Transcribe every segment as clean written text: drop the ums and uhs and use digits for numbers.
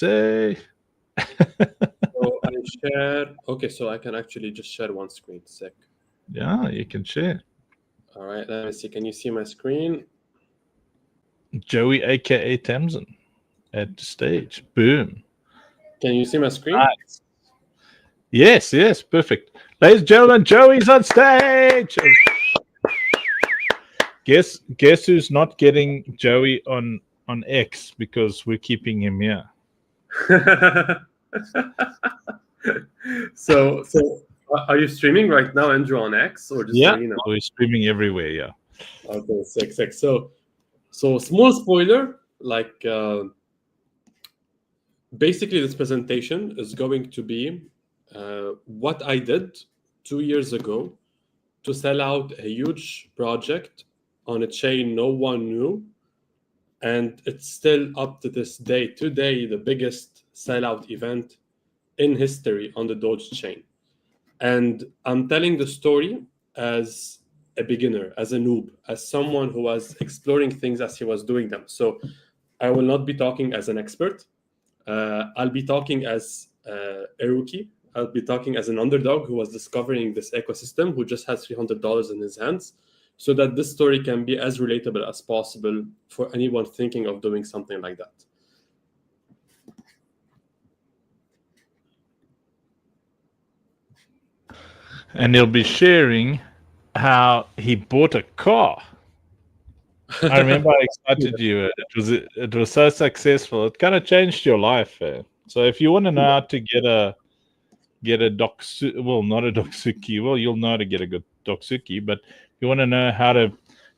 say? So I share. Okay, so I can actually just share one screen. Sec. Yeah, you can share. All right, let me see. Can you see my screen? Joey, aka Tamsin, at the stage. Boom. Can you see my screen? Nice. Yes, perfect. Ladies and gentlemen, Joey's on stage. Guess who's not getting Joey on X because we're keeping him here. So are you streaming right now, Andrew, on X or just Yeah, Arena? we're streaming everywhere. Yeah. Okay, sick. So small spoiler, like basically this presentation is going to be what I did 2 years ago to sell out a huge project on a chain no one knew, and it's still up to this day. Today, the biggest sellout event in history on the Doge chain. And I'm telling the story as a beginner, as a noob, as someone who was exploring things as he was doing them. So I will not be talking as an expert. I'll be talking as a rookie. I'll be talking as an underdog who was discovering this ecosystem, who just has $300 in his hands, so that this story can be as relatable as possible for anyone thinking of doing something like that. And he'll be sharing how he bought a car. I remember I excited you. It was so successful. It kind of changed your life. So if you want to know how to get a not a Doksuki. Well, you'll know how to get a good Doksuki, but if you want to know how to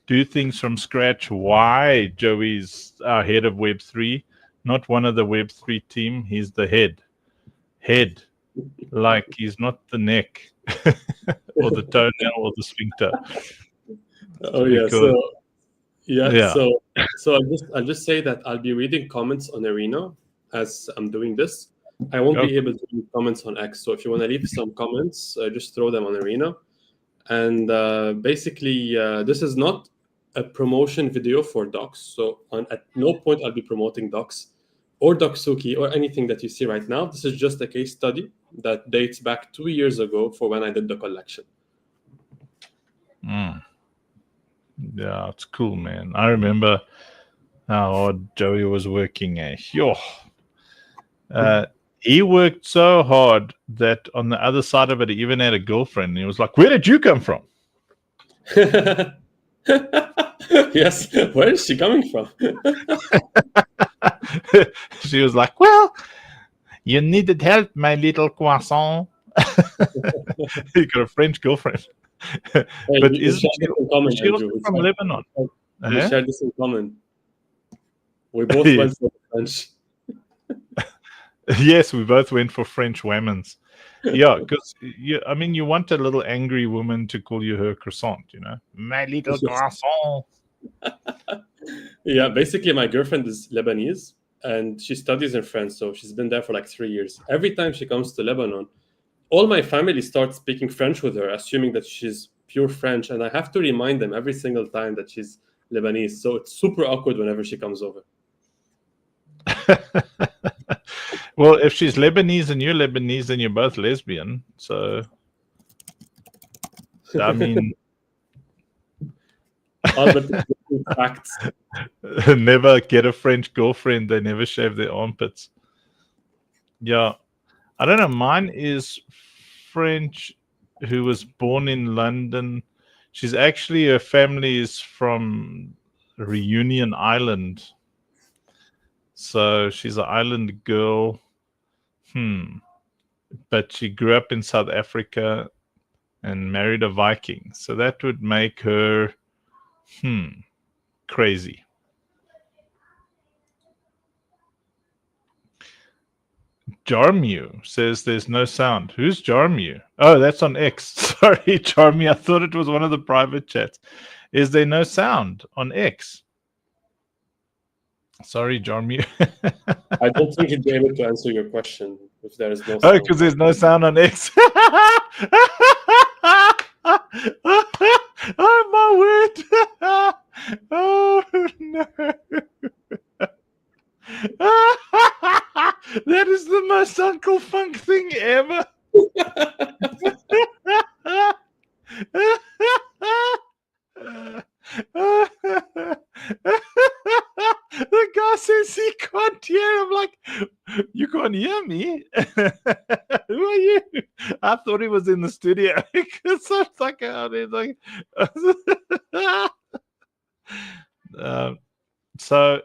do things from scratch, why Joey's our head of Web3, not one of the Web3 team. He's the head, like he's not the neck or the toenail or the sphincter. Oh yeah, so I'll just say that I'll be reading comments on Arena as I'm doing this. I won't be able to leave comments on X. So if you want to leave some comments, just throw them on Arena. And basically, this is not a promotion video for Docs. So at no point I'll be promoting Docs or Doksuki or anything that you see right now. This is just a case study that dates back 2 years ago for when I did the collection. Yeah, it's cool, man. I remember how hard Joey was working. He worked so hard that on the other side of it, he even had a girlfriend. He was like, "Where did you come from?" Yes, where is she coming from? She was like, "Well, you needed help, my little croissant." He got a French girlfriend. Hey, But isn't she also from Lebanon? We shared this in common. We both went for French. Yes, we both went for French women's. Yeah, because you want a little angry woman to call you her croissant, my little croissant. Yeah, basically, my girlfriend is Lebanese and she studies in France, so she's been there for like 3 years. Every time she comes to Lebanon, all my family starts speaking French with her, assuming that she's pure French, and I have to remind them every single time that she's Lebanese. So it's super awkward whenever she comes over. Well, if she's Lebanese and you're Lebanese, then you're both lesbian. So, I mean, facts. Never get a French girlfriend. They never shave their armpits. Yeah, I don't know. Mine is French, who was born in London. She's actually, her family is from Reunion Island. So she's an island girl. But she grew up in South Africa and married a Viking. So that would make her, crazy. Jarmu says there's no sound. Who's Jarmu? Oh, that's on X. Sorry, Jarmu. I thought it was one of the private chats. Is there no sound on X? Sorry, Jarmu. I don't think he'd be able to answer your question if there is no sound. Oh, because there's no sound on X. Oh, my word. Oh, no. That is the most Uncle Funk thing ever. The guy says he can't hear. I'm like, you can't hear me? Who are you? I thought he was in the studio because I was like, oh, he's like, so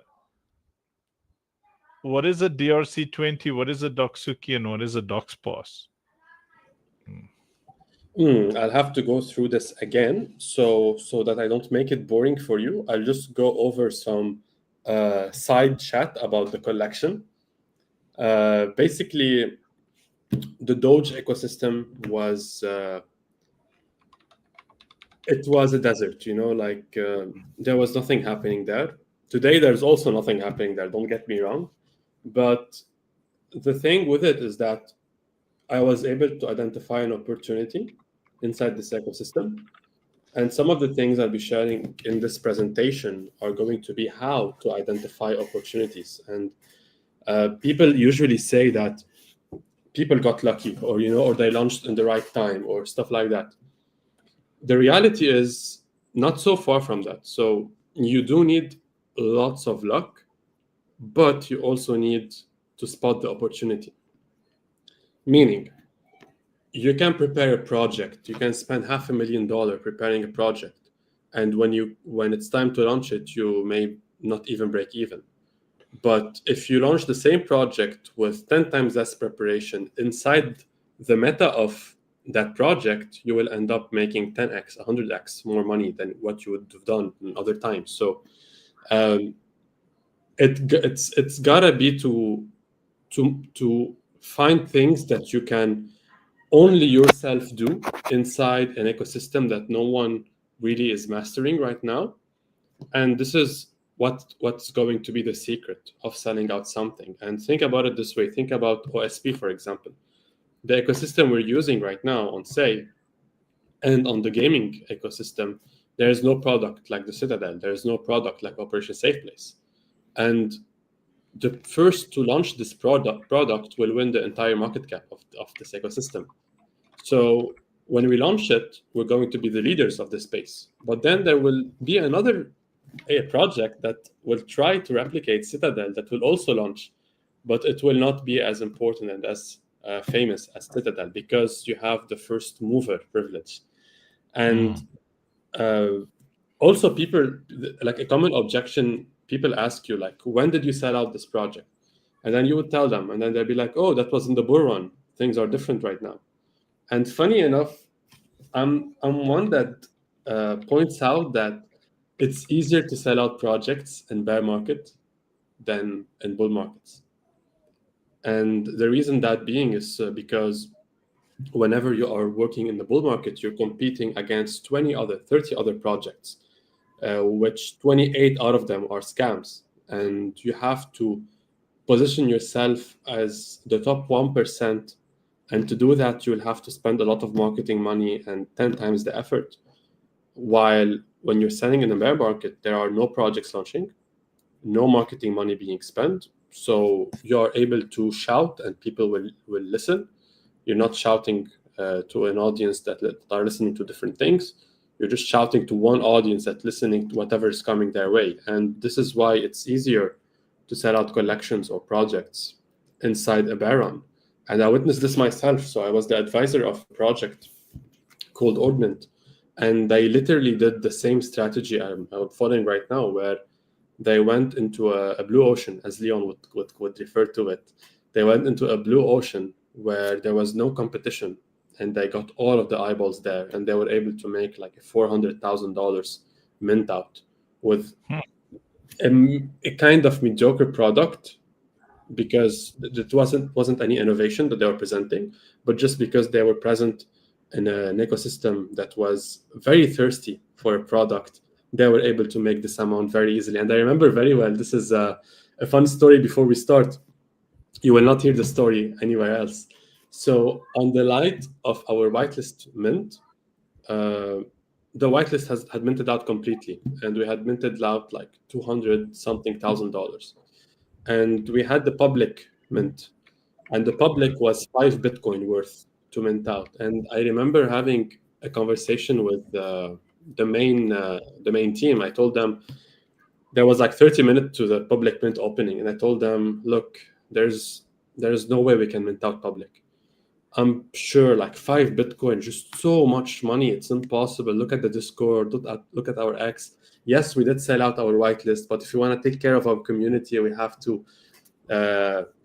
what is a DRC20? What is a Doxuki, and what is a DocsPass? I'll have to go through this again, so that I don't make it boring for you. I'll just go over some side chat about the collection. Basically, the Doge ecosystem was it was a desert, like there was nothing happening there. Today, there's also nothing happening there. Don't get me wrong, but the thing with it is that I was able to identify an opportunity inside this ecosystem. And some of the things I'll be sharing in this presentation are going to be how to identify opportunities. And people usually say that people got lucky, or they launched in the right time, or stuff like that. The reality is not so far from that. So you do need lots of luck, but you also need to spot the opportunity. Meaning, you can prepare a project. You can spend $500,000 preparing a project, and when it's time to launch it, you may not even break even. But if you launch the same project with 10 times less preparation inside the meta of that project, you will end up making 10x, 100x more money than what you would have done in other times. So it's gotta be to find things that you can only yourself do inside an ecosystem that no one really is mastering right now. And this is what's going to be the secret of selling out something. And think about it this way. Think about OSP, for example. The ecosystem we're using right now on Sei and on the gaming ecosystem, there is no product like the Citadel. There is no product like Operation Safe Place. And the first to launch this product will win the entire market cap of this ecosystem. So when we launch it, we're going to be the leaders of this space. But then there will be another project that will try to replicate Citadel that will also launch, but it will not be as important and as famous as Citadel because you have the first mover privilege. And also people, like a common objection, people ask you, like, when did you sell out this project? And then you would tell them, and then they'll be like, oh, that was in the bull run. Things are different right now. And funny enough, I'm one that points out that it's easier to sell out projects in bear market than in bull markets. And the reason that being is because whenever you are working in the bull market, you're competing against 30 other projects, which 28 out of them are scams. And you have to position yourself as the top 1%. And to do that, you'll have to spend a lot of marketing money and 10 times the effort. While when you're selling in the bear market, there are no projects launching, no marketing money being spent. So you're able to shout and people will listen. You're not shouting to an audience that are listening to different things. You're just shouting to one audience that's listening to whatever is coming their way. And this is why it's easier to sell out collections or projects inside a bear run. And I witnessed this myself. So I was the advisor of a project called Ordnant. And they literally did the same strategy I'm following right now, where they went into a blue ocean, as Leon would refer to it. They went into a blue ocean where there was no competition, and they got all of the eyeballs there, and they were able to make like $400,000 mint out with a kind of mediocre product, because it wasn't any innovation that they were presenting, but just because they were present in an ecosystem that was very thirsty for a product, they were able to make this amount very easily. And I remember very well, this is a fun story before we start. You will not hear the story anywhere else. So on the light of our whitelist mint, the whitelist had minted out completely, and we had minted out like $200,000. And we had the public mint, and the public was 5 Bitcoin worth to mint out. And I remember having a conversation with the main team. I told them there was like 30 minutes to the public mint opening, and I told them, look, there's no way we can mint out public. I'm sure like 5 Bitcoin, just so much money, it's impossible. Look at the Discord, look at our X. Yes, we did sell out our whitelist, but if you want to take care of our community, we have to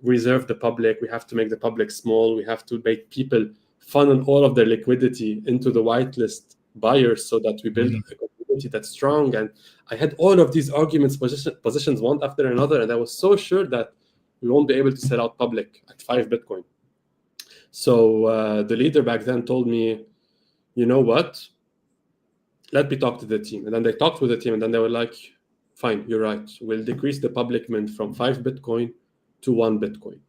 reserve the public. We have to make the public small. We have to make people funnel all of their liquidity into the whitelist buyers so that we build a community that's strong. And I had all of these arguments, positions one after another, and I was so sure that we won't be able to sell out public at 5 Bitcoin. So the leader back then told me, you know what? Let me talk to the team. And then they talked with the team, and then they were like, fine, you're right. We'll decrease the public mint from 5 Bitcoin to 1 Bitcoin.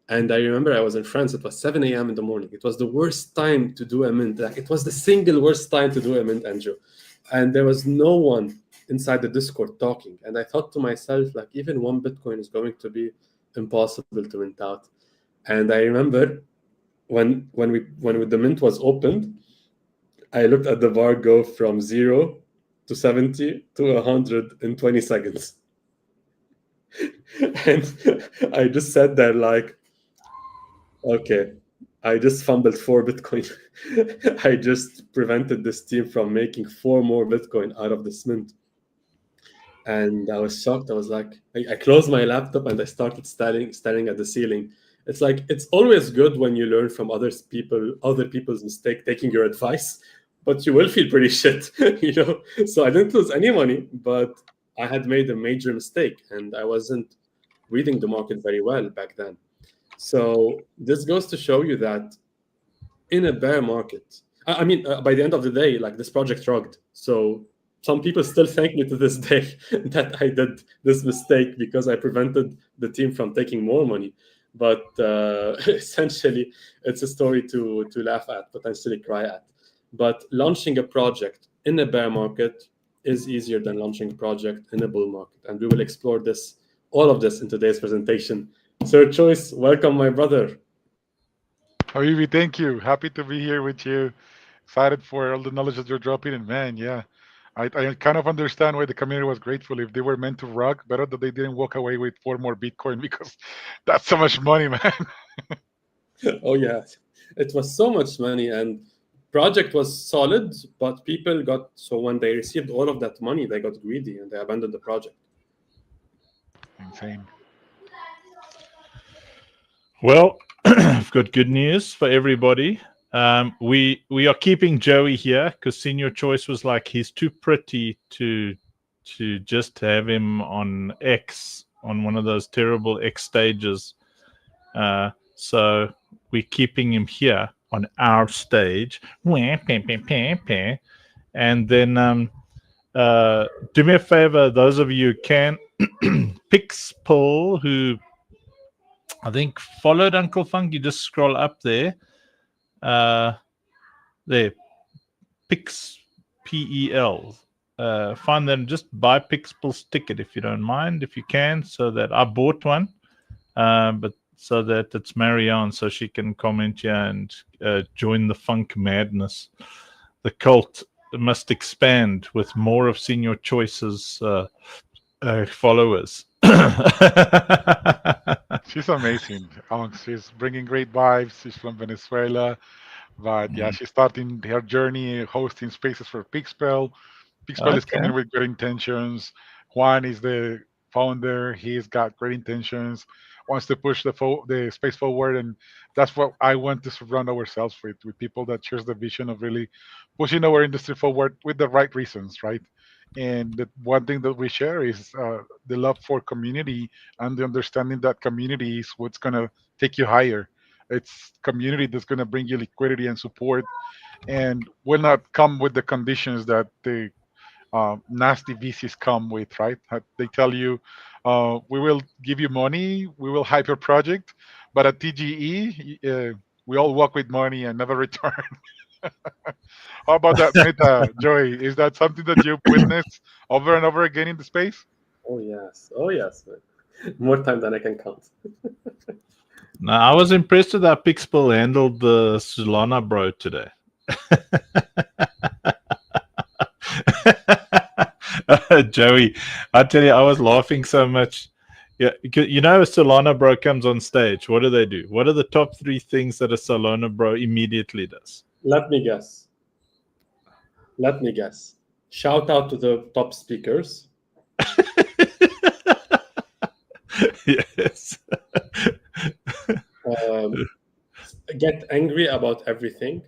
And I remember I was in France. It was 7 a.m. in the morning. It was the worst time to do a mint. Like, it was the single worst time to do a mint, Andrew. And there was no one inside the Discord talking. And I thought to myself, like, even 1 Bitcoin is going to be impossible to mint out. And I remember when the mint was opened, I looked at the bar go from 0 to 70 to 100 in 20 seconds. And I just sat there like, okay, I just fumbled 4 Bitcoin. I just prevented this team from making 4 more Bitcoin out of this mint. And I was shocked. I was like, I closed my laptop and I started staring at the ceiling. It's like, it's always good when you learn from other people's mistake, taking your advice, but you will feel pretty shit, you know? So I didn't lose any money, but I had made a major mistake and I wasn't reading the market very well back then. So this goes to show you that in a bear market, I mean, by the end of the day, like, this project rocked. So some people still thank me to this day that I did this mistake because I prevented the team from taking more money. But essentially, it's a story to laugh at, potentially cry at. But launching a project in a bear market is easier than launching a project in a bull market. And we will explore all of this in today's presentation. Sir Choice, welcome, my brother. Habibi, thank you. Happy to be here with you. Excited for all the knowledge that you're dropping. And man, yeah, I kind of understand why the community was grateful. If they were meant to rock, better that they didn't walk away with 4 more Bitcoin because that's so much money, man. Oh yeah, it was so much money, and project was solid, but people got, so when they received all of that money, they got greedy and they abandoned the project. Insane. Well, I've got good news for everybody. We are keeping Joey here because Senior Choice was like, he's too pretty to just have him on X, on one of those terrible X stages. So we're keeping him here on our stage. And then do me a favor, those of you who can, Pixpol, who I think followed Uncle Funk, you just scroll up there. There, Pix, P-E-L. Find them, just buy Pixpol's ticket if you don't mind, if you can, so that I bought one, but so that it's Marianne, so she can comment here and join the funk madness. The cult must expand with more of Senior Choice's followers. She's amazing. She's bringing great vibes. She's from Venezuela. But yeah, she's starting her journey hosting spaces for Pixpel. Pixpel is Okay. coming with great intentions. Juan is the founder. He's got great intentions, wants to push the space forward. And that's what I want to surround ourselves with people that shares the vision of really pushing our industry forward with the right reasons, right? And the one thing that we share is the love for community and the understanding that community is what's going to take you higher. It's community that's going to bring you liquidity and support and will not come with the conditions that the nasty VCs come with, right? They tell you, we will give you money, we will hype your project, but at TGE, we all work with money and never return. How about that meta, Joey? Is that something that you've witnessed over and over again in the space? Oh yes, man. More time than I can count. No, I was impressed with how Pixel handled the Solana bro today. Joey, I tell you, I was laughing so much. Yeah, you know, a Solana bro comes on stage. What do? What are the top 3 things that a Solana bro immediately does? Let me guess. Shout out to the top speakers. Yes. Get angry about everything.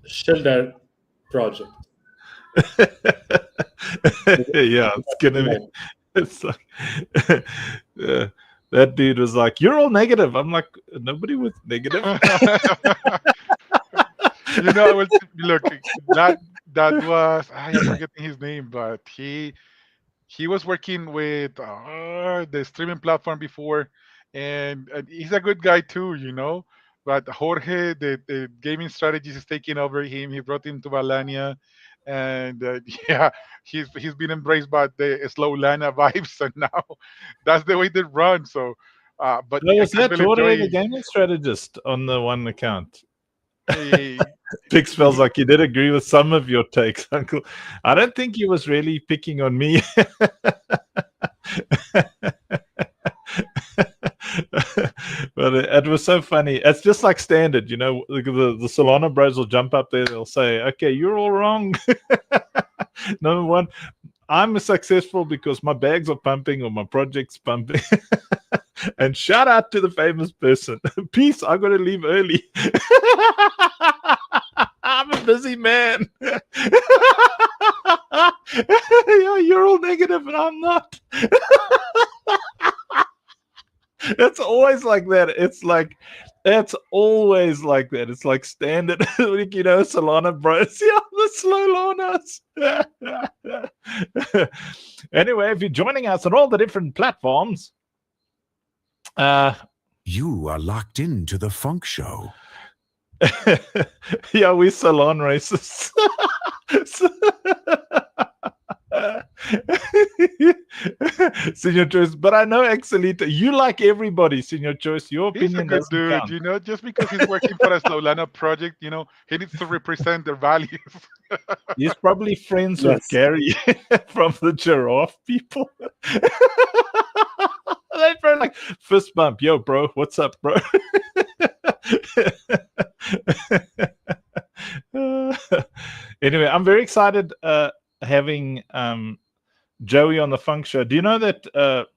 Shill their project. Yeah, it's gonna be. It's like that dude was like, "You're all negative." I'm like, nobody was negative. You know, I will look that was I'm forgetting his name, but he was working with the streaming platform before, and he's a good guy too, you know. But Jorge, the gaming strategist, is taking over him. He brought him to Valania, and yeah, he's been embraced by the slow Lana vibes, and now that's the way they run. So, but That I was can that really Jorge, the enjoy. gaming strategist, on the one account. eh, Pixpel's like, he did agree with some of your takes, Uncle. I don't think he was really picking on me. But it was so funny. It's just like standard, you know. The Solana bros will jump up there. They'll say, "Okay, you're all wrong." Number one, I'm successful because my bags are pumping or my project's pumping. And shout out to the famous person. Peace. I got to leave early. I'm a busy man. Yeah, you're all negative and I'm not. It's always like that. It's always like that. It's like standard, you know, Solana bros. Yeah, the slow loners. Anyway, if you're joining us on all the different platforms, you are locked into the Funk Show. Yeah, we salon racists. Senor Choice, but I know Excelita, you like everybody, Senor Choice. Your He's a opinion good doesn't dude, count. you know. Just because he's working for a Solana project, you know, he needs to represent their values. He's probably friends Yes. with Gary from the giraffe people. They're probably like fist bump. Yo, bro, what's up, bro? Anyway, I'm very excited having Joey on the Funk Show. Do you know that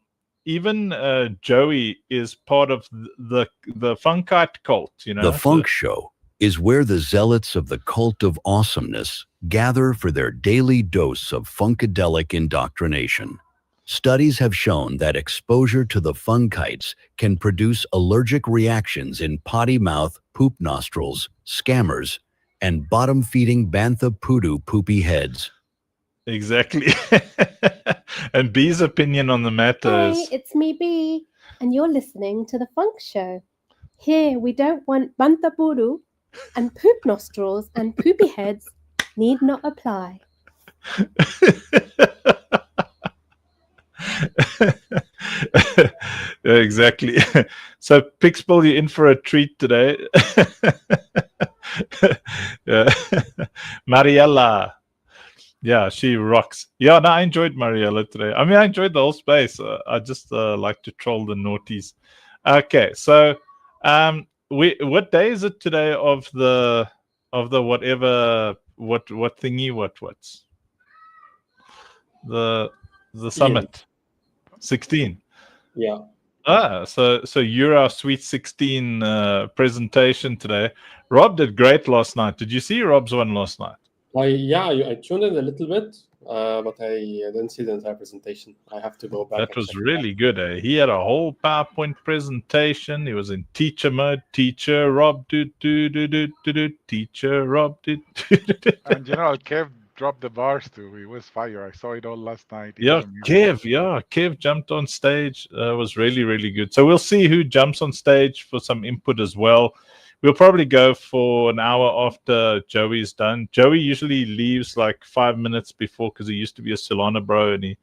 even Joey is part of the Funkite cult? You know, The Funk Show is where the zealots of the cult of awesomeness gather for their daily dose of funkadelic indoctrination. Studies have shown that exposure to the funkites can produce allergic reactions in potty mouth, poop nostrils, scammers, and bottom-feeding bantha poodoo poopy heads. Exactly. And B's opinion on the matter Hi, is it's me, B, and you're listening to The Funk Show. Here, we don't want bantha poodoo, and poop nostrils and poopy heads need not apply. Exactly. So Pixel, you're in for a treat today. Yeah. Mariella. Yeah, she rocks. Yeah, no, I enjoyed Mariella today. I mean, I enjoyed the whole space. I just like to troll the naughties. Okay, so what day is it today of the whatever what's the summit? 16. Yeah. So you're our Sweet 16 presentation today. Rob did great last night. Did you see Rob's one last night? I tuned in a little bit, but I didn't see the entire presentation. I have to go back. That was really good. He had a whole PowerPoint presentation. He was in teacher mode. Teacher Rob, teacher Rob, And you know, Kev dropped the bars too. It was fire. I saw it all last night. It Yeah, was amazing. Kev jumped on stage. It was really, really good. So we'll see who jumps on stage for some input as well. we'll probably go for an hour after Joey's done. Joey usually leaves like 5 minutes before because he used to be a Solana bro and he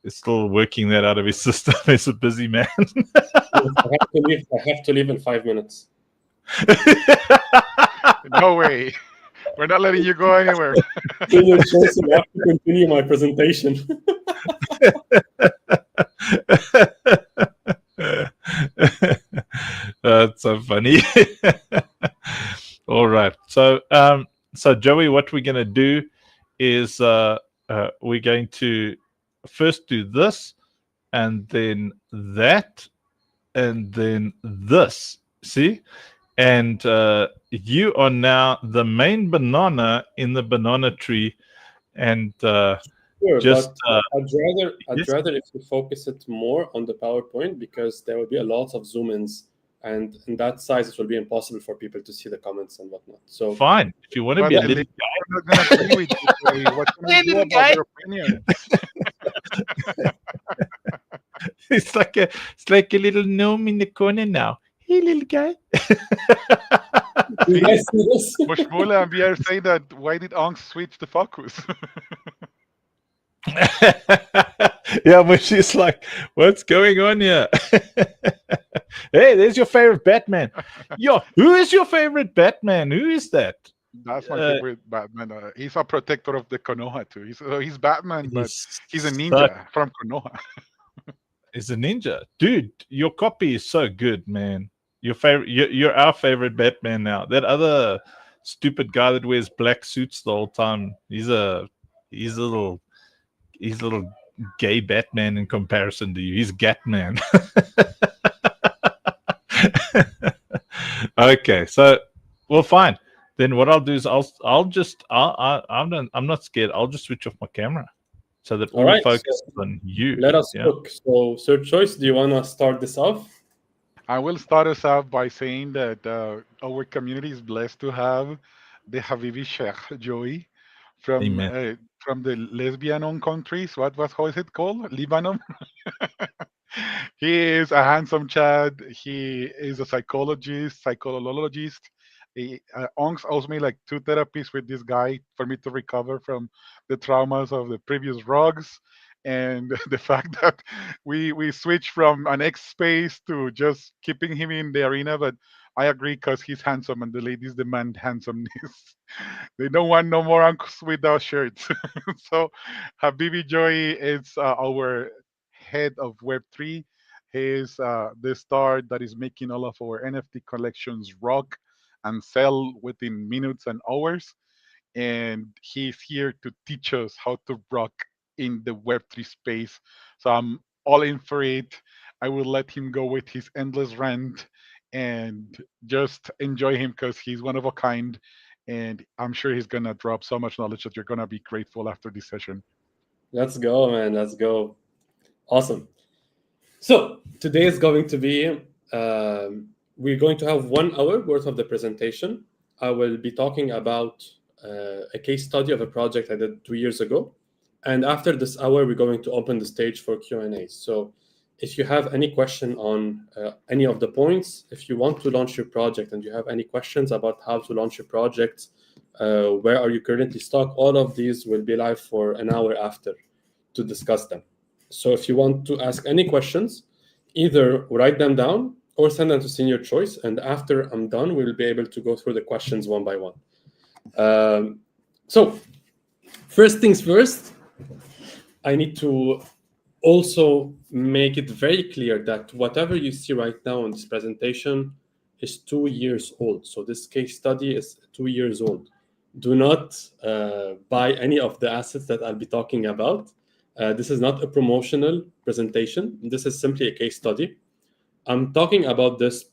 is still working that out of his system. He's a busy man. I have to leave in 5 minutes. No way. We're not letting you go anywhere. Senior choice, I have to continue my presentation. That's so funny. All right. So Joey, what we're gonna do is we're going to first do this, and then that, and then this. See? And you are now the main banana in the banana tree, and Sure, just but I'd yes. rather if you focus it more on the PowerPoint, because there will be a lot of zoom-ins, and in that size it will be impossible for people to see the comments and whatnot. So Fine. If you want to But be a the little we're not gonna agree with you, Joey. What can we do Little about guy. your opinion? it's like a little gnome in the corner now. Hey, little guy. you guys see this? Bushmula and Pierre say that why did Onks switch the focus? Yeah, but she's like, what's going on here? Hey, there's your favorite Batman. Yo, who is your favorite Batman? Who is that? That's my favorite Batman. He's a protector of the Konoha too. He's Batman, but he's a ninja from Konoha. He's a ninja. Dude, your copy is so good, man. Your favorite, you're our favorite Batman now. That other stupid guy that wears black suits the whole time, he's a little gay Batman in comparison to you. He's Gatman. Okay, so well, fine. Then what I'll do is I'm not scared. I'll just switch off my camera so that all right, focus so is on you. Let us Yeah. look. So, Sir Choice, do you want to start this off? I will start us off by saying that our community is blessed to have the Habibi Sheikh Joey from the lesbian-owned countries. How is it called? Lebanon. He is a handsome Chad. He is a psychologist. Onks owes me like 2 therapies with this guy for me to recover from the traumas of the previous rugs and the fact that we switched from an X space to just keeping him in the arena. But I agree because he's handsome and the ladies demand handsomeness. They don't want no more uncles without shirts. So Habibi Joy is our head of Web3. He is the star that is making all of our NFT collections rock and sell within minutes and hours. And he's here to teach us how to rock in the Web3 space. So I'm all in for it. I will let him go with his endless rant and just enjoy him because he's one of a kind. And I'm sure he's going to drop so much knowledge that you're going to be grateful after this session. Let's go, man. Let's go. Awesome. So today is going to be, we're going to have 1 hour worth of the presentation. I will be talking about a case study of a project I did 2 years ago. And after this hour, we're going to open the stage for Q&A. So if you have any question on any of the points, if you want to launch your project and you have any questions about how to launch your project, where are you currently stuck, all of these will be live for an hour after to discuss them. So if you want to ask any questions, either write them down or send them to Senior Choice. And after I'm done, we'll be able to go through the questions one by one. So first things first, I need to also make it very clear that whatever you see right now in this presentation is 2 years old. So this case study is 2 years old. Do not buy any of the assets that I'll be talking about. This is not a promotional presentation. This is simply a case study. I'm talking about this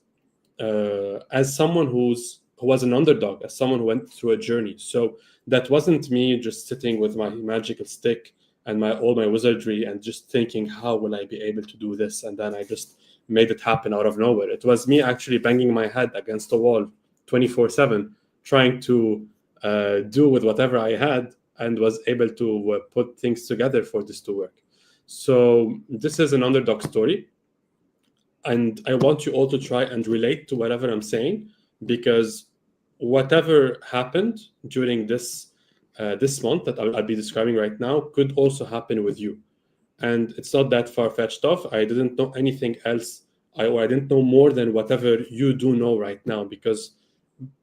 as someone who was an underdog, as someone who went through a journey. So that wasn't me just sitting with my magical stick and all my wizardry and just thinking, how will I be able to do this? And then I just made it happen out of nowhere. It was me actually banging my head against the wall 24/7, trying to do with whatever I had, and was able to put things together for this to work. So this is an underdog story. And I want you all to try and relate to whatever I'm saying, because whatever happened during this month that I'll be describing right now could also happen with you. And it's not that far-fetched off. I didn't know anything else, or I didn't know more than whatever you do know right now, because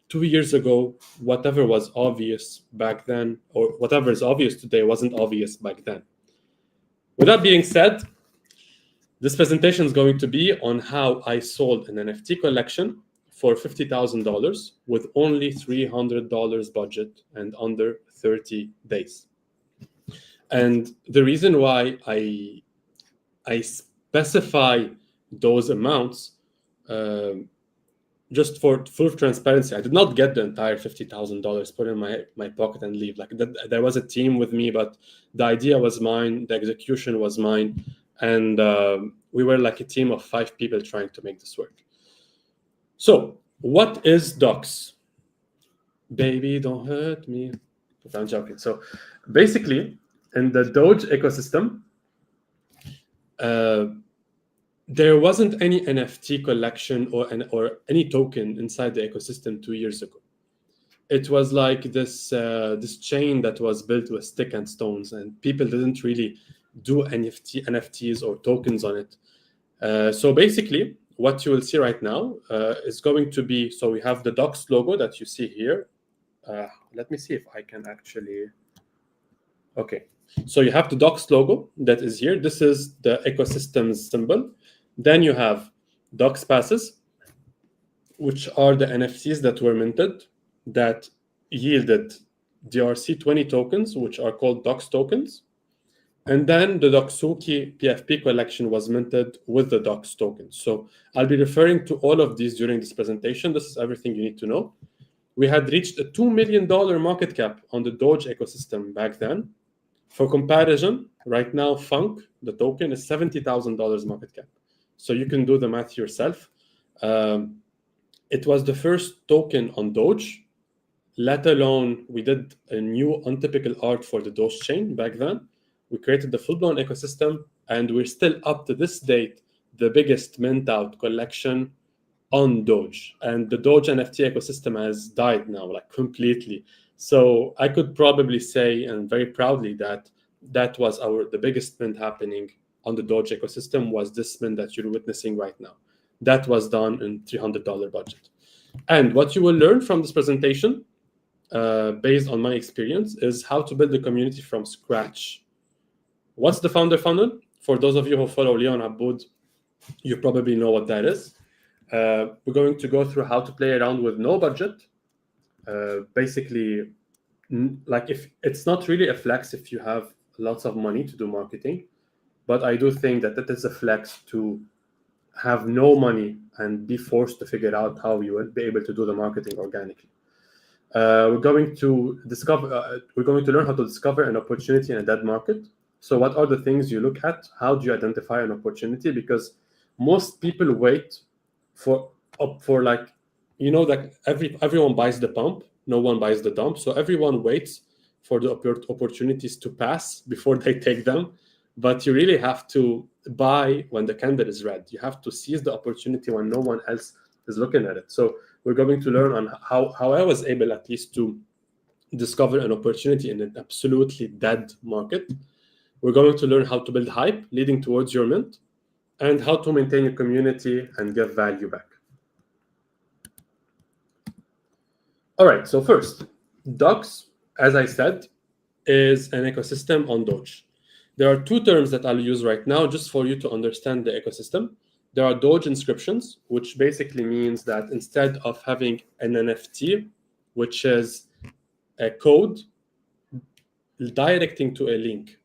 2 years ago, whatever was obvious back then, or whatever is obvious today, wasn't obvious back then. With that being said, this presentation is going to be on how I sold an NFT collection for $50,000 with only $300 budget and under 30 days. And the reason why I specify those amounts, just for full transparency, I did not get the entire $50,000 put in my pocket and leave. Like there was a team with me, but the idea was mine, the execution was mine, and we were like a team of 5 people trying to make this work. So what is Dox? Baby, don't hurt me. I'm joking. So basically, in the Doge ecosystem, there wasn't any NFT collection or any token inside the ecosystem 2 years ago. It was like this chain that was built with stick and stones, and people didn't really do NFTs or tokens on it. So basically, what you will see right now is going to be, so we have the Dox logo that you see here. Let me see if I can actually, okay. So you have the Dox logo that is here. This is the ecosystem's symbol. Then you have Dox passes, which are the NFTs that were minted that yielded DRC20 tokens, which are called Dox tokens. And then the Doxuki PFP collection was minted with the Dox tokens. So I'll be referring to all of these during this presentation. This is everything you need to know. We had reached a $2 million market cap on the Doge ecosystem back then. For comparison, right now, Funk, the token, is $70,000 market cap. So you can do the math yourself. It was the first token on Doge, let alone we did a new untypical art for the Doge chain back then. We created the full-blown ecosystem, and we're still up to this date the biggest mint-out collection on Doge. And the Doge NFT ecosystem has died now, like completely. So I could probably say, and very proudly, that that was the biggest mint happening on the Doge ecosystem was this mint that you're witnessing right now. That was done in $300 budget. And what you will learn from this presentation, based on my experience, is how to build a community from scratch. What's the founder funnel? For those of you who follow Leon Aboud, you probably know what that is. We're going to go through how to play around with no budget. Basically, like if it's not really a flex if you have lots of money to do marketing, but I do think that it is a flex to have no money and be forced to figure out how you will be able to do the marketing organically. We're going to learn how to discover an opportunity in a dead market. So what are the things you look at? How do you identify an opportunity? Because most people wait for like, you know, that everyone buys the pump, no one buys the dump. So everyone waits for the opportunities to pass before they take them. But you really have to buy when the candle is red. You have to seize the opportunity when no one else is looking at it. So we're going to learn on how I was able at least to discover an opportunity in an absolutely dead market. We're going to learn how to build hype leading towards your mint, and how to maintain your community and give value back. All right, so first, Dox, as I said, is an ecosystem on Doge. There are 2 terms that I'll use right now just for you to understand the ecosystem. There are Doge inscriptions, which basically means that instead of having an NFT, which is a code directing to a link,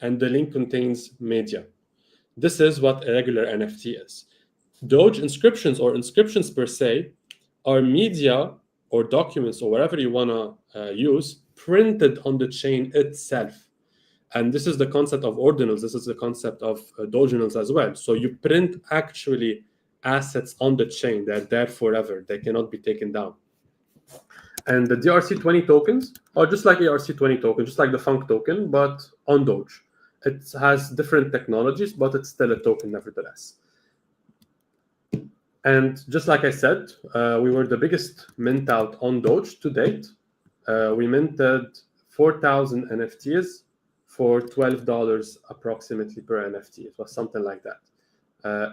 and the link contains media. This is what a regular NFT is. Doge inscriptions, or inscriptions per se, are media or documents or whatever you want to use printed on the chain itself. And this is the concept of ordinals. This is the concept of doginals as well. So you print actually assets on the chain. They're there forever. They cannot be taken down. And the DRC20 tokens are just like ERC20 token, just like the Funk token, but on Doge. It has different technologies, but it's still a token nevertheless. And just like I said, we were the biggest mint out on Doge to date. We minted 4,000 NFTs for $12 approximately per NFT. It was something like that.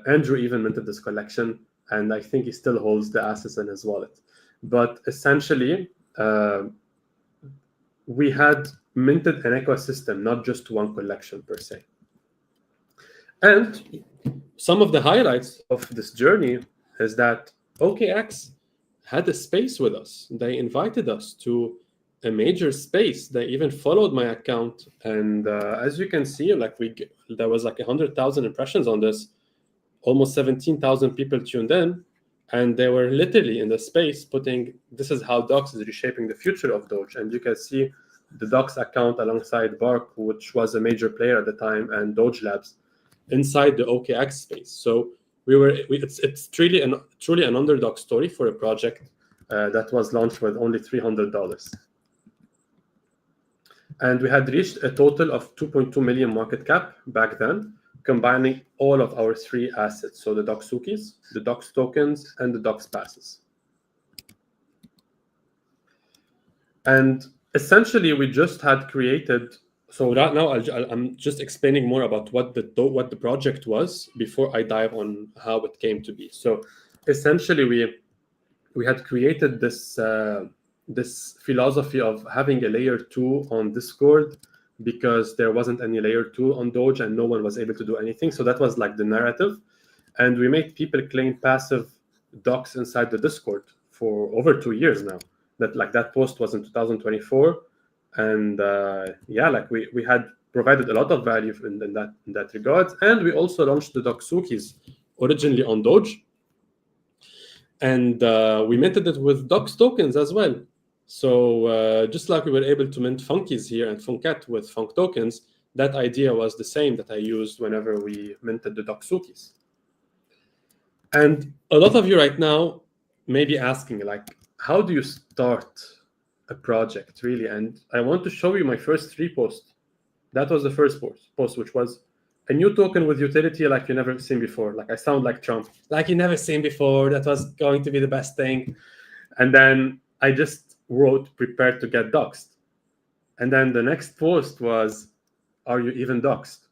Andrew even minted this collection, and I think he still holds the assets in his wallet. But essentially, we had minted an ecosystem, not just one collection per se. And some of the highlights of this journey is that OKX had a space with us. They invited us to a major space. They even followed my account, and as you can see, like there was like 100,000 impressions on this, almost 17,000 people tuned in, and they were literally in the space putting, this is how Docs is reshaping the future of Doge. And you can see the Docs account alongside Bark, which was a major player at the time, and Doge Labs inside the OKX space. So it's truly an underdog story for a project that was launched with only $300. And we had reached a total of 2.2 million market cap back then, combining all of our three assets. So the Doxukis, the Dox tokens, and the Dox passes. And essentially, we just had created. So right now, I'm just explaining more about what the project was before I dive on how it came to be. So essentially, we had created this this philosophy of having a layer 2 on Discord, because there wasn't any layer 2 on Doge and no one was able to do anything. So that was like the narrative. And we made people claim passive docs inside the Discord for over 2 years now. That post was in 2024. And we had provided a lot of value in that regard. And we also launched the Doxukis originally on Doge. And we minted it with Dox tokens as well. So just like we were able to mint Funkies here and Funkat with Funk tokens, that idea was the same that I used whenever we minted the Doxukis. And a lot of you right now may be asking, like, how do you start a project, really? And I want to show you my first 3 posts. That was the first post, which was a new token with utility like you never seen before. Like I sound like Trump, like you never seen before. That was going to be the best thing. And then I just wrote, prepared to get doxed. And then the next post was, are you even doxed?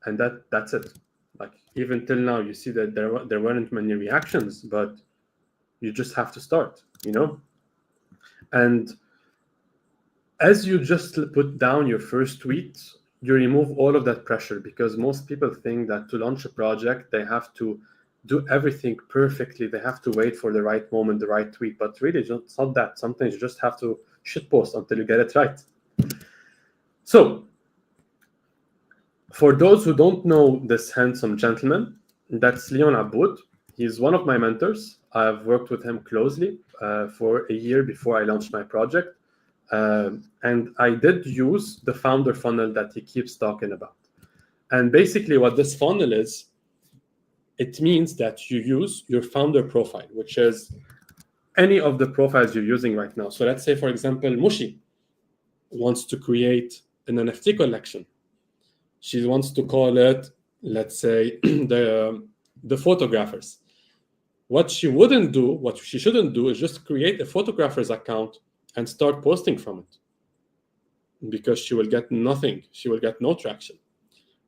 And that's it. Like even till now, you see that there weren't many reactions, but you just have to start, And as you just put down your first tweet, you remove all of that pressure, because most people think that to launch a project, they have to do everything perfectly. They have to wait for the right moment, the right tweet. But really, it's not that. Sometimes you just have to shitpost until you get it right. So for those who don't know this handsome gentleman, that's Leon Aboud. He's one of my mentors. I've worked with him closely for a year before I launched my project. And I did use the founder funnel that he keeps talking about. And basically what this funnel is, it means that you use your founder profile, which is any of the profiles you're using right now. So let's say, for example, Mushi wants to create an NFT collection. She wants to call it, let's say, the photographers. What she shouldn't do is just create a photographer's account and start posting from it, because she will get nothing. She will get no traction.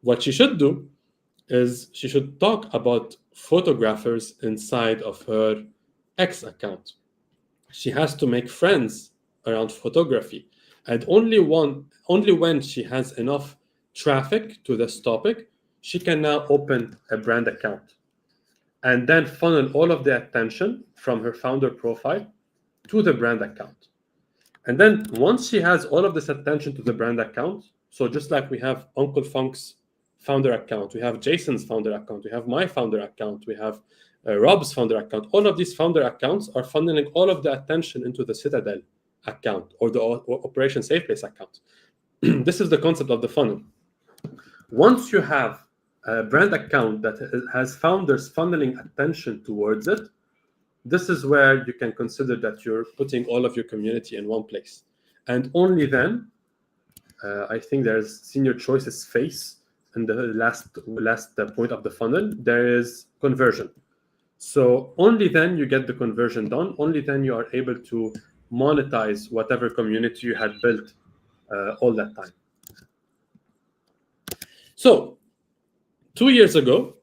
What she should do is she should talk about photographers inside of her X account. She has to make friends around photography. And only when she has enough traffic to this topic, she can now open a brand account and then funnel all of the attention from her founder profile to the brand account. And then once she has all of this attention to the brand account, so just like we have Uncle Funk's founder account, we have Jason's founder account, we have my founder account, we have Rob's founder account, all of these founder accounts are funneling all of the attention into the Citadel account or the Operation Safe Place account. This is the concept of the funnel. Once you have a brand account that has founders funneling attention towards it, this is where you can consider that you're putting all of your community in one place. And only then, I think there's Senior Choice's face in the last point of the funnel, there is conversion. So only then you get the conversion done. Only then you are able to monetize whatever community you had built all that time. So 2 years ago,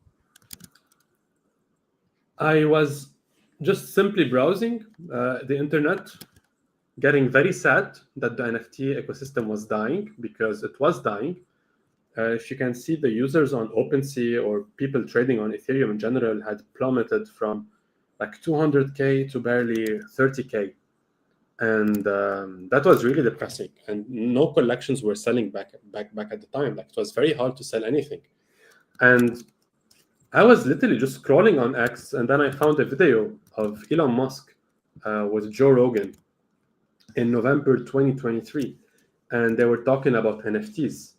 I was just simply browsing the internet, getting very sad that the NFT ecosystem was dying, because it was dying. If you can see, the users on OpenSea or people trading on Ethereum in general had plummeted from like 200K to barely 30K. And that was really depressing. And no collections were selling back at the time. Like, it was very hard to sell anything. And I was literally just scrolling on X, and then I found a video of Elon Musk with Joe Rogan in November 2023, and they were talking about NFTs.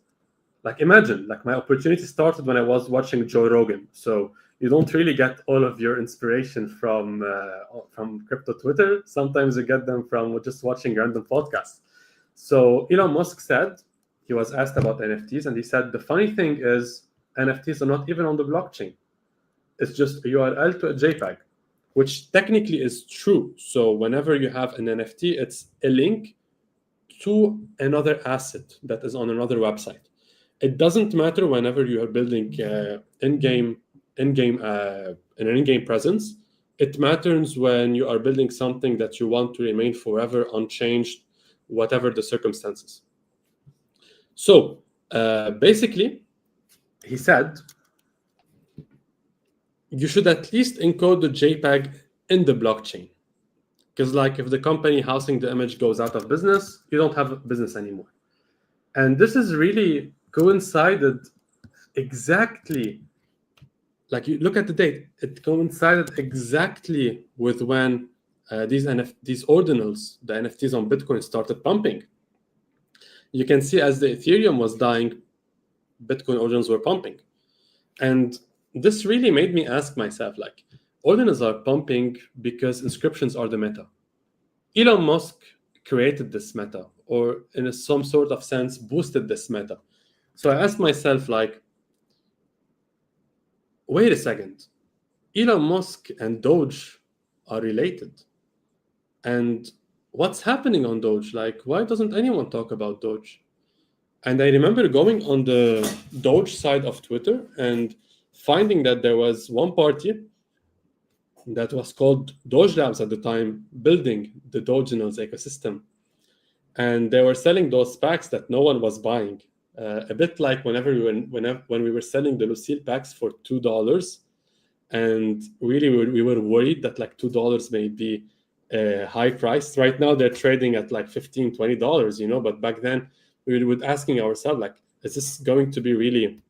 Like, imagine, like, my opportunity started when I was watching Joe Rogan. So you don't really get all of your inspiration from crypto Twitter. Sometimes you get them from just watching random podcasts. So Elon Musk said, he was asked about NFTs, and he said, the funny thing is NFTs are not even on the blockchain. It's just a URL to a JPEG, which technically is true. So whenever you have an NFT, it's a link to another asset that is on another website. It doesn't matter whenever you are building an in-game presence. It matters when you are building something that you want to remain forever unchanged, whatever the circumstances. So basically, he said, you should at least encode the JPEG in the blockchain. Because, like, if the company housing the image goes out of business, you don't have a business anymore. And this is really coincided exactly, like, you look at the date, it coincided exactly with when these ordinals, the NFTs on Bitcoin, started pumping. You can see as the Ethereum was dying, Bitcoin ordinals were pumping. And this really made me ask myself, like, ordinals are pumping because inscriptions are the meta. Elon Musk created this meta, or in some sort of sense boosted this meta. So I asked myself, like, wait a second, Elon Musk and Doge are related. And what's happening on Doge? Like, why doesn't anyone talk about Doge? And I remember going on the Doge side of Twitter and finding that there was one party that was called Doge Labs at the time, building the Dogenals ecosystem. And they were selling those packs that no one was buying. A bit like when we were selling the Lucille packs for $2. And really, we were worried that like $2 may be a high price. Right now, they're trading at like $15, $20, you know, but back then, we were asking ourselves, like, is this going to be really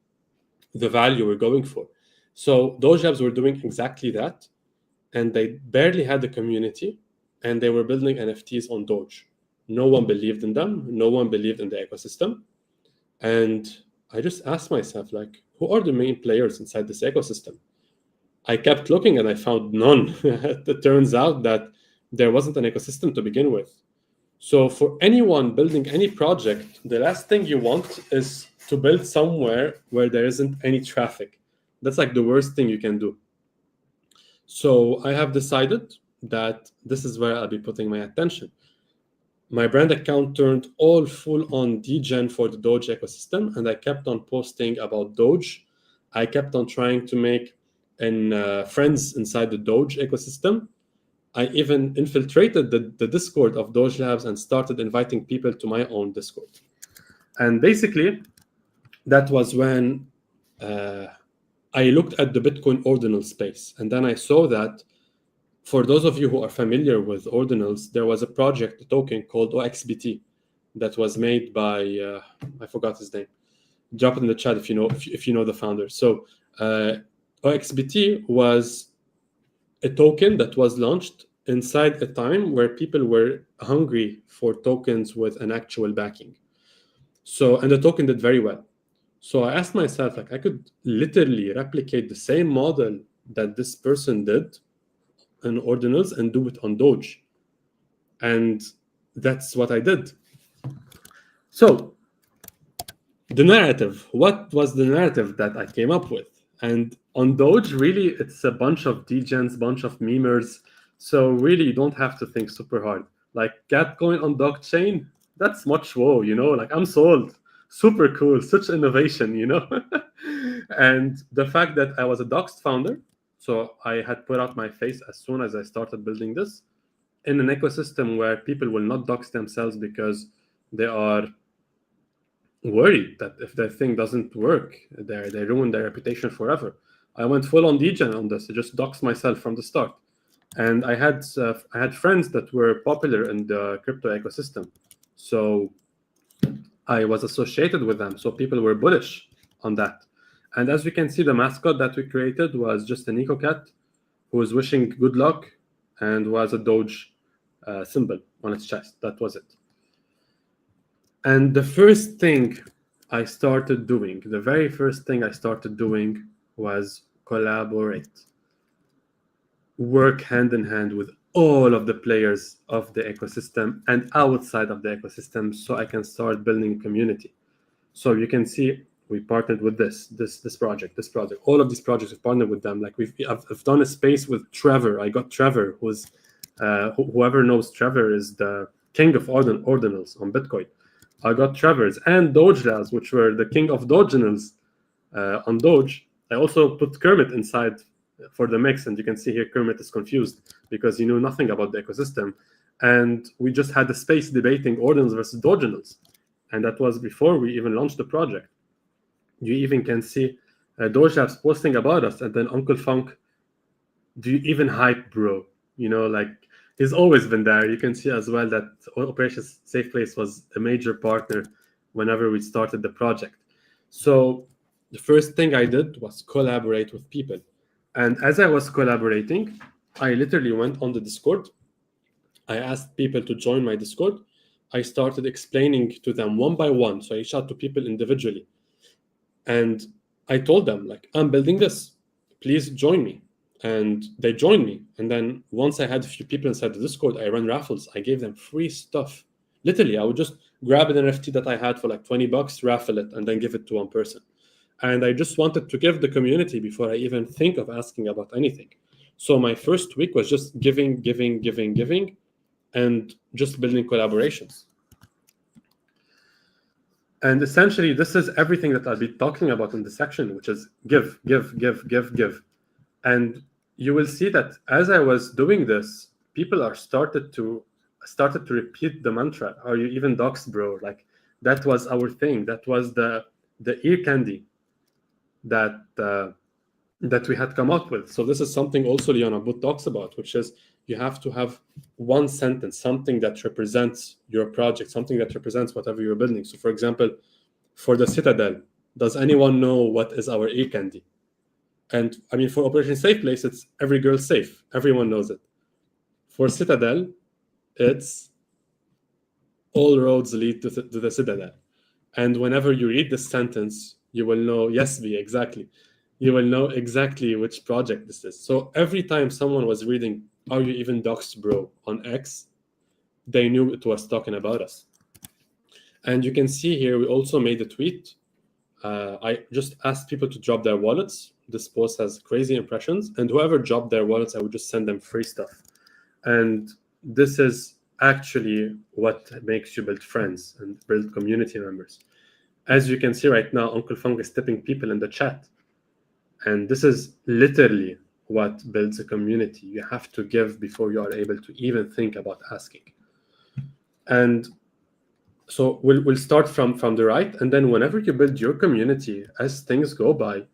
the value we're going for? So Doge Labs were doing exactly that, and they barely had a community, and they were building NFTs on Doge. No one believed in them. No one believed in the ecosystem. And I just asked myself, like, who are the main players inside this ecosystem? I kept looking and I found none. It turns out that there wasn't an ecosystem to begin with. So for anyone building any project, the last thing you want is to build somewhere where there isn't any traffic. That's like the worst thing you can do. So I have decided that this is where I'll be putting my attention. My brand account turned all full on degen for the Doge ecosystem, and I kept on posting about Doge. I kept on trying to make friends inside the Doge ecosystem. I even infiltrated the Discord of Doge Labs and started inviting people to my own Discord. And basically, that was when I looked at the Bitcoin ordinal space. And then I saw that, for those of you who are familiar with ordinals, there was a project, a token called OXBT that was made by, I forgot his name. Drop it in the chat if you know the founder. So OXBT was a token that was launched inside a time where people were hungry for tokens with an actual backing. So, and the token did very well. So I asked myself, like, I could literally replicate the same model that this person did in ordinals and do it on Doge. And that's what I did. So the narrative, what was the narrative that I came up with? And On Doge, really, it's a bunch of degens, bunch of memers. So really, you don't have to think super hard. Like Gatcoin on blockchain, that's much whoa, like I'm sold. Super cool, such innovation, And the fact that I was a Doxed founder, so I had put out my face as soon as I started building this in an ecosystem where people will not dox themselves because they are worried that if their thing doesn't work, they ruin their reputation forever. I went full on degen on this. I just doxed myself from the start. And I had friends that were popular in the crypto ecosystem. So I was associated with them. So people were bullish on that. And as you can see, the mascot that we created was just an EcoCat who was wishing good luck and was a Doge symbol on its chest. That was it. And the first thing I started doing, the very first thing I started doing was collaborate. Work hand in hand with all of the players of the ecosystem and outside of the ecosystem so I can start building a community. So you can see we partnered with this project, all of these projects we partnered with them. Like I've done a space with Trevor. I got Trevor, who's whoever knows Trevor is the king of ordinals on Bitcoin. I got Trevor's and Doge Labs, which were the king of Dogenals on Doge. I also put Kermit inside for the mix, and you can see here Kermit is confused because he knew nothing about the ecosystem. And we just had a space debating ordinals versus Dogenals. And that was before we even launched the project. You even can see Doge Labs posting about us, and then Uncle Funk, do you even hype, bro? Like he's always been there. You can see as well that Operation Safe Place was a major partner whenever we started the project. So the first thing I did was collaborate with people. And as I was collaborating, I literally went on the Discord. I asked people to join my Discord. I started explaining to them one by one. So I reached out to people individually. And I told them, like, I'm building this. Please join me. And they joined me. And then once I had a few people inside the Discord, I ran raffles. I gave them free stuff. Literally, I would just grab an NFT that I had for like $20, raffle it, and then give it to one person. And I just wanted to give the community before I even think of asking about anything. So my first week was just giving, and just building collaborations. And essentially, this is everything that I'll be talking about in this section, which is give. And you will see that as I was doing this, people started to repeat the mantra, "Are you even doxed, bro?" Like that was our thing. That was the ear candy that we had come up with. So this is something also Liana But talks about, which is you have to have one sentence, something that represents your project, something that represents whatever you're building. So for example, for the Citadel, does anyone know what is our ear candy? And I mean, for Operation Safe Place, it's every girl safe. Everyone knows it. For Citadel, it's all roads lead to the Citadel. And whenever you read this sentence, you will know, yes, B, exactly. You will know exactly which project this is. So every time someone was reading, "Are you even doxed, bro?" on X, they knew it was talking about us. And you can see here, we also made a tweet. I just asked people to drop their wallets. This post has crazy impressions. And whoever dropped their wallets, I would just send them free stuff. And this is actually what makes you build friends and build community members. As you can see right now, Uncle Funk is tipping people in the chat. And this is literally what builds a community. You have to give before you are able to even think about asking. And so we'll start from the right. And then whenever you build your community, as things go by,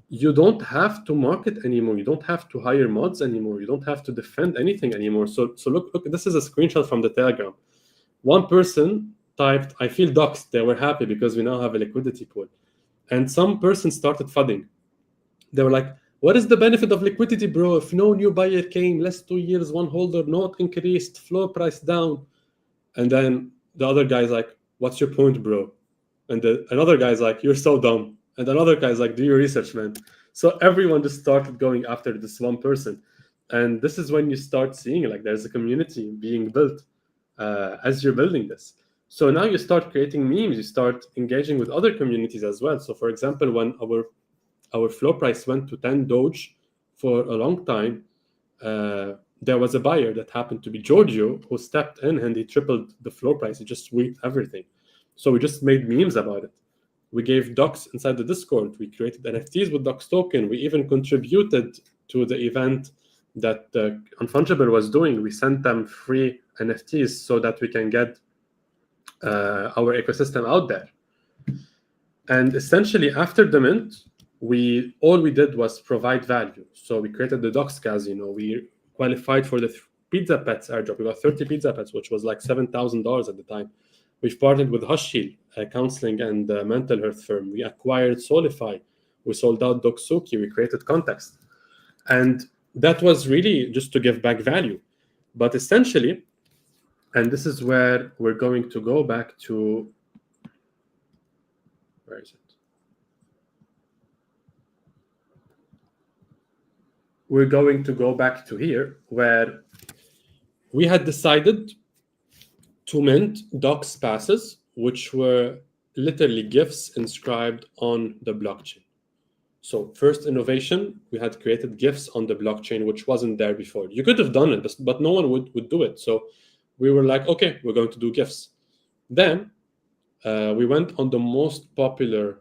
you don't have to market anymore. You don't have to hire mods anymore. You don't have to defend anything anymore. So look, this is a screenshot from the Telegram. One person typed, "I feel doxed." They were happy because we now have a liquidity pool. And some person started fudding. They were like, "What is the benefit of liquidity, bro? If no new buyer came, last 2 years, one holder, not increased, floor price down." And then the other guy's like, "What's your point, bro?" And another guy's like, "You're so dumb." And another guy's like, "Do your research, man." So everyone just started going after this one person. And this is when you start seeing like there's a community being built as you're building this. So now you start creating memes, you start engaging with other communities as well. So for example, when our our floor price went to 10 Doge for a long time, there was a buyer that happened to be Giorgio who stepped in and he tripled the floor price. He just swept everything. So we just made memes about it. We gave docs inside the Discord. We created NFTs with docs token. We even contributed to the event that Unfungible was doing. We sent them free NFTs so that we can get our ecosystem out there. And essentially, after the mint, all we did was provide value. So we created the Docs Casino. We qualified for the Pizza Pets airdrop. We got 30 Pizza Pets, which was like $7,000 at the time. We've partnered with Hushil, a counseling and mental health firm. We acquired Solify. We sold out Doksuki. We created Context. And that was really just to give back value. But essentially, and this is where we're going to go back to, where is it? We're going to go back to here, where we had decided to mint Docs passes, which were literally gifts inscribed on the blockchain. So first innovation, we had created gifts on the blockchain, which wasn't there before. You could have done it, but no one would do it. So we were like, okay, we're going to do gifts. Then we went on the most popular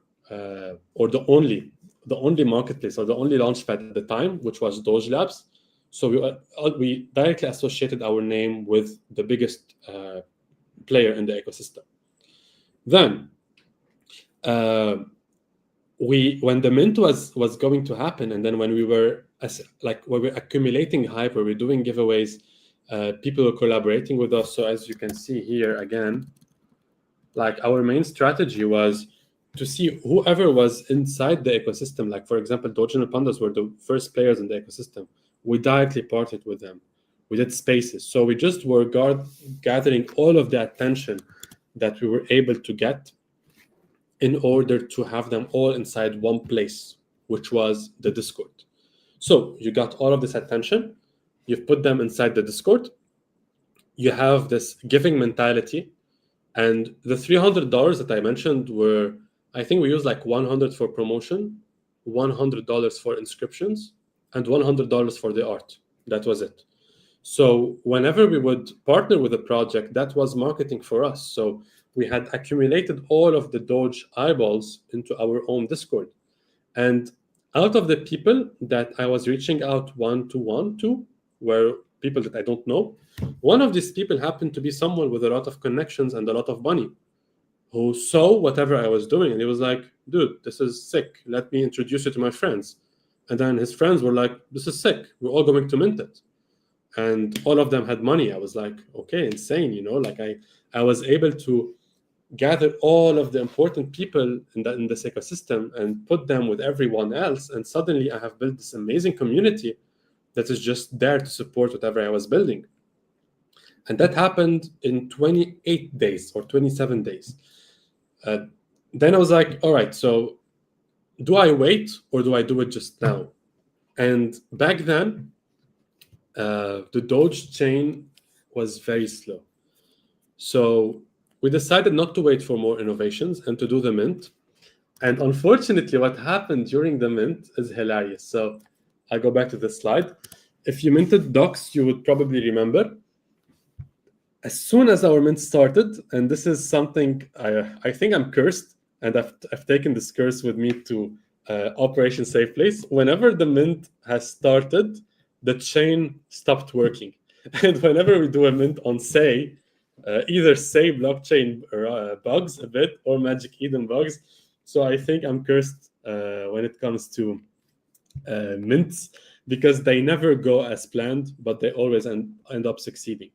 or the only marketplace or the only launchpad at the time, which was Doge Labs. So we directly associated our name with the biggest player in the ecosystem. Then when the mint was going to happen, and then when we were accumulating hype, where we're doing giveaways, people were collaborating with us. So as you can see here again, like our main strategy was to see whoever was inside the ecosystem. Like for example, Dogecoin and Pandas were the first players in the ecosystem. We directly partnered with them. We did spaces. So we just were gathering all of the attention that we were able to get in order to have them all inside one place, which was the Discord. So you got all of this attention, you've put them inside the Discord, you have this giving mentality, and the $300 that I mentioned were, I think we used like $100 for promotion, $100 for inscriptions, and $100 for the art. That was it. So whenever we would partner with a project, that was marketing for us. So we had accumulated all of the Doge eyeballs into our own Discord. And out of the people that I was reaching out one-to-one to were people that I don't know. One of these people happened to be someone with a lot of connections and a lot of money, who saw whatever I was doing. And he was like, dude, this is sick. Let me introduce you to my friends. And then his friends were like, this is sick. We're all going to mint it. And all of them had money. I was like, okay, insane, you know, like I was able to gather all of the important people in this ecosystem and put them with everyone else. And suddenly I have built this amazing community that is just there to support whatever I was building. And that happened in 28 days or 27 days. Then I was like, all right, so do I wait or do I do it just now? And back then, the Doge chain was very slow. So we decided not to wait for more innovations and to do the mint. And unfortunately, what happened during the mint is hilarious. So I'll go back to this slide. If you minted Docs, you would probably remember. As soon as our mint started, and this is something I think I'm cursed, and I've taken this curse with me to Operation Safe Place. Whenever the mint has started, the chain stopped working. And whenever we do a mint on Say, either Say blockchain bugs a bit or Magic Eden bugs. So I think I'm cursed when it comes to mints, because they never go as planned, but they always end up succeeding.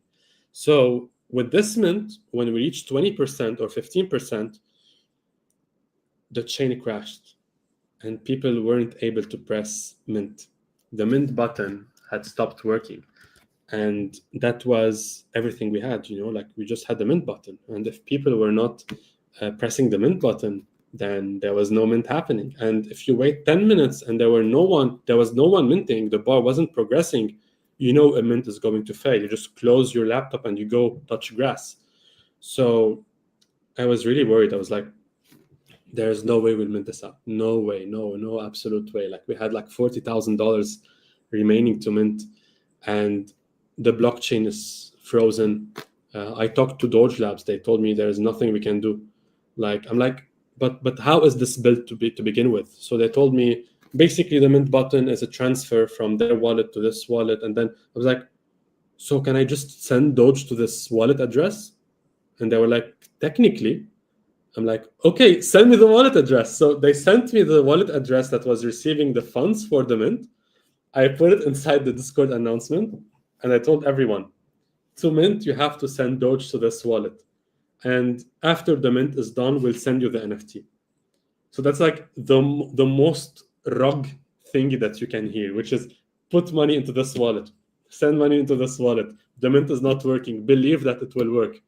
So with this mint, when we reached 20% or 15%, the chain crashed and people weren't able to press mint. The mint button had stopped working. And that was everything we had, you know, like we just had the mint button. And if people were not pressing the mint button, then there was no mint happening. And if you wait 10 minutes and there was no one minting, the bar wasn't progressing, you know a mint is going to fail. You just close your laptop and you go touch grass. So I was really worried. I was like, there's no way we'll mint this out. No way, no absolute way. Like we had like $40,000 remaining to mint, and the blockchain is frozen. I talked to Doge Labs. They told me there's nothing we can do. Like I'm like, but how is this built to begin with? So they told me basically the mint button is a transfer from their wallet to this wallet, and then I was like, so can I just send Doge to this wallet address? And they were like, technically. I'm like, okay, send me the wallet address. So they sent me the wallet address that was receiving the funds for the mint. I put it inside the Discord announcement, and I told everyone, to mint, you have to send Doge to this wallet. And after the mint is done, we'll send you the NFT. So that's like the most rug thingy that you can hear, which is put money into this wallet, send money into this wallet. The mint is not working. Believe that it will work.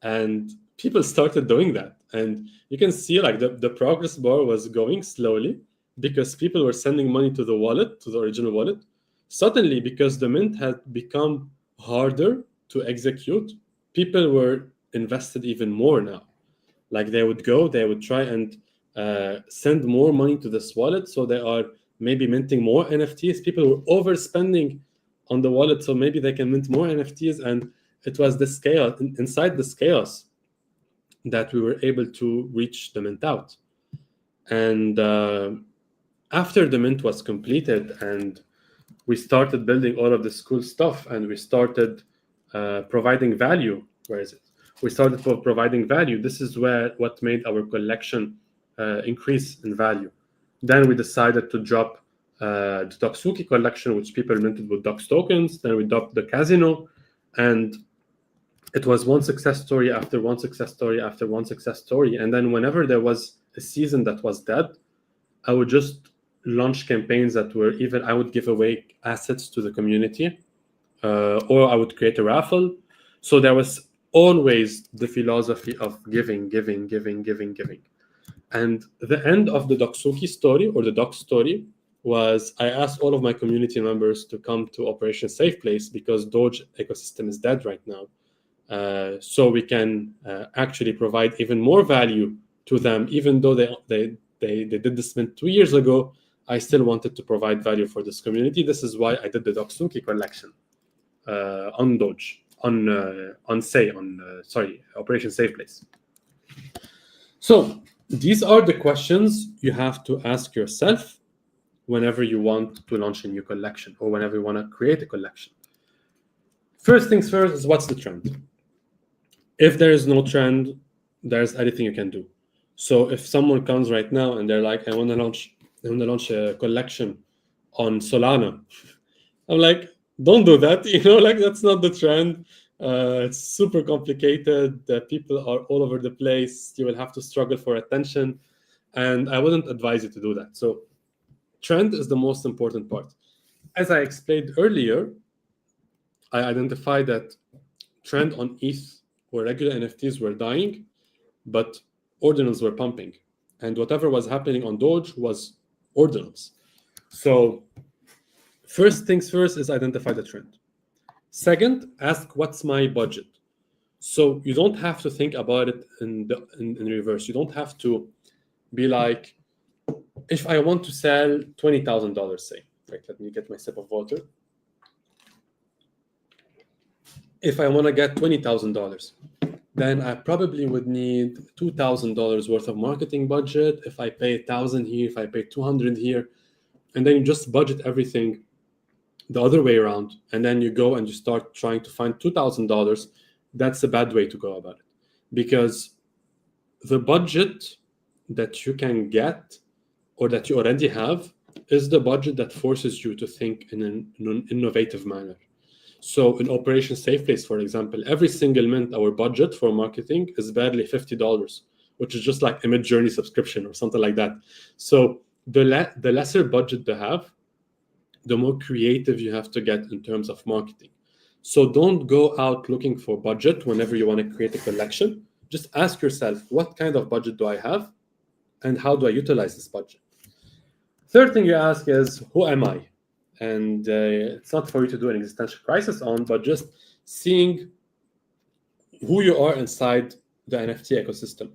And people started doing that. And you can see like the progress bar was going slowly because people were sending money to the wallet, to the original wallet. Suddenly, because the mint had become harder to execute, people were invested even more now. Like they would try and send more money to this wallet. So they are maybe minting more NFTs. People were overspending on the wallet, so maybe they can mint more NFTs. And it was this chaos, inside this chaos, that we were able to reach the mint out. And after the mint was completed and we started building all of this cool stuff and we started providing value. Where is it? We started providing value. This is what made our collection increase in value. Then we decided to drop the Doxuki collection, which people minted with Dox tokens. Then we dropped the Casino, and it was one success story after one success story after one success story. And then whenever there was a season that was dead, I would just launch campaigns that were even, I would give away assets to the community, or I would create a raffle. So there was always the philosophy of giving. And the end of the Doxuki story, or the Dox story, was I asked all of my community members to come to Operation Safe Place because Doge ecosystem is dead right now. So we can actually provide even more value to them. Even though they did this mint 2 years ago, I still wanted to provide value for this community. This is why I did the Doxuki collection on Doge, Operation Safe Place. So these are the questions you have to ask yourself whenever you want to launch a new collection or whenever you want to create a collection. First things first is, what's the trend? If there is no trend, there's anything you can do. So if someone comes right now and they're like, I want to launch a collection on Solana, I'm like, don't do that. Like that's not the trend. It's super complicated. People are all over the place. You will have to struggle for attention, and I wouldn't advise you to do that. So trend is the most important part. As I explained earlier, I identified that trend on ETH where regular NFTs were dying, but ordinals were pumping. And whatever was happening on Doge was ordinals. So first things first is identify the trend. Second, ask what's my budget. So you don't have to think about it in reverse. You don't have to be like, if I want to sell $20,000, say, right, let me get my sip of water. If I want to get $20,000, then I probably would need $2,000 worth of marketing budget. If I pay $1,000 here, if I pay $200 here, and then you just budget everything the other way around, and then you go and you start trying to find $2,000, that's a bad way to go about it. Because the budget that you can get or that you already have is the budget that forces you to think in an innovative manner. So in Operation Safe Place, for example, every single mint, our budget for marketing is barely $50, which is just like a Midjourney subscription or something like that. So the lesser budget they have, the more creative you have to get in terms of marketing. So don't go out looking for budget whenever you want to create a collection. Just ask yourself, what kind of budget do I have? And how do I utilize this budget? Third thing you ask is, who am I? And it's not for you to do an existential crisis on, but just seeing who you are inside the NFT ecosystem.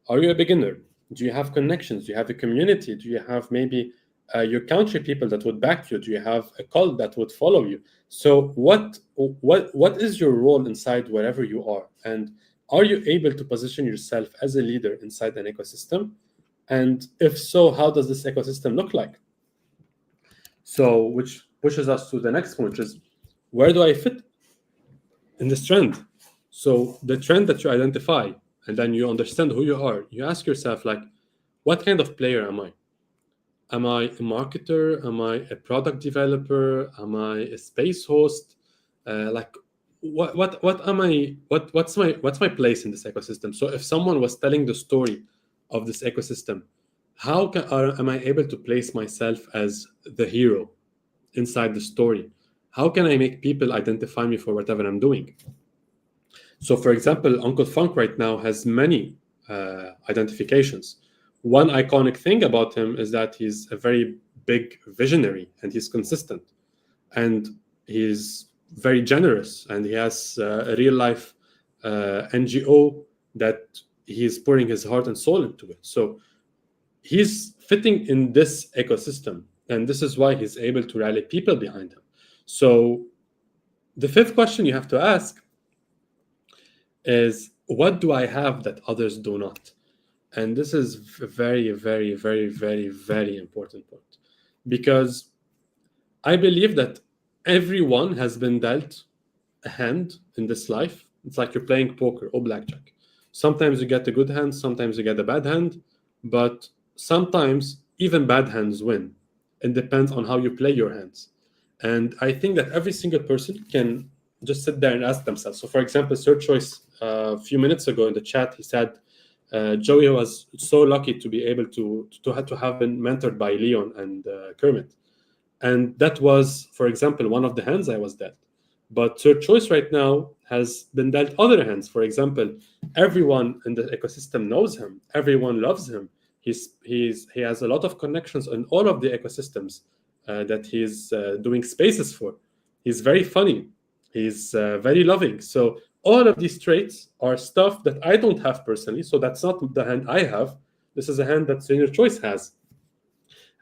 Are you a beginner? Do you have connections? Do you have a community? Do you have maybe your country people that would back you? Do you have a cult that would follow you? So what is your role inside wherever you are? And are you able to position yourself as a leader inside an ecosystem? And if so, how does this ecosystem look like? So, which pushes us to the next point, which is, where do I fit in this trend? So the trend that you identify, and then you understand who you are, you ask yourself, like, what kind of player am I? Am I a marketer? Am I a product developer? Am I a space host? Like, what am I? What's my place in this ecosystem? So if someone was telling the story of this ecosystem, how am I able to place myself as the hero inside the story? How can I make people identify me for whatever I'm doing? So, for example, Uncle Funk right now has many identifications. One iconic thing about him is that he's a very big visionary, and he's consistent, and he's very generous, and he has a real life NGO that he's pouring his heart and soul into it. So he's fitting in this ecosystem, and this is why he's able to rally people behind him. So the fifth question you have to ask is, what do I have that others do not? And this is a very, very, very, very, very important point, because I believe that everyone has been dealt a hand in this life. It's like you're playing poker or blackjack. Sometimes you get a good hand, sometimes you get a bad hand, but sometimes even bad hands win. It depends on how you play your hands. And I think that every single person can just sit there and ask themselves. So, for example, Sir Choice, a few minutes ago in the chat, he said Joey was so lucky to be able to have been mentored by Leon and Kermit. And that was, for example, one of the hands I was dealt. But Sir Choice right now has been dealt other hands. For example, everyone in the ecosystem knows him. Everyone loves him. He has a lot of connections in all of the ecosystems that he's doing spaces for. He's very funny. He's very loving. So all of these traits are stuff that I don't have personally. So that's not the hand I have. This is a hand that Senior Choice has.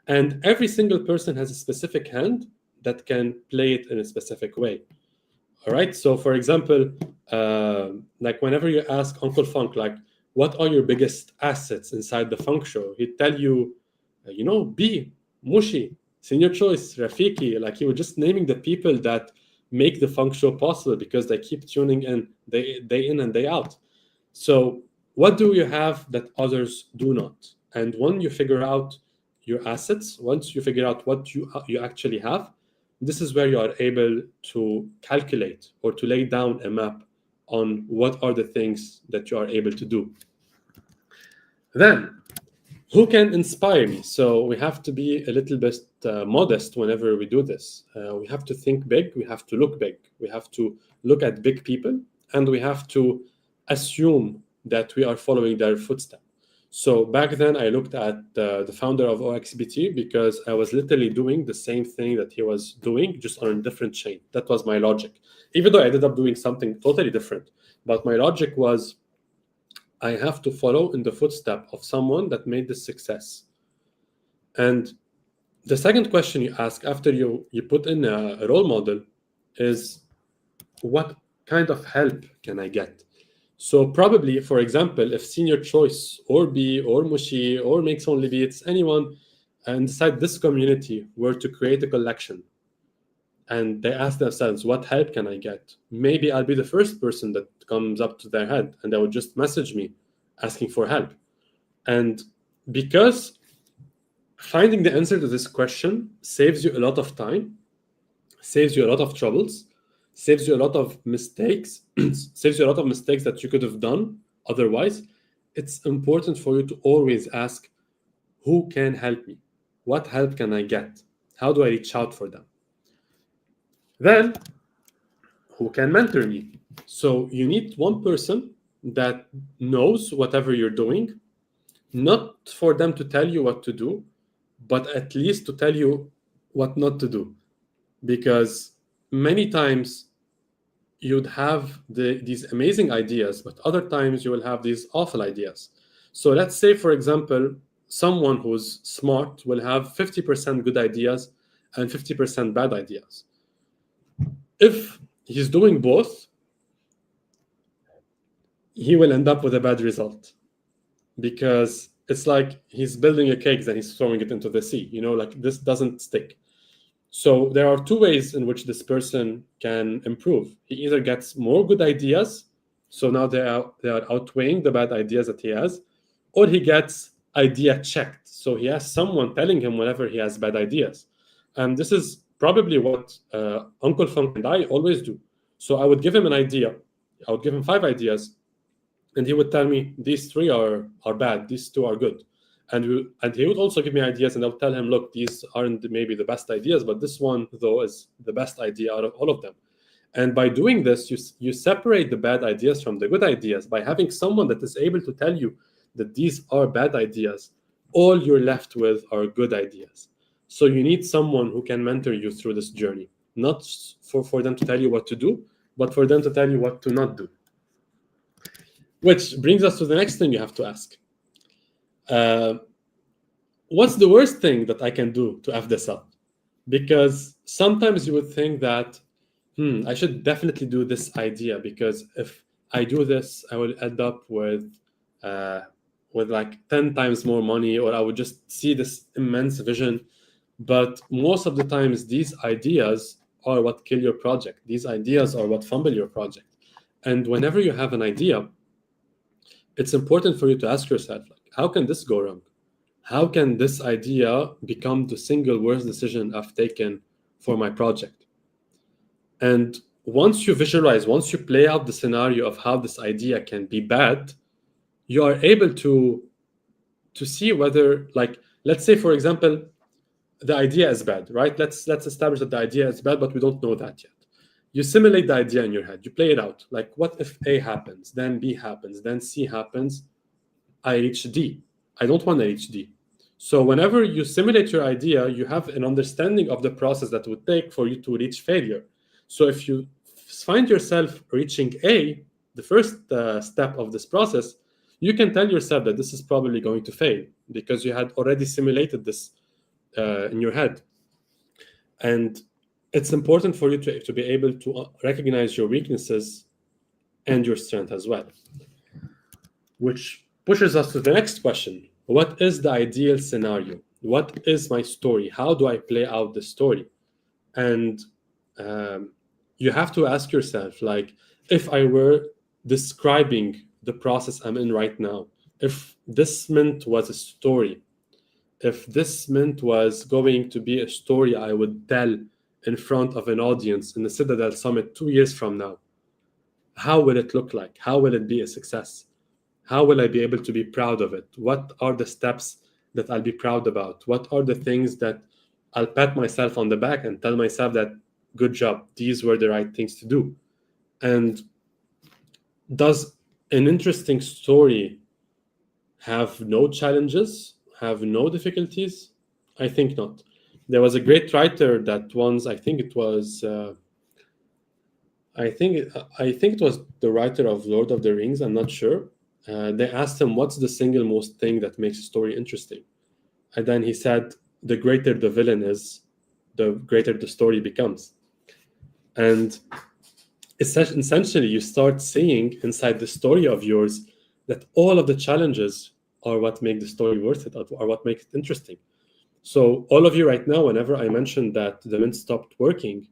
And every single person has a specific hand that can play it in a specific way. All right. So, for example, like whenever you ask Uncle Funk, like, what are your biggest assets inside the Funk Show? He'd tell you, B, Mushi, Senior Choice, Rafiki. Like, he was just naming the people that make the Funk Show possible because they keep tuning in day in and day out. So what do you have that others do not? And when you figure out your assets, once you figure out what you actually have, this is where you are able to calculate or to lay down a map on what are the things that you are able to do. Then, who can inspire me? So we have to be a little bit modest whenever we do this. We have to think big. We have to look big. We have to look at big people, and we have to assume that we are following their footsteps. So back then, I looked at the founder of OXBT because I was literally doing the same thing that he was doing, just on a different chain. That was my logic. Even though I ended up doing something totally different. But my logic was, I have to follow in the footsteps of someone that made this success. And the second question you ask after you put in a role model is, what kind of help can I get? So probably, for example, if Senior Choice or B or Mushi or Makes Only Beats, anyone inside this community were to create a collection and they ask themselves, what help can I get? Maybe I'll be the first person that comes up to their head, and they would just message me asking for help. And because finding the answer to this question saves you a lot of time, saves you a lot of troubles, saves you a lot of mistakes, saves you a lot of mistakes that you could have done otherwise, it's important for you to always ask, who can help me? What help can I get? How do I reach out for them? Then, who can mentor me? So you need one person that knows whatever you're doing, not for them to tell you what to do, but at least to tell you what not to do. Because many times you'd have these amazing ideas, but other times you will have these awful ideas. So let's say, for example, someone who's smart will have 50% good ideas and 50% bad ideas. If he's doing both, he will end up with a bad result, because it's like he's building a cake, then he's throwing it into the sea. Like, this doesn't stick. So there are two ways in which this person can improve. He either gets more good ideas, so now they are outweighing the bad ideas that he has, or he gets idea checked. So he has someone telling him whenever he has bad ideas. And this is probably what Uncle Funk and I always do. So I would give him an idea. I would give him 5 ideas, and he would tell me, these 3 are bad, these 2 are good. And he would also give me ideas, and I would tell him, look, these aren't maybe the best ideas, but this one, though, is the best idea out of all of them. And by doing this, you separate the bad ideas from the good ideas. By having someone that is able to tell you that these are bad ideas, all you're left with are good ideas. So you need someone who can mentor you through this journey, not for them to tell you what to do, but for them to tell you what to not do. Which brings us to the next thing you have to ask. What's the worst thing that I can do to F this up? Because sometimes you would think that, I should definitely do this idea, because if I do this, I will end up with like 10 times more money, or I would just see this immense vision. But most of the times, these ideas are what kill your project. These ideas are what fumble your project. And whenever you have an idea, it's important for you to ask yourself, like, how can this go wrong? How can this idea become the single worst decision I've taken for my project? And once you visualize, once you play out the scenario of how this idea can be bad, you are able to see whether, like, let's say, for example, the idea is bad, right? Let's establish that the idea is bad, but we don't know that yet. You simulate the idea in your head. You play it out. Like, what if A happens, then B happens, then C happens, I reach D. I don't want to reach D. So whenever you simulate your idea, you have an understanding of the process that would take for you to reach failure. So if you find yourself reaching A, the first step of this process, you can tell yourself that this is probably going to fail, because you had already simulated this in your head. And it's important for you to be able to recognize your weaknesses and your strength as well. Which pushes us to the next question. What is the ideal scenario? What is my story? How do I play out the story? And you have to ask yourself, like, if I were describing the process I'm in right now, if this Mint was a story, if this Mint was going to be a story I would tell in front of an audience in the Citadel Summit 2 years from now, how will it look like? How will it be a success? How will I be able to be proud of it? What are the steps that I'll be proud about? What are the things that I'll pat myself on the back and tell myself that, good job, these were the right things to do? And does an interesting story have no challenges, have no difficulties? I think not. There was a great writer that once, I think it was the writer of Lord of the Rings, I'm not sure. They asked him, what's the single most thing that makes a story interesting? And then he said, the greater the villain is, the greater the story becomes. And essentially, you start seeing inside the story of yours that all of the challenges are what make the story worth it, or what makes it interesting. So all of you right now, whenever I mentioned that the Mint stopped working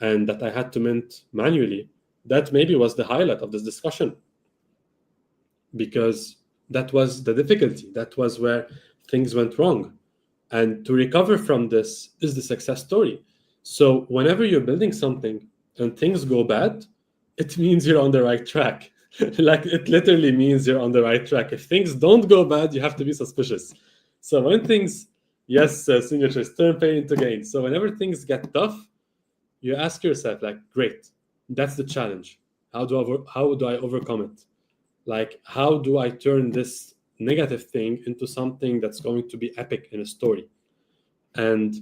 and that I had to mint manually, that maybe was the highlight of this discussion, because that was the difficulty. That was where things went wrong. And to recover from this is the success story. So whenever you're building something and things go bad, it means you're on the right track. Like, it literally means you're on the right track. If things don't go bad, you have to be suspicious. So when things, signatures turn pain into gain. So whenever things get tough, you ask yourself, like, great, that's the challenge. How do I overcome it? Like, how do I turn this negative thing into something that's going to be epic in a story? And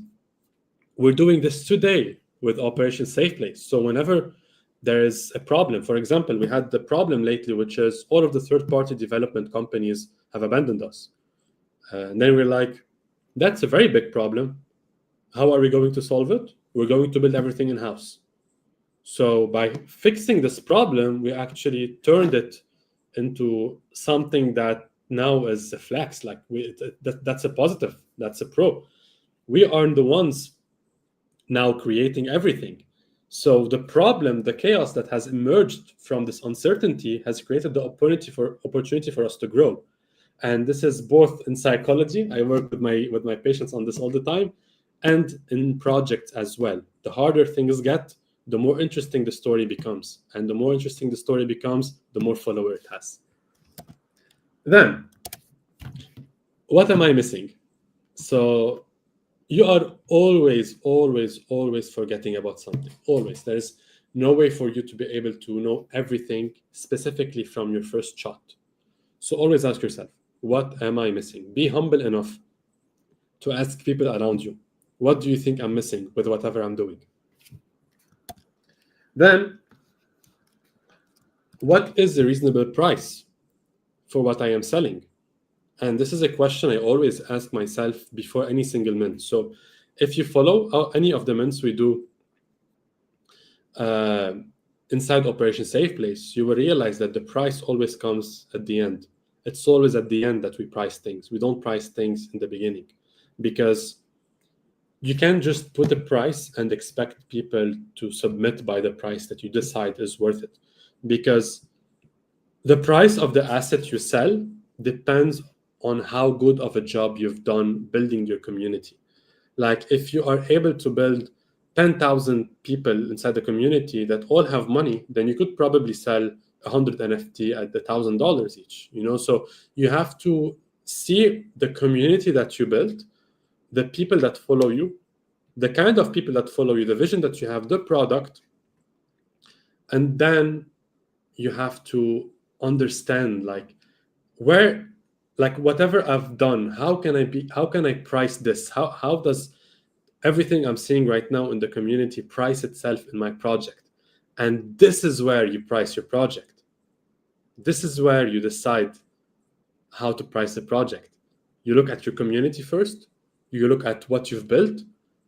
we're doing this today with Operation Safe Place. So whenever there is a problem, for example, we had the problem lately, which is all of the third-party development companies have abandoned us. And then we're like, that's a very big problem. How are we going to solve it? We're going to build everything in-house. So by fixing this problem, we actually turned it into something that now is a flex. Like that's a positive, that's a pro. We are the ones now creating everything. So the problem, the chaos that has emerged from this uncertainty has created the opportunity for us to grow. And this is both in psychology. I work with my patients on this all the time, and in projects as well. The harder things get, the more interesting the story becomes. And the more interesting the story becomes, the more follower it has. Then, what am I missing? So you are always forgetting about something. Always. There's no way for you to be able to know everything specifically from your first shot. So always ask yourself, what am I missing? Be humble enough to ask people around you, what do you think I'm missing with whatever I'm doing? Then, what is the reasonable price for what I am selling? And this is a question I always ask myself before any single mint. So if you follow any of the mints we do inside Operation Safe Place, you will realize that the price always comes at the end. It's always at the end that we price things. We don't price things in the beginning, because you can't just put a price and expect people to submit by the price that you decide is worth it. Because the price of the asset you sell depends on how good of a job you've done building your community. Like if you are able to build 10,000 people inside the community that all have money, then you could probably sell 100 NFT at $1,000 each. So you have to see the community that you built, the people that follow you, the kind of people that follow you, the vision that you have, the product, and then you have to understand whatever I've done, how can I price this? How does everything I'm seeing right now in the community price itself in my project? And this is where you price your project. This is where you decide how to price the project. You look at your community first, you look at what you've built,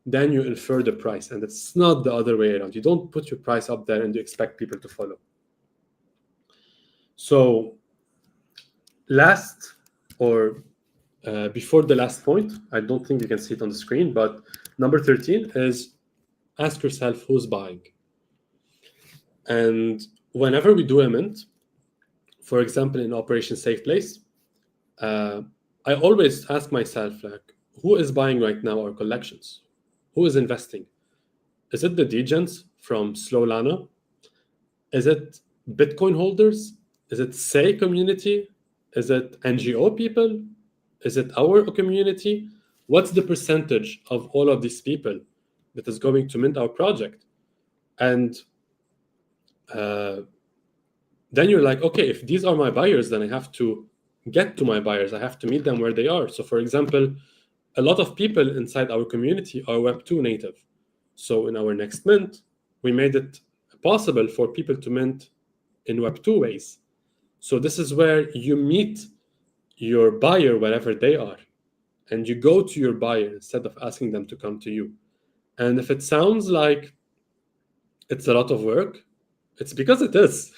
then you infer the price. And it's not the other way around. You don't put your price up there and you expect people to follow. So before the last point, I don't think you can see it on the screen, but number 13 is ask yourself who's buying. And whenever we do a mint, for example, in Operation Safe Place, I always ask myself, who is buying right now our collections? Who is investing? Is it the degens from Slowlana? Is it Bitcoin holders? Is it Say community? Is it NGO people? Is it our community? What's the percentage of all of these people that is going to mint our project? And then you're like, okay, if these are my buyers, then I have to get to my buyers. I have to meet them where they are. So for example, a lot of people inside our community are Web2 native. So in our next mint, we made it possible for people to mint in Web2 ways. So this is where you meet your buyer wherever they are, and you go to your buyer instead of asking them to come to you. And if it sounds like it's a lot of work, it's because it is.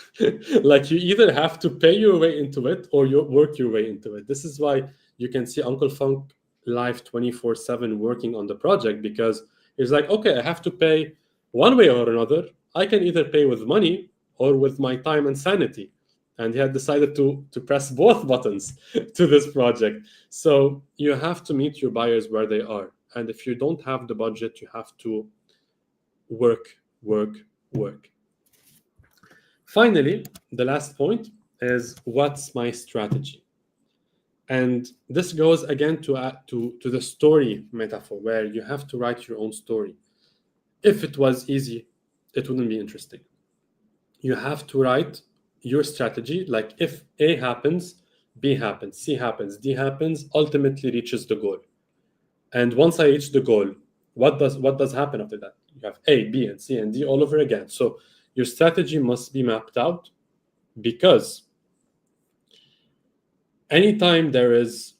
Like you either have to pay your way into it or you work your way into it. This is why you can see Uncle Funk live 24/7 working on the project, because he's like, okay, I have to pay one way or another. I can either pay with money or with my time and sanity. And he had decided to press both buttons to this project. So you have to meet your buyers where they are. And if you don't have the budget, you have to work. Finally, the last point is, what's my strategy? And this goes again to the story metaphor, where you have to write your own story. If it was easy, it wouldn't be interesting. You have to write your strategy, like if A happens, B happens, C happens, D happens, ultimately reaches the goal. And once I reach the goal, what does happen after that? You have A, B, and C, and D all over again. So your strategy must be mapped out, because anytime there is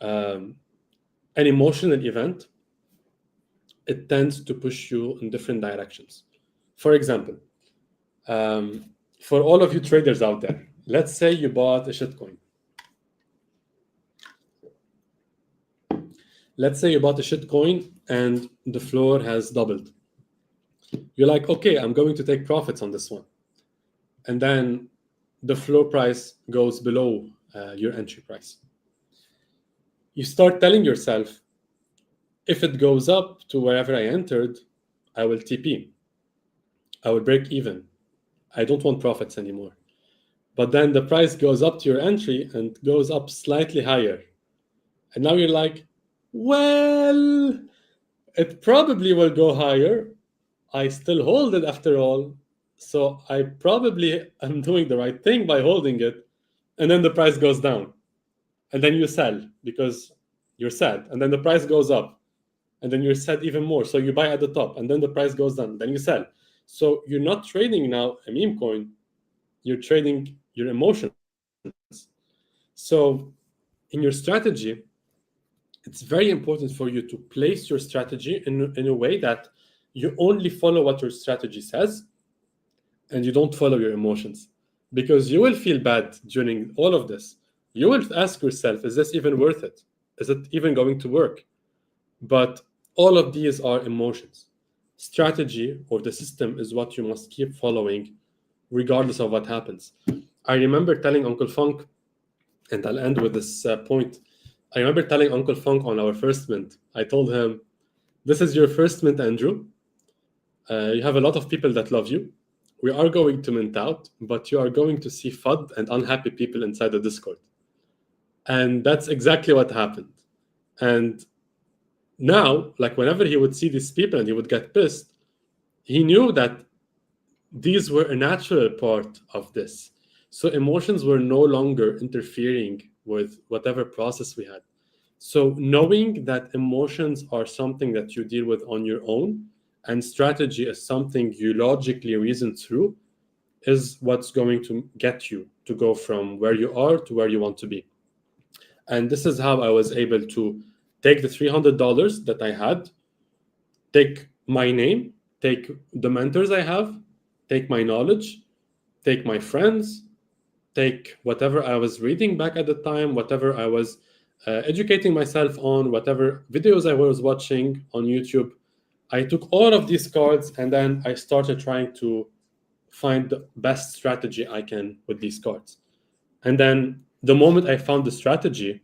an emotional event, it tends to push you in different directions. For example, for all of you traders out there, let's say you bought a shitcoin. Let's say you bought a shitcoin and the floor has doubled. You're like, okay, I'm going to take profits on this one. And then the floor price goes below your entry price. You start telling yourself, if it goes up to wherever I entered, I will TP. I will break even. I don't want profits anymore. But then the price goes up to your entry and goes up slightly higher. And now you're like, well, it probably will go higher. I still hold it after all. So I probably am doing the right thing by holding it. And then the price goes down. And then you sell because you're sad. And then the price goes up. And then you're sad even more. So you buy at the top. And then the price goes down. Then you sell. So you're not trading now a meme coin. You're trading your emotions. So in your strategy, it's very important for you to place your strategy in a way that you only follow what your strategy says and you don't follow your emotions. Because you will feel bad during all of this. You will ask yourself, is this even worth it? Is it even going to work? But all of these are emotions. Strategy or the system is what you must keep following regardless of what happens. I remember telling Uncle Funk, and I'll end with this point. I remember telling Uncle Funk on our first mint, I told him, this is your first mint, Andrew. You have a lot of people that love you. We are going to mint out, but you are going to see FUD and unhappy people inside the Discord. And that's exactly what happened. And now, like whenever he would see these people and he would get pissed, he knew that these were a natural part of this. So emotions were no longer interfering with whatever process we had. So knowing that emotions are something that you deal with on your own and strategy is something you logically reason through is what's going to get you to go from where you are to where you want to be. And this is how I was able to take the $300 that I had, take my name, take the mentors I have, take my knowledge, take my friends, take whatever I was reading back at the time, whatever I was educating myself on, whatever videos I was watching on YouTube. I took all of these cards and then I started trying to find the best strategy I can with these cards. And then the moment I found the strategy,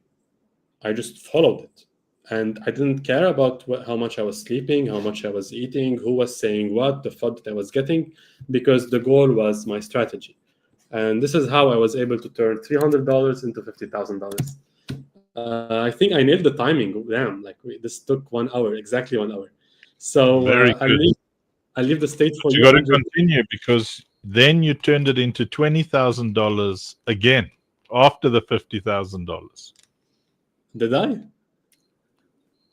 I just followed it. And I didn't care about how much I was sleeping, how much I was eating, who was saying what, the FUD that I was getting, because the goal was my strategy. And this is how I was able to turn $300 into $50,000. I think I nailed the timing. Damn, this took 1 hour, exactly 1 hour. So I'll leave the stage for you. You got to continue because then you turned it into $20,000 again after the $50,000. Did I?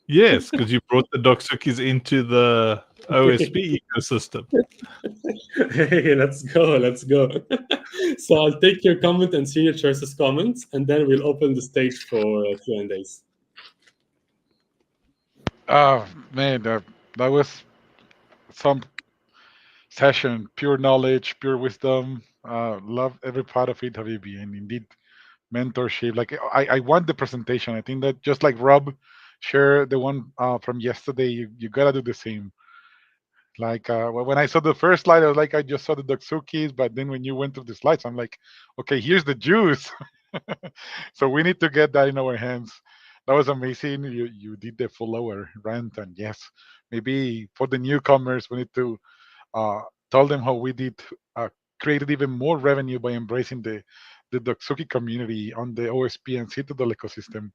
Yes, because you brought the Doksukis into the OSP ecosystem. Hey, let's go. So I'll take your comment and Senior Choice's comments, and then we'll open the stage for Q&As. Oh, man, that was some session, pure knowledge, pure wisdom. Love every part of it, Habibi, and indeed, mentorship. Like I want the presentation. I think that just like Rob shared the one from yesterday, you gotta do the same. Like when I saw the first slide, I was like, I just saw the Doksukis, but then when you went through the slides, I'm like, okay, here's the juice. So we need to get that in our hands. That was amazing. You did the full hour rant, and yes, maybe for the newcomers, we need to tell them how we did created even more revenue by embracing the Doksuki community on the OSP and Citadel ecosystem.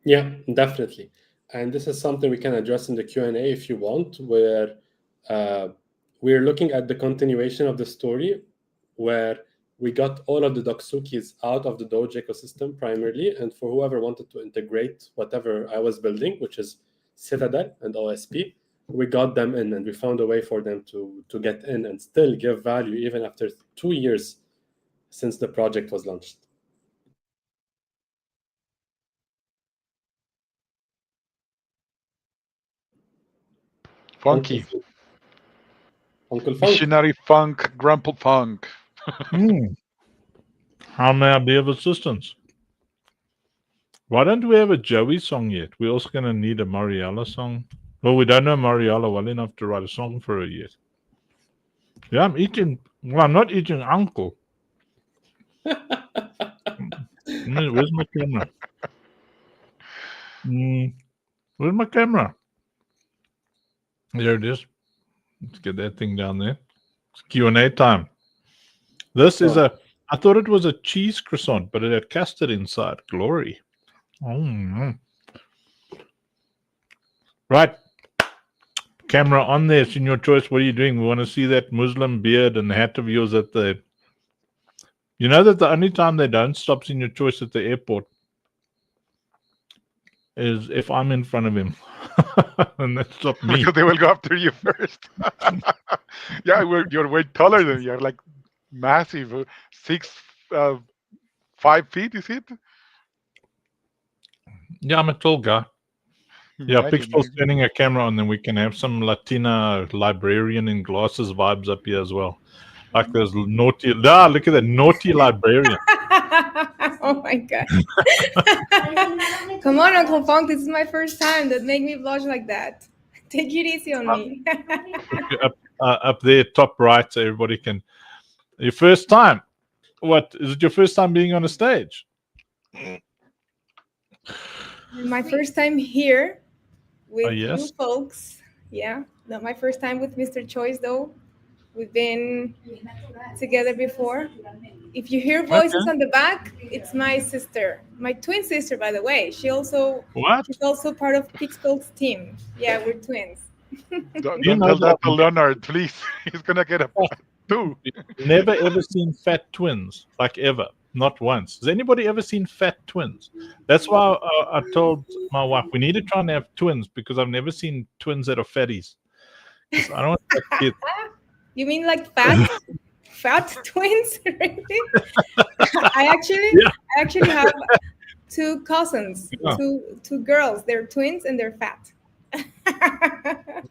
Yeah, definitely. And this is something we can address in the Q&A if you want, where we're looking at the continuation of the story, where we got all of the Doksukis out of the Doge ecosystem primarily, and for whoever wanted to integrate whatever I was building, which is Citadel and OSP, we got them in, and we found a way for them to get in and still give value even after 2 years since the project was launched. Funky. Uncle Funk. Missionary Funk, Grandpa Funk. How may I be of assistance? Why don't we have a Joey song yet? We're also going to need a Mariella song. Well, we don't know Mariella well enough to write a song for her yet. Yeah, I'm eating. Well, I'm not eating uncle. Where's my camera? Where's my camera? There it is. Let's get that thing down there. It's Q&A time. This is I thought it was a cheese croissant, but it had custard inside. Glory. Right. Camera on there. It's in your choice. What are you doing? We want to see that Muslim beard and hat of yours at the... You know that the only time they don't stop in your choice at the airport is if I'm in front of him. And they stop me. Because they will go after you first. Yeah, you're way taller than me. You're like massive. 5 feet, is it? Yeah, I'm a tall guy. Yeah, Imagine, Pixel's turning a camera on, then we can have some Latina librarian in glasses vibes up here as well. Like those naughty... Ah, look at that naughty librarian. Oh my god. Come on, Uncle Funk, this is my first time. That make me blush like that. Take it easy on me. Up there, top right, so everybody can... Your first time. What? Is it your first time being on a stage? My first time here with yes? you folks. Yeah, not my first time with Mr. Choice though. We've been together before. If you hear voices on the back, it's my sister, my twin sister, by the way. She's also part of Pixel's team. Yeah, we're twins. Don't tell that to Leonard, please. He's gonna get a two. Never ever seen fat twins, like ever. Not once. Has anybody ever seen fat twins? That's why I told my wife we need to try and have twins because I've never seen twins that are fatties. I don't want to have kids. You mean like fat twins? Really? I actually have 2 cousins, two girls. They're twins and they're fat.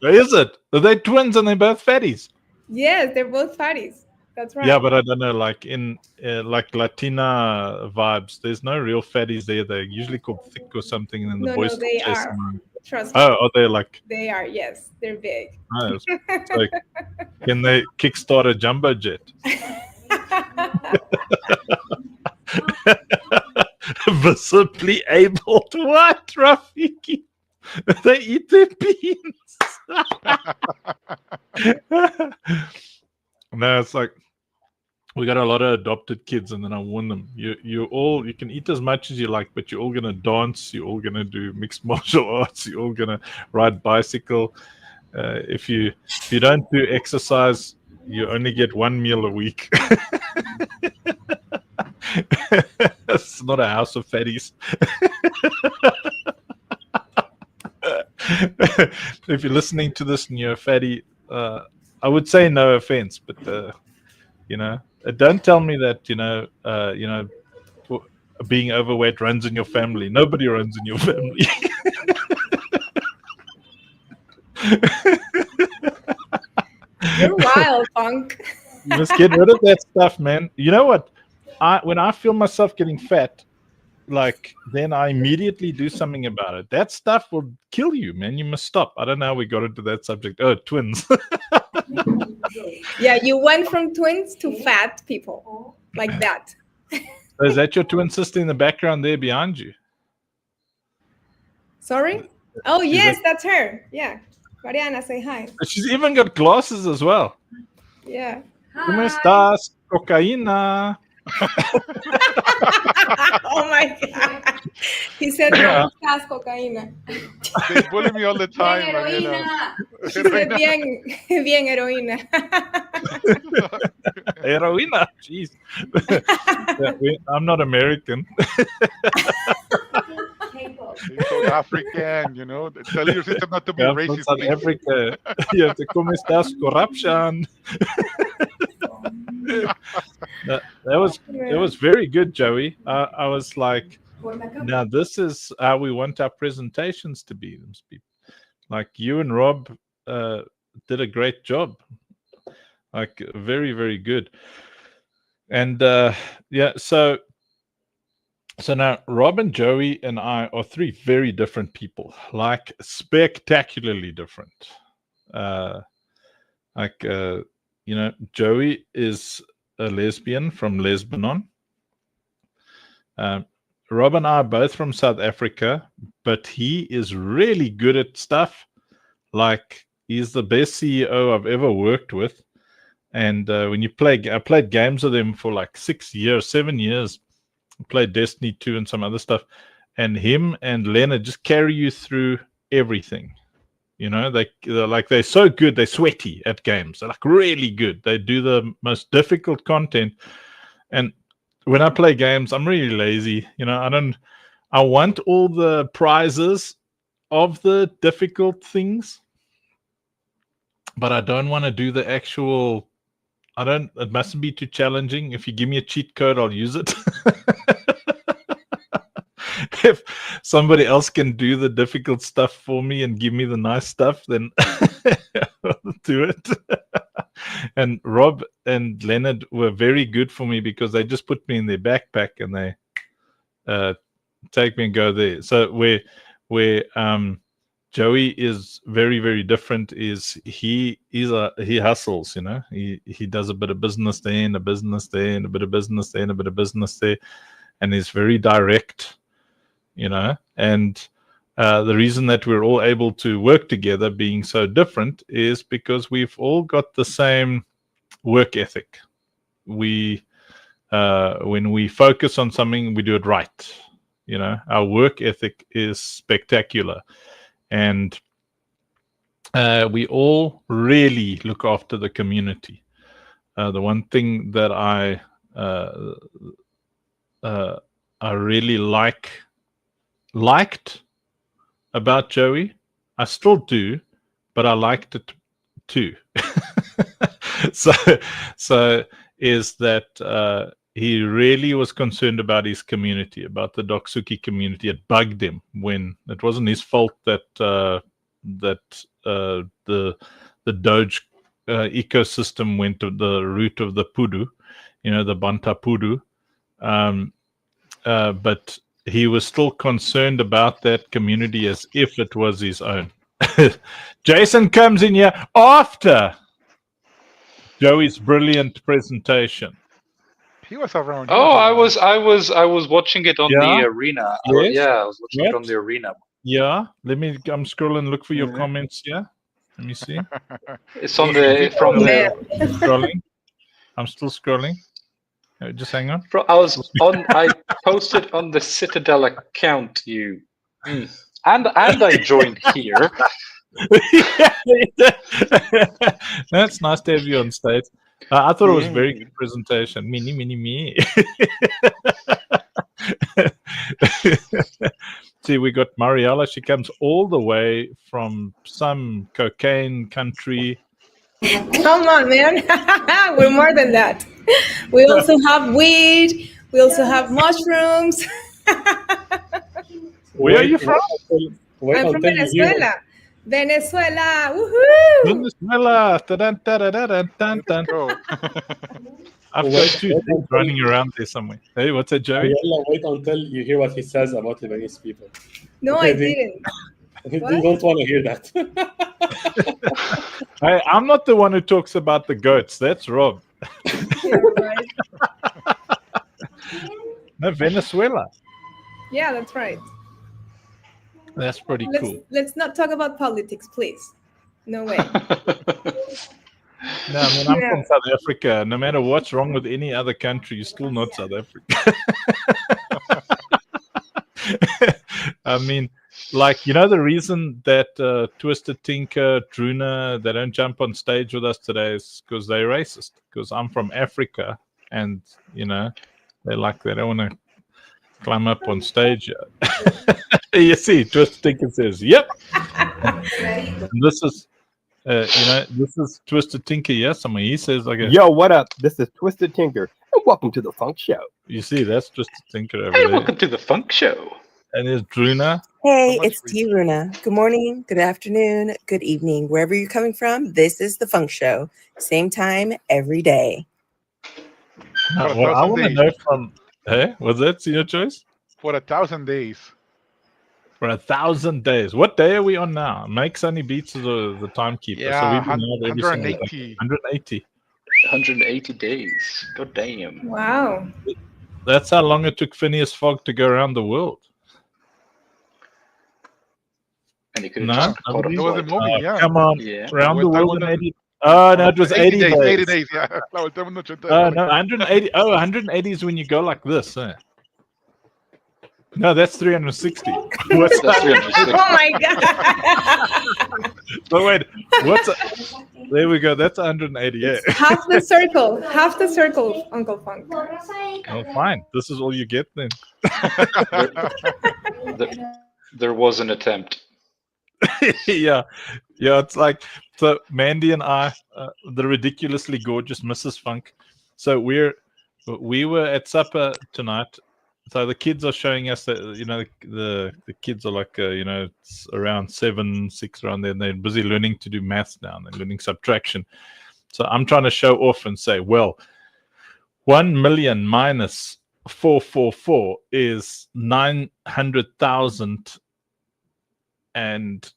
Is it? Are they twins and they're both fatties? Yes, they're both fatties. That's right. Yeah, but I don't know, like in like Latina vibes, there's no real fatties there. They're usually called thick or something, and then the boys they chase are. them. Trust me. Oh, are they like? They are. Yes, they're big. Oh, like, can they kickstart a jumbo jet? Visibly able to what, Rafiki? They eat their beans. No, it's like we got a lot of adopted kids, and then I warn them: you can eat as much as you like, but you're all gonna dance, you're all gonna do mixed martial arts, you're all gonna ride bicycle. If you don't do exercise, you only get 1 meal a week. It's not a house of fatties. If you're listening to this and you're a fatty, I would say no offense, but don't tell me that being overweight runs in your family. Nobody runs in your family. You're wild, Funk. You must get rid of that stuff, man. You know what? When I feel myself getting fat, then I immediately do something about it. That stuff will kill you, man. You must stop. I don't know how we got into that subject. Oh, twins. Yeah, you went from twins to fat people like that. Is that your twin sister in the background there behind you? Sorry? Oh, yes, that's her. Yeah. Mariana, say hi. She's even got glasses as well. Yeah. ¿Cómo estás? Cocaína. Oh my God. He said, no, estás cocaína. They bully me all the time. Mariela. He said, bien heroína. Heroína. Jeez. I'm not American. He's South African, you know. Tell your sister not to be I'm from racist, South please. Africa. You have to come estás corruption. That was it was very good, Joey. I was like, now this is how we want our presentations to be. Like you and Rob did a great job. Like very, very good. And yeah, so now Rob and Joey and I are three very different people, like spectacularly different. You know, Joey is a lesbian from Lebanon. Rob and I are both from South Africa, but he is really good at stuff. Like he's the best CEO I've ever worked with. And when you I played games with him for like 6 years, 7 years. I played Destiny 2 and some other stuff. And him and Leonard just carry you through everything. You know, they're so good. They're sweaty at games. They're like really good. They do the most difficult content. And when I play games, I'm really lazy. You know, I want all the prizes of the difficult things, but I don't want to do the actual. It mustn't be too challenging. If you give me a cheat code, I'll use it. If somebody else can do the difficult stuff for me and give me the nice stuff, then I'll do it. And Rob and Leonard were very good for me because they just put me in their backpack and they take me and go there. So where Joey is very, very different is he hustles, you know. He does a bit of business there and a business there and a bit of business there and a bit of business there, and he's very direct, you know. And the reason that we're all able to work together being so different is because we've all got the same work ethic. We when we focus on something, we do it right. You know, our work ethic is spectacular. And we all really look after the community. The one thing that I really liked about Joey, I still do, but I liked it too. so is that he really was concerned about his community, about the Doksuki community. It bugged him when it wasn't his fault that the Doge ecosystem went to the route of the Pudu, you know, the Banta Pudu. But he was still concerned about that community as if it was his own. Jason comes in here after Joey's brilliant presentation. He was around. Oh, I was watching it on the arena. Yes. I was watching it on the arena. Yeah, I'm scrolling, look for your comments here. Let me see. It's on the from the. Scrolling. I'm still scrolling. Just hang on. I posted on the Citadel account. And I joined here. That's nice to have you on stage. I thought it was a very good presentation. Me. See, we got Mariella. She comes all the way from some cocaine country. Come on, man. We're more than that. We also have weed. We also have mushrooms. Where are you from? I'm from Venezuela. Venezuela. Woohoo! Venezuela. I've got 2 things running around there somewhere. Hey, what's that, Joey? Wait until you hear what he says about Lebanese people. No, I didn't. You don't want to hear that. Hey, I'm not the one who talks about the goats. That's Rob. Yeah, right. No, Venezuela. Yeah, that's right. That's pretty cool. Let's not talk about politics, please. No way. No, I mean, I'm from South Africa. No matter what's wrong with any other country, you're still not South Africa. I mean, like, you know, the reason that Twisted Tinker, Druna, they don't jump on stage with us today is because they're racist. Because I'm from Africa, and, you know, they don't want to climb up on stage. You see, Twisted Tinker says, "Yep." This is, this is Twisted Tinker. Yes, I mean, he says like, Yo, what up? This is Twisted Tinker, and welcome to the Funk Show. You see, that's Twisted Tinker over Hey, there. welcome to the Funk Show. And there's Druna. Hey, much it's for Dee Runa. Good morning, good afternoon, good evening. Wherever you're coming from, this is the Funk Show. Same time, every day. No, For well, I 1,000 want to days. know from. Hey, was that your choice? For 1,000 days. For 1,000 days. What day are we on now? Mike Sunny Beats is the timekeeper. Yeah, so we've been out every single day. 180. 180. 180 days. God damn. Wow. That's how long it took Phineas Fogg to go around the world. And he could have No, just caught a nobody? It was a flight. movie, yeah. Come on. Yeah. Around the Well, that world in was- 80. Oh, no, it was 80 days. 80 days, yeah. La volteamos en 80. Oh, no, 180. Oh, 180 is when you go like this. No, that's 360. What's That's that? 360. Oh my god. So wait, there we go. That's 188. Half the circle, Uncle Funk. Oh, fine. This is all you get then. There was an attempt. yeah. It's like, so Mandy and I, the ridiculously gorgeous Mrs. Funk. So we were at supper tonight. So the kids are showing us that, the kids are like, it's around 7, 6 around there, and they're busy learning to do maths now. They're learning subtraction. So I'm trying to show off and say, well, 1 million minus 444 is 900,000 and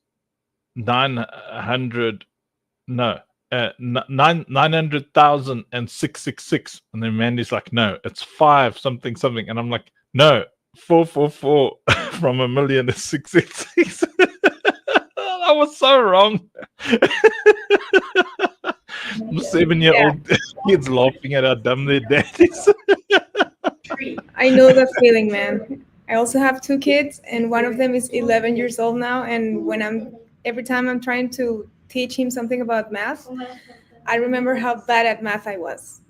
900, no, 900,000 and 666. And then Mandy's like, no, it's 5 something something. And I'm like, no, 444 from 1 million is 666. I was so wrong. 7-year-old kids laughing at how dumb their dad is. I know that feeling, man. I also have 2 kids, and one of them is 11 years old now. And every time I'm trying to teach him something about math, I remember how bad at math I was.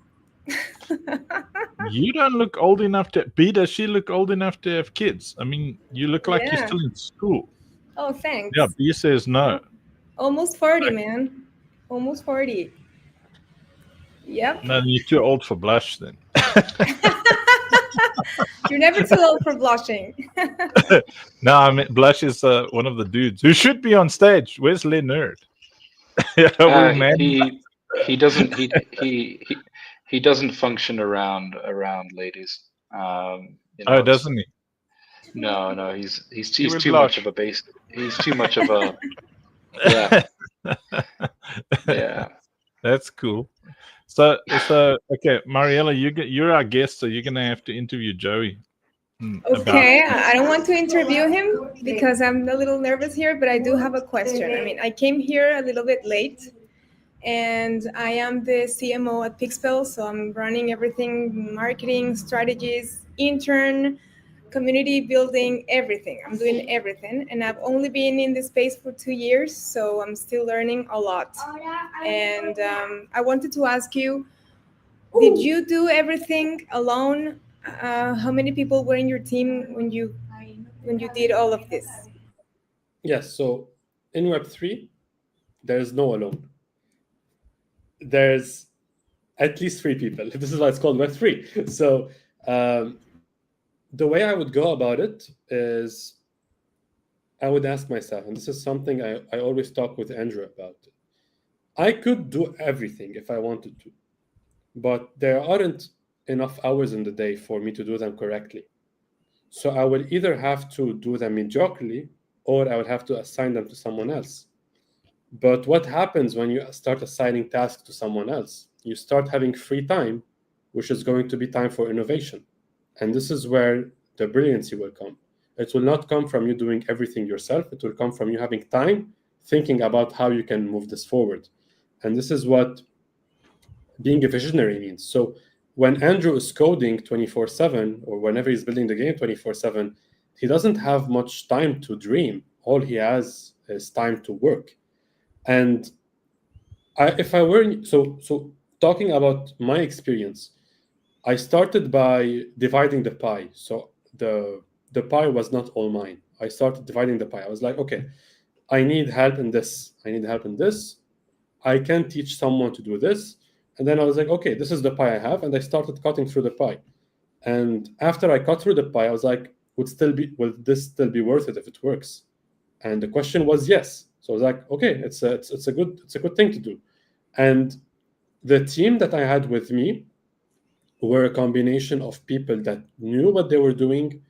You don't look old enough to. B, does she look old enough to have kids? I mean, you look like you're Yeah. still in school. Oh, thanks. Yeah, B says no. Almost 40, man. Almost 40. Yep. No, you're too old for blush then. You're never too old for blushing. No, I mean, Blush is one of the dudes who should be on stage. Where's Leonard? He doesn't he doesn't function around ladies. Doesn't he? No, he's will too blush. much of a base. He's too much of a yeah. That's cool. So okay, Mariella, you're our guest, so you're gonna have to interview Joey. Okay, I don't want to interview him because I'm a little nervous here, but I do have a question. I mean, I came here a little bit late, and I am the CMO at Pixpel, so I'm running everything, marketing, strategies, intern, community building, everything. I'm doing everything, and I've only been in this space for 2 years, so I'm still learning a lot. And I wanted to ask you, did you do everything alone? How many people were in your team when you did all of this? Yes, so in Web3, there's no alone. There's at least 3 people. This is why it's called Web3. So the way I would go about it is I would ask myself, and this is something I always talk with Andrew about. I could do everything if I wanted to, but there aren't enough hours in the day for me to do them correctly. So I will either have to do them mediocrely or I would have to assign them to someone else. But what happens when you start assigning tasks to someone else? You start having free time, which is going to be time for innovation. And this is where the brilliancy will come. It will not come from you doing everything yourself. It will come from you having time, thinking about how you can move this forward. And this is what being a visionary means. So when Andrew is coding 24/7, or whenever he's building the game 24/7, he doesn't have much time to dream. All he has is time to work. And so talking about my experience, I started by dividing the pie. So the pie was not all mine. I started dividing the pie. I was like, okay, I need help in this. I need help in this. I can teach someone to do this. And then I was like, okay, this is the pie I have. And I started cutting through the pie. And after I cut through the pie, I was like, will this still be worth it if it works? And the question was yes. So I was like, okay, it's a good thing to do. And the team that I had with me were a combination of people that knew what they were doing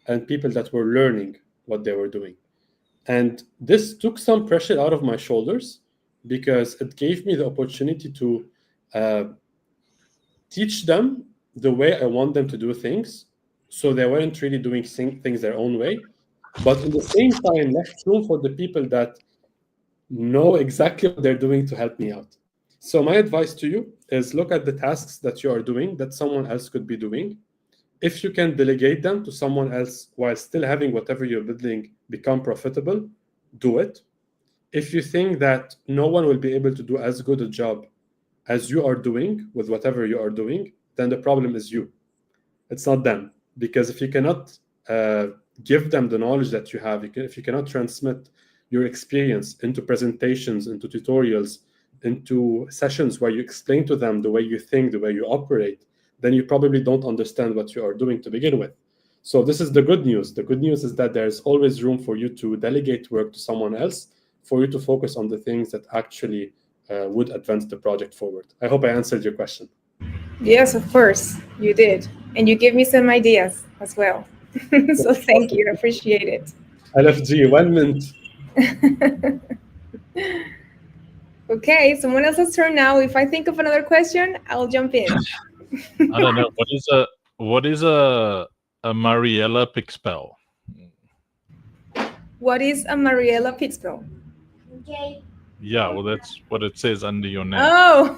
and people that were learning what they were doing. And this took some pressure out of my shoulders because it gave me the opportunity to teach them the way I want them to do things. So they weren't really doing things their own way, but at the same time left room for the people that know exactly what they're doing to help me out. So my advice to you is look at the tasks that you are doing that someone else could be doing. If you can delegate them to someone else while still having whatever you're building become profitable, do it. If you think that no one will be able to do as good a job as you are doing with whatever you are doing, then the problem is you. It's not them. Because if you cannot give them the knowledge that you have, if you cannot transmit your experience into presentations, into tutorials, into sessions where you explain to them the way you think, the way you operate, then you probably don't understand what you are doing to begin with. So this is the good news. The good news is that there's always room for you to delegate work to someone else, for you to focus on the things that actually would advance the project forward. I hope I answered your question. Yes, of course, you did. And you gave me some ideas as well. So thank you. I appreciate it. LFG, 1 minute. Okay, someone else's turn now. If I think of another question, I'll jump in. I don't know. What is a Mariella Pixpel? What is a Mariella Pixpel? Yeah, well, that's what it says under your name. Oh,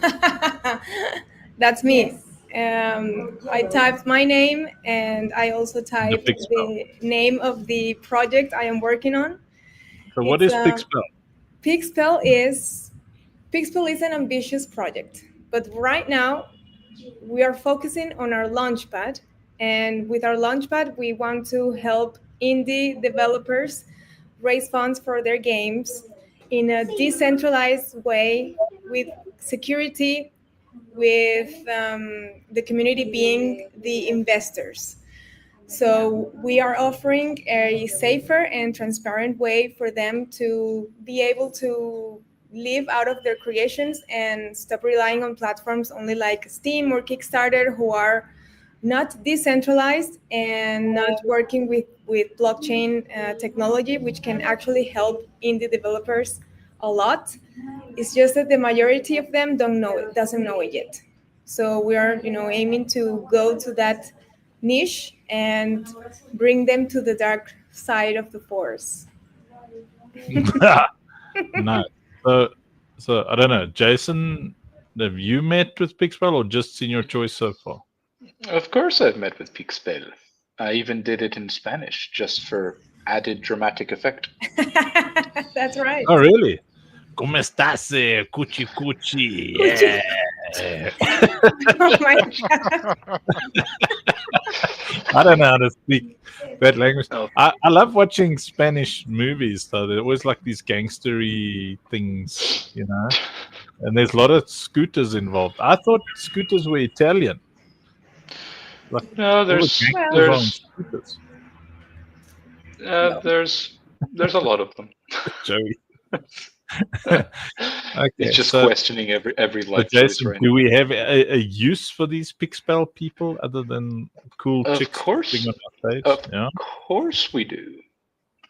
that's me. I typed my name and I also typed the name of the project I am working on. So what is Pixpel? Pixpel is an ambitious project, but right now we are focusing on our Launchpad, and with our Launchpad we want to help indie developers raise funds for their games in a decentralized way, with security, with the community being the investors. So we are offering a safer and transparent way for them to be able to live out of their creations and stop relying on platforms only like Steam or Kickstarter, who are not decentralized and not working with blockchain technology, which can actually help indie developers a lot. It's just that the majority of them doesn't know it yet. So we are, aiming to go to that niche and bring them to the dark side of the force. Nice. So I don't know, Jason, have you met with Pixpel or just Senior Choice so far? Of course I've met with Pixpel. I even did it in Spanish just for added dramatic effect. That's right. Oh, really? ¿Cómo estás, cuchi cuchi? Yeah. Oh my God. I don't know how to speak that language. I love watching Spanish movies, though. They're always like these gangstery things, and there's a lot of scooters involved. I thought scooters were Italian. Like, no, there's scooters. There's a lot of them. Joey. Okay, it's just questioning every life choice right do we have a use for these Pixpel people other than cool chicks being on our stage? Of course we do.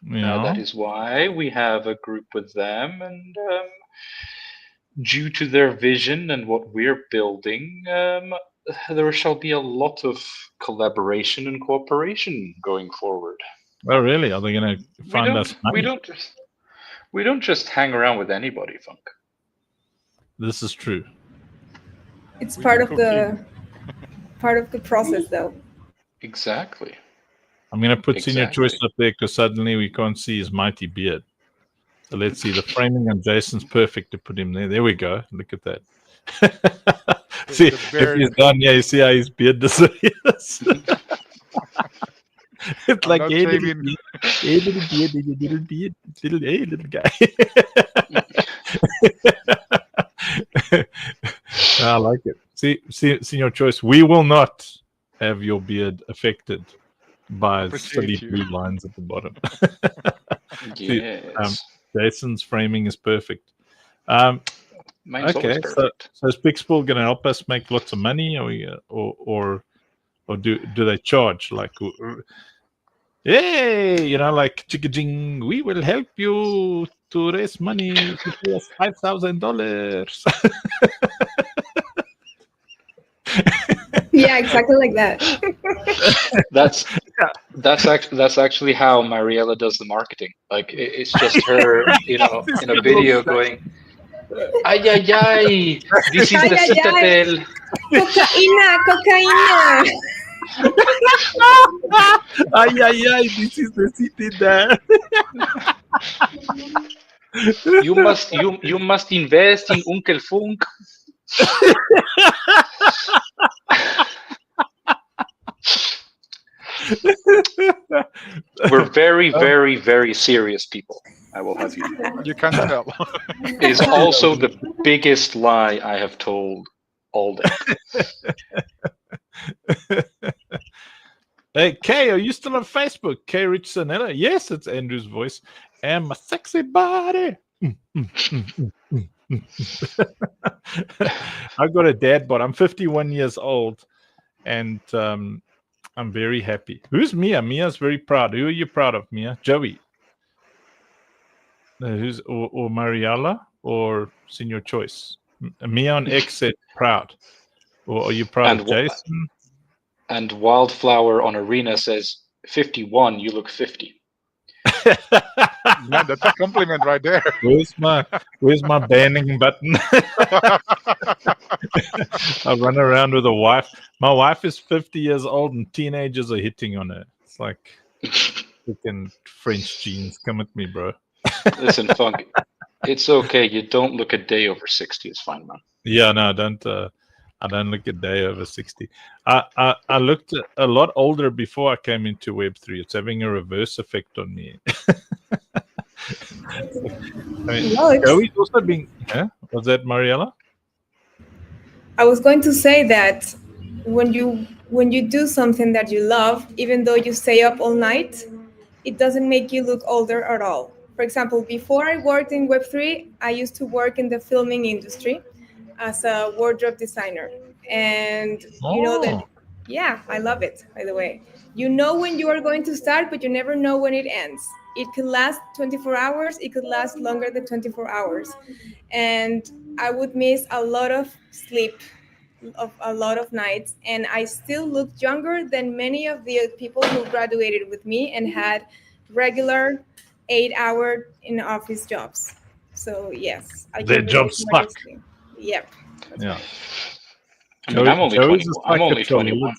Yeah. That is why we have a group with them, and due to their vision and what we're building, there shall be a lot of collaboration and cooperation going forward. Oh, really? Are they going to find us money? We don't just hang around with anybody, Funk. This is true. It's part of the process, though. Exactly. I'm going to put Senior Choice up there because suddenly we can't see his mighty beard. So let's see. The framing on Jason's perfect to put him there. There we go. Look at that. See, if he's done, you see how his beard disappears. It's I'm like, not hey, little shaving. beard, hey, little beard, little beard, hey, little guy. I like it. See, Senior Choice, we will not have your beard affected by silly Appreciate you. blue lines at the bottom. See, Yes. Jason's framing is perfect. Mine's Okay, always perfect. so is Pixpool going to help us make lots of money, or do they charge like? Hey, like chicka-jing, we will help you to raise money to pay us $5,000. Yeah, exactly like that. That's actually how Mariella does the marketing. Like it's just her, in a video going, "Ay ay ay, this is the Ay, ay, ay. Citadel." Cocaína. Ay, ay, ay, this is the city there. You must invest in Uncle Funk. We're very, very, very serious people. I will have you know. You can't tell. Is also the biggest lie I have told all day. Hey, Kay, are you still on Facebook? Kay Rich Sanella? Yes, it's Andrew's voice. And my sexy body. I've got a dad bod. I'm 51 years old, and I'm very happy. Who's Mia? Mia's very proud. Who are you proud of, Mia? Joey. Who's or Mariella or Senior Choice? Mia on X said proud. Or are you proud of Jason? And Wildflower on Arena says 51. You look 50. Man, that's a compliment right there. Where's my banning button? I run around with a wife. My wife is 50 years old and teenagers are hitting on her. It's like freaking French genes. Come at me, bro. Listen, Funk, it's okay. You don't look a day over 60. It's fine, man. Yeah, no, I don't look a day over 60. I looked a lot older before I came into Web3. It's having a reverse effect on me. I mean, Joey's also being. Huh? Was that Mariella? I was going to say that when you do something that you love, even though you stay up all night, it doesn't make you look older at all. For example, before I worked in Web3, I used to work in the filming industry as a wardrobe designer. And you know that, yeah, I love it, by the way. You know when you are going to start, but you never know when it ends. It could last 24 hours. It could last longer than 24 hours. And I would miss a lot of sleep, of a lot of nights. And I still looked younger than many of the people who graduated with me and had regular 8-hour in office jobs. So yes, Their jobs suck. Yep. Yeah. I mean, I'm only 21. I'm only 21.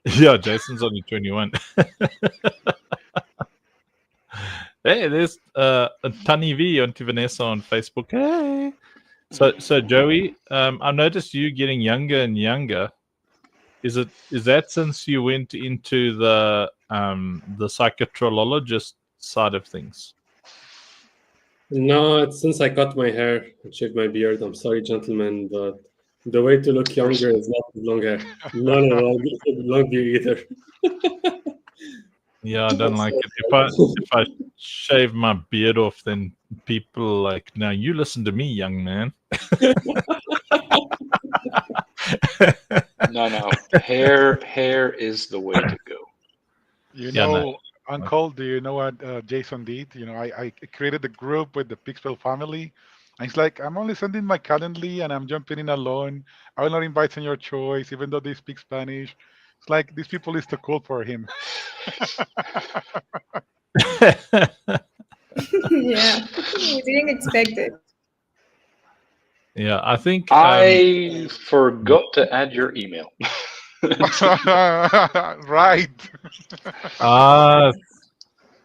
Yeah, Jason's only 21. Hey, there's Tani V on Vanessa on Facebook. Hey. So Joey, I noticed you getting younger and younger. Is that since you went into the psychotrologist side of things? No, it's since I cut my hair and shaved my beard. I'm sorry, gentlemen, but the way to look younger is not with long hair. No, long beard either. Yeah, I don't like it. If I shave my beard off, then people like, now you listen to me, young man. No. Hair is the way to go. You know, Uncle, do you know what Jason did? You know, I created the group with the Pixel family. And it's like, I'm only sending my Calendly and I'm jumping in alone. I will not invite Senior Choice, even though they speak Spanish. It's like, these people is too cool for him. Yeah, we didn't expect it. Yeah, I think I forgot to add your email. Right.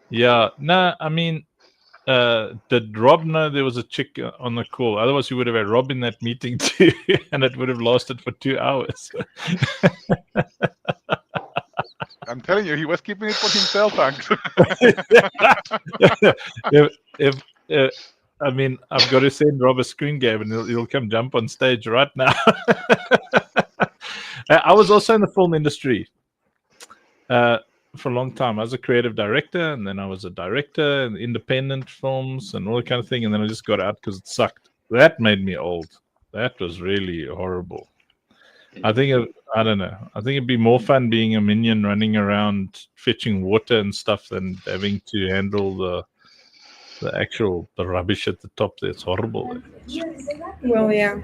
Yeah. No, I mean, did Rob know there was a chick on the call? Otherwise, you would have had Rob in that meeting too, and it would have lasted for 2 hours. I'm telling you, he was keeping it for himself, thanks. I mean, I've got to send Rob a screen game, and he'll come jump on stage right now. I was also in the film industry for a long time. I was a creative director, and then I was a director in independent films and all that kind of thing. And then I just got out because it sucked. That made me old. That was really horrible. I don't know. I think it'd be more fun being a minion running around fetching water and stuff than having to handle the rubbish at the top there. It's horrible. Well, yeah.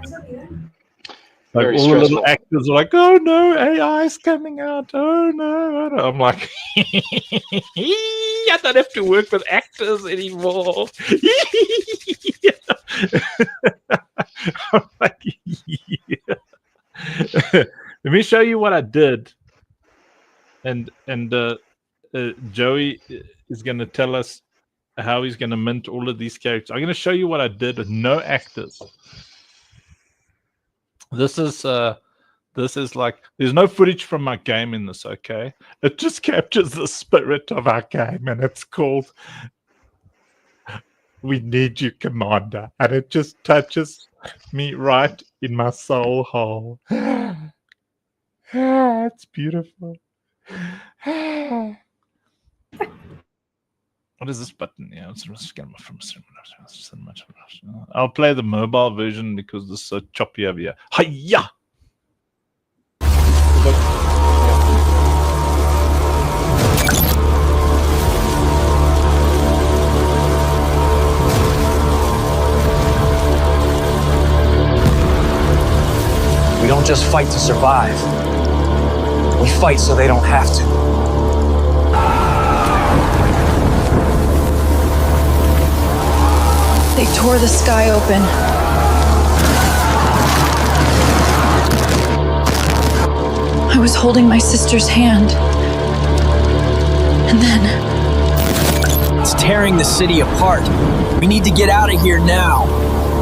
Like Very all the little stressful. actors are like, "Oh no, AI is coming out. Oh no." I'm like, I don't have to work with actors anymore. I'm like, yeah. Let me show you what I did. And Joey is going to tell us how he's going to mint all of these characters. I'm going to show you what I did with no actors. This is like, there's no footage from my game in this, okay? It just captures the spirit of our game, and it's called We Need You, Commander. And it just touches me right in my soul hole. It's beautiful. What is this button? Yeah, I'll play the mobile version because this is so choppy over here. Hiya! We don't just fight to survive. We fight so they don't have to. They tore the sky open. I was holding my sister's hand. And then... It's tearing the city apart. We need to get out of here now.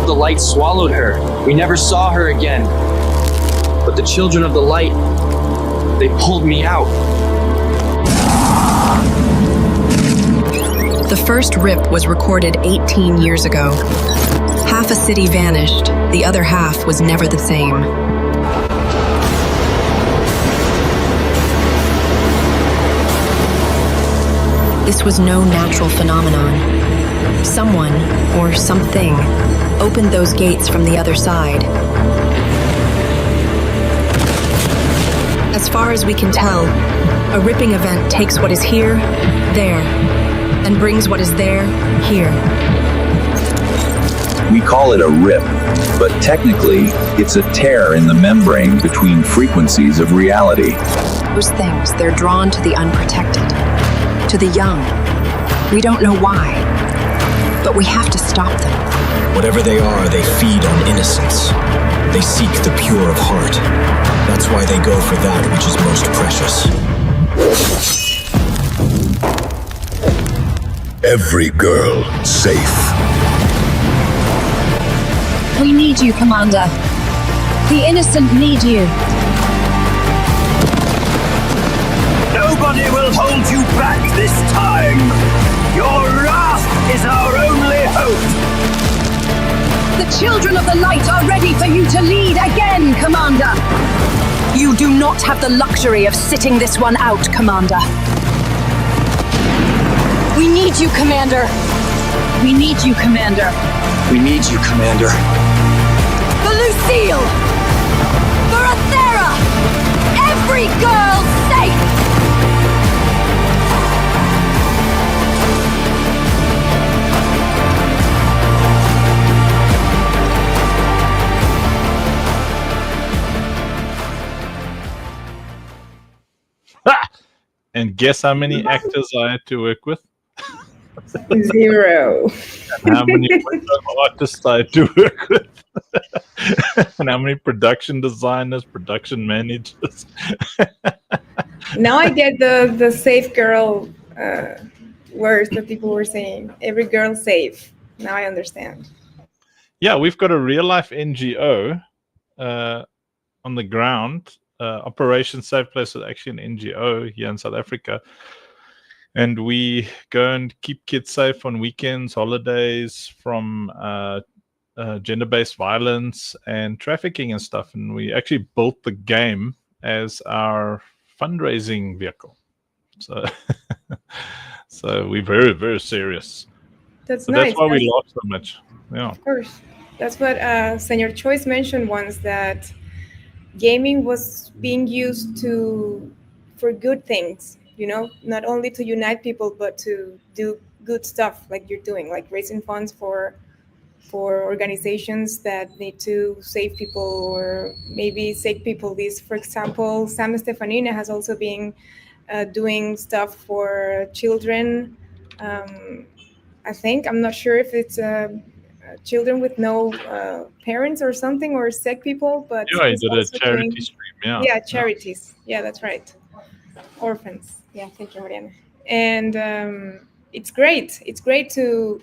The light swallowed her. We never saw her again. But the children of the light, they pulled me out. The first rip was recorded 18 years ago. Half a city vanished, the other half was never the same. This was no natural phenomenon. Someone, or something, opened those gates from the other side. As far as we can tell, a ripping event takes what is here, there, and brings what is there, here. We call it a rip, but technically, it's a tear in the membrane between frequencies of reality. Those things, they're drawn to the unprotected, to the young. We don't know why, but we have to stop them. Whatever they are, they feed on innocence. They seek the pure of heart. That's why they go for that which is most precious. Every girl safe. We need you, Commander. The innocent need you. Nobody will hold you back this time. Your wrath is our only hope. The children of the light are ready for you to lead again, Commander. You do not have the luxury of sitting this one out, Commander. We need you, Commander. We need you, Commander. We need you, Commander. For Lucille! For Athera! Every girl safe! And guess how many actors I had to work with? 0. And how many artists I had to work with? And how many production designers, production managers? Now I get the safe girl words that people were saying. Every girl safe. Now I understand. Yeah, we've got a real life NGO on the ground Operation Safe Place is actually an NGO here in South Africa. And we go and keep kids safe on weekends, holidays from gender-based violence and trafficking and stuff. And we actually built the game as our fundraising vehicle. So, so we're very, very serious. That's But nice. that's why we laugh so much. Yeah. Of course. That's what Senor Choice mentioned once, that gaming was being used for good things, you know, not only to unite people, but to do good stuff like you're doing, like raising funds for organizations that need to save people or maybe sick people. This, for example, Sam Stefanina has also been doing stuff for children. I think, I'm not sure if it's children with no parents or something, or sick people, but Yeah, I he's did a also charity doing- stream. yeah, charities. Yeah, that's right. Orphans. Yeah, thank you, Mariana. And it's great. It's great to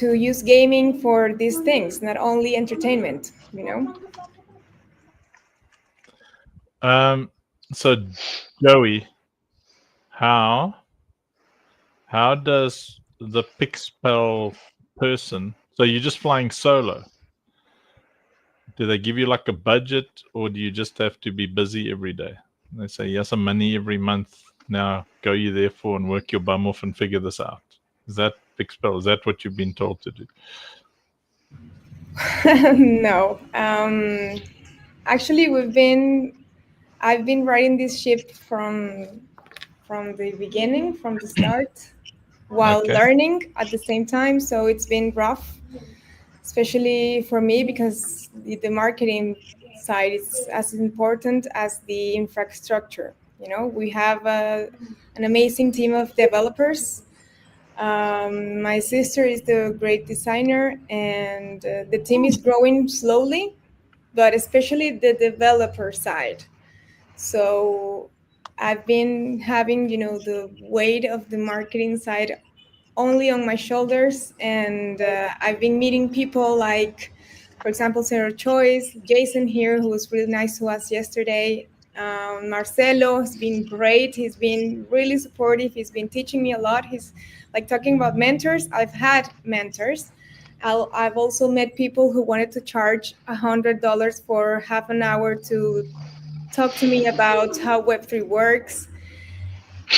use gaming for these things, not only entertainment, you know. So Joey, how does the Pixpel person, so you're just flying solo, do they give you like a budget, or do you just have to be busy every day? They say, yes, some money every month, now go you therefore and work your bum off and figure this out. Is that Pixpel? Is that what you've been told to do? No. Actually, I've been riding this ship from the beginning, from the start, while learning at the same time. So it's been rough, especially for me, because the marketing side is as important as the infrastructure. You know, we have an amazing team of developers. My sister is the great designer, and the team is growing slowly, but especially the developer side. So I've been having, you know, the weight of the marketing side only on my shoulders, and I've been meeting people like, for example, Sarah Choice, Jason here, who was really nice to us yesterday. Marcelo has been great. He's been really supportive. He's been teaching me a lot. He's like talking about mentors. I've had mentors. I've also met people who wanted to charge $100 for half an hour to talk to me about how Web3 works.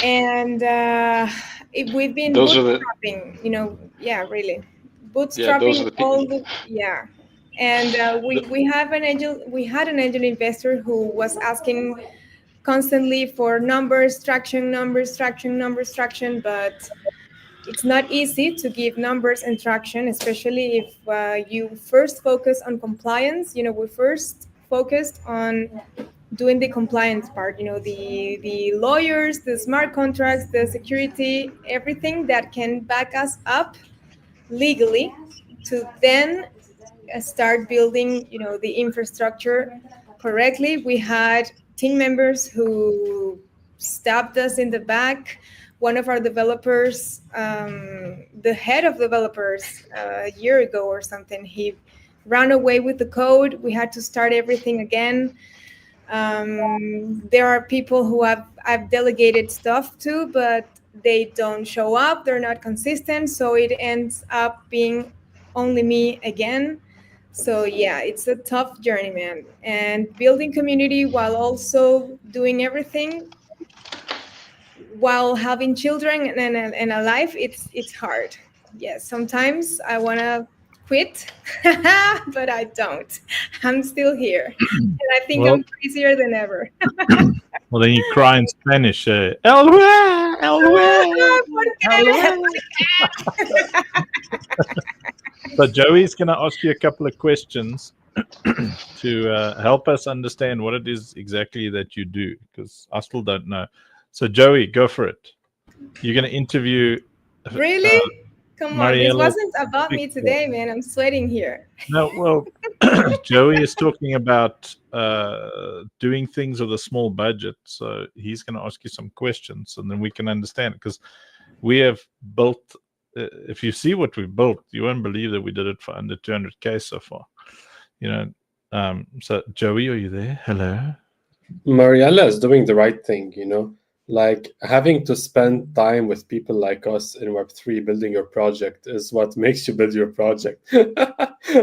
And we've been bootstrapping, you know, yeah, really. Bootstrapping yeah. And we had an angel investor who was asking constantly for numbers, traction, but it's not easy to give numbers and traction, especially if you first focus on compliance. You know, we first focused on doing the compliance part, you know, the lawyers, the smart contracts, the security, everything that can back us up legally to then start building, you know, the infrastructure correctly. We had team members who stabbed us in the back. One of our developers, the head of developers, a year ago or something, he ran away with the code. We had to start everything again. There are people who I've delegated stuff to, but they don't show up. They're not consistent. So it ends up being only me again. So yeah, it's a tough journey, man. And building community while also doing everything, while having children and a life, it's hard. Yes, sometimes I want to quit, but I don't. I'm still here. And I think I'm crazier than ever. Well, then you cry in Spanish. El Hue, El Hue. So Joey's going to ask you a couple of questions to help us understand what it is exactly that you do, because I still don't know. So Joey, go for it. You're going to interview. Really? Come on, Mariela, this wasn't about me today, man. I'm sweating here. No, well, Joey is talking about doing things with a small budget. So he's going to ask you some questions, and then we can understand it, because we have built, if you see what we've built, you won't believe that we did it for under 200K so far. You know, So Joey, are you there? Hello. Mariella is doing the right thing, like having to spend time with people like us in Web3 building your project is what makes you build your project.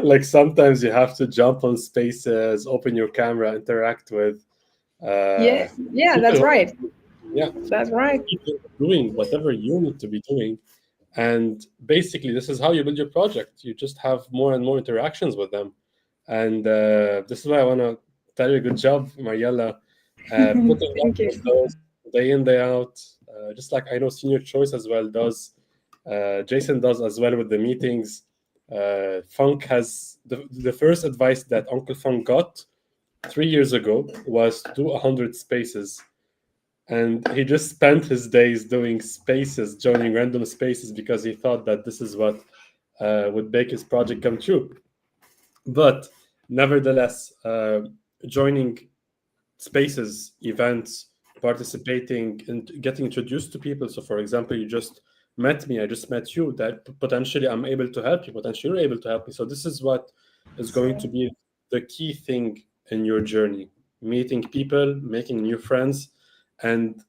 Like sometimes you have to jump on spaces, open your camera, interact with Yeah, people that's who- right. yeah, That's right. people doing whatever you need to be doing. And basically, this is how you build your project. You just have more and more interactions with them. And this is why I want to tell you, good job, Mariella, putting Thank up you. with those day in, day out. Just like I know Senior Choice as well does. Jason does as well with the meetings. Funk has the first advice that Uncle Funk got 3 years ago was to do 100 spaces. And he just spent his days doing spaces, joining random spaces, because he thought that this is what would make his project come true. But nevertheless, joining spaces, events, participating, and getting introduced to people. So, for example, you just met me, I just met you, that potentially I'm able to help you, potentially you're able to help me. So this is what is going to be the key thing in your journey: meeting people, making new friends. And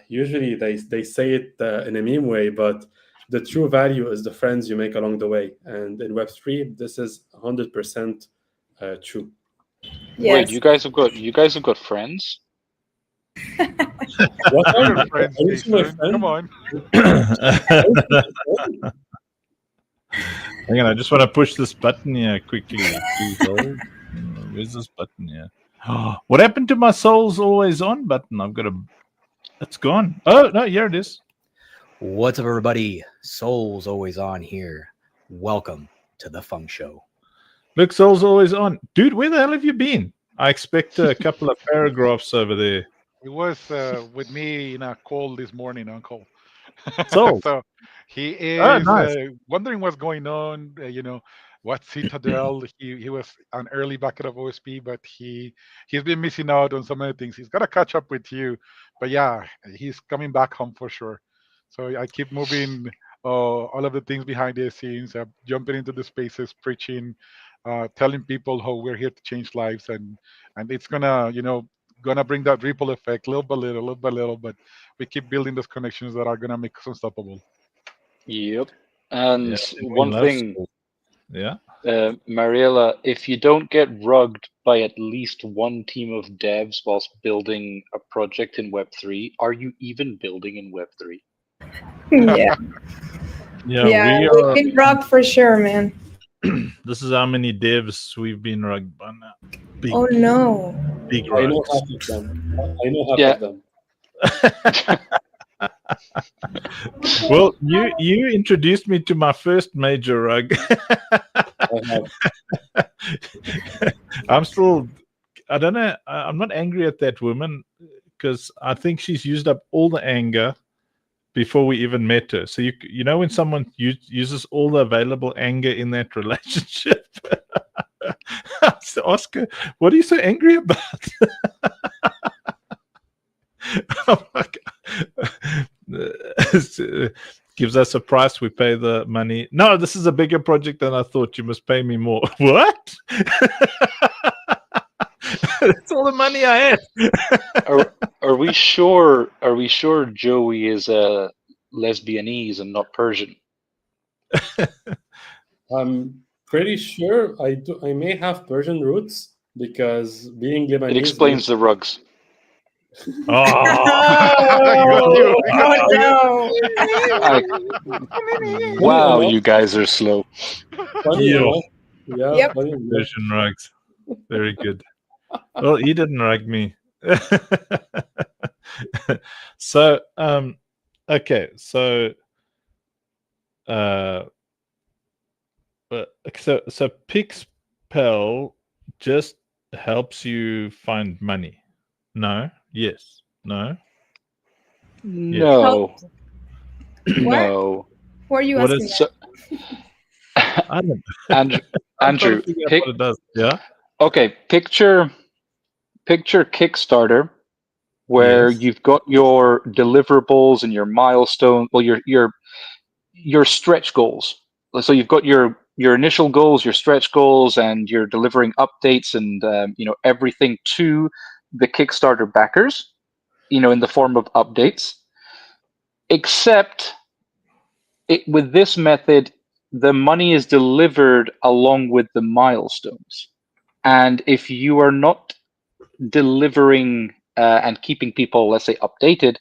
usually they say it in a meme way, but the true value is the friends you make along the way. And in Web3, this is 100% true. Wait, you guys have got friends? What are Your friends, are you my Jason. friend? Come on. Hang on, I just want to push this button here quickly. Please hold. Where's this button here? What happened to my Souls Always On button? It's gone. Oh, no, here it is. What's up, everybody? Souls Always On here. Welcome to the Funk Show. Look, Souls Always On. Dude, where the hell have you been? I expect a couple of paragraphs over there. It was with me in a call this morning, Uncle. So, So he is nice. wondering what's going on. What Citadel. He was an early bucket of OSP, but he's been missing out on some of the things. He's got to catch up with you, but yeah, he's coming back home for sure. So I keep moving all of the things behind the scenes, jumping into the spaces, preaching, telling people how we're here to change lives, and it's gonna bring that ripple effect little by little, but we keep building those connections that are gonna make us unstoppable. Yep. And Yeah, one love thing, Souls. Yeah. Mariella, if you don't get rugged by at least one team of devs whilst building a project in Web3, are you even building in Web3? Yeah. Yeah, we we've are. been rocked for sure, man. This is how many devs we've been rugged by now. Big, Oh no. big I know rugs. half of them. I know half Yeah. of them. Well, you introduced me to my first major rug. I'm I don't know. I'm not angry at that woman because I think she's used up all the anger before we even met her. So you know when someone uses all the available anger in that relationship. So Oscar, what are you so angry about? Oh my God. Gives us a price, we pay the money. No, this is a bigger project than I thought. You must pay me more. What? That's all the money I have. Are we sure? Are we sure Joey is lesbianese and not Persian? I'm pretty sure I may have Persian roots because being Lebanese. It explains the rugs. Wow, you guys are slow. Funny enough, yeah, Yep. funny enough. Persian rugs. Very good. Well, he didn't rug me. So, okay. So, so Pixpel just helps you find money. No. Yes. No. No. No. Who are you What asking? is so, I don't Andrew, I'm trying Andrew to figure out pick, what it does. Yeah. okay, picture Kickstarter where Yes. you've got your deliverables and your milestone, well your stretch goals. So you've got your your initial goals, your stretch goals, and you're delivering updates and everything to the Kickstarter backers, in the form of updates. Except with this method, the money is delivered along with the milestones. And if you are not delivering and keeping people, let's say, updated,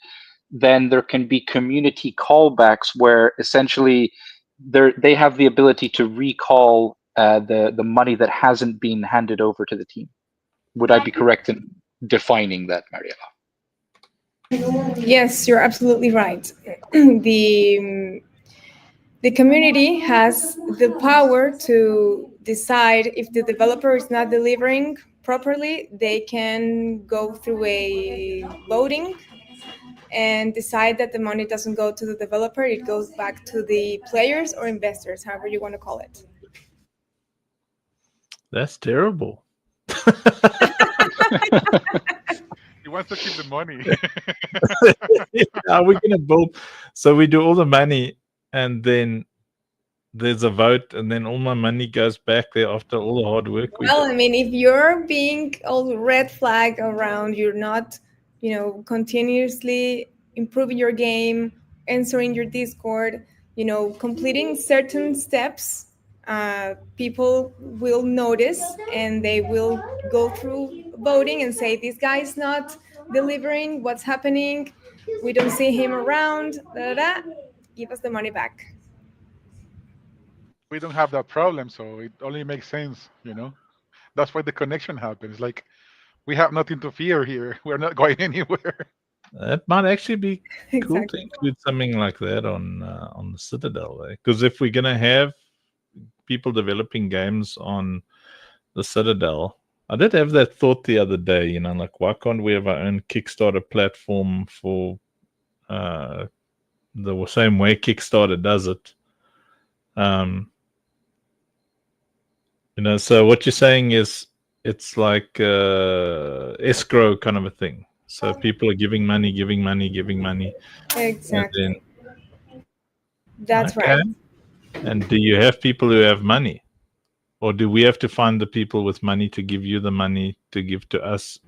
then there can be community callbacks where essentially they have the ability to recall the money that hasn't been handed over to the team. Would I be correct in defining that, Mariela? Yes, you're absolutely right. The community has the power to decide if the developer is not delivering properly. They can go through a voting and decide that the money doesn't go to the developer, it goes back to the players or investors, however you want to call it. That's terrible. He wants to keep the money. Are we going to build? So we do all the money, and then there's a vote, and then all my money goes back there after all the hard work. Well, I mean, if you're being all red flag around, you're not, continuously improving your game, answering your Discord, completing certain steps, people will notice and they will go through voting and say, this guy is not delivering, what's happening? We don't see him around, give us the money back. We don't have that problem, so it only makes sense, That's why the connection happens. Like, we have nothing to fear here. We're not going anywhere. That might actually be cool to Exactly. include something like that on the Citadel, because if we're gonna have people developing games on the Citadel, I did have that thought the other day. Like, why can't we have our own Kickstarter platform for the same way Kickstarter does it? So what you're saying is it's like escrow kind of a thing. So people are giving money. Exactly. That's Okay. right. And do you have people who have money? Or do we have to find the people with money to give you the money to give to us?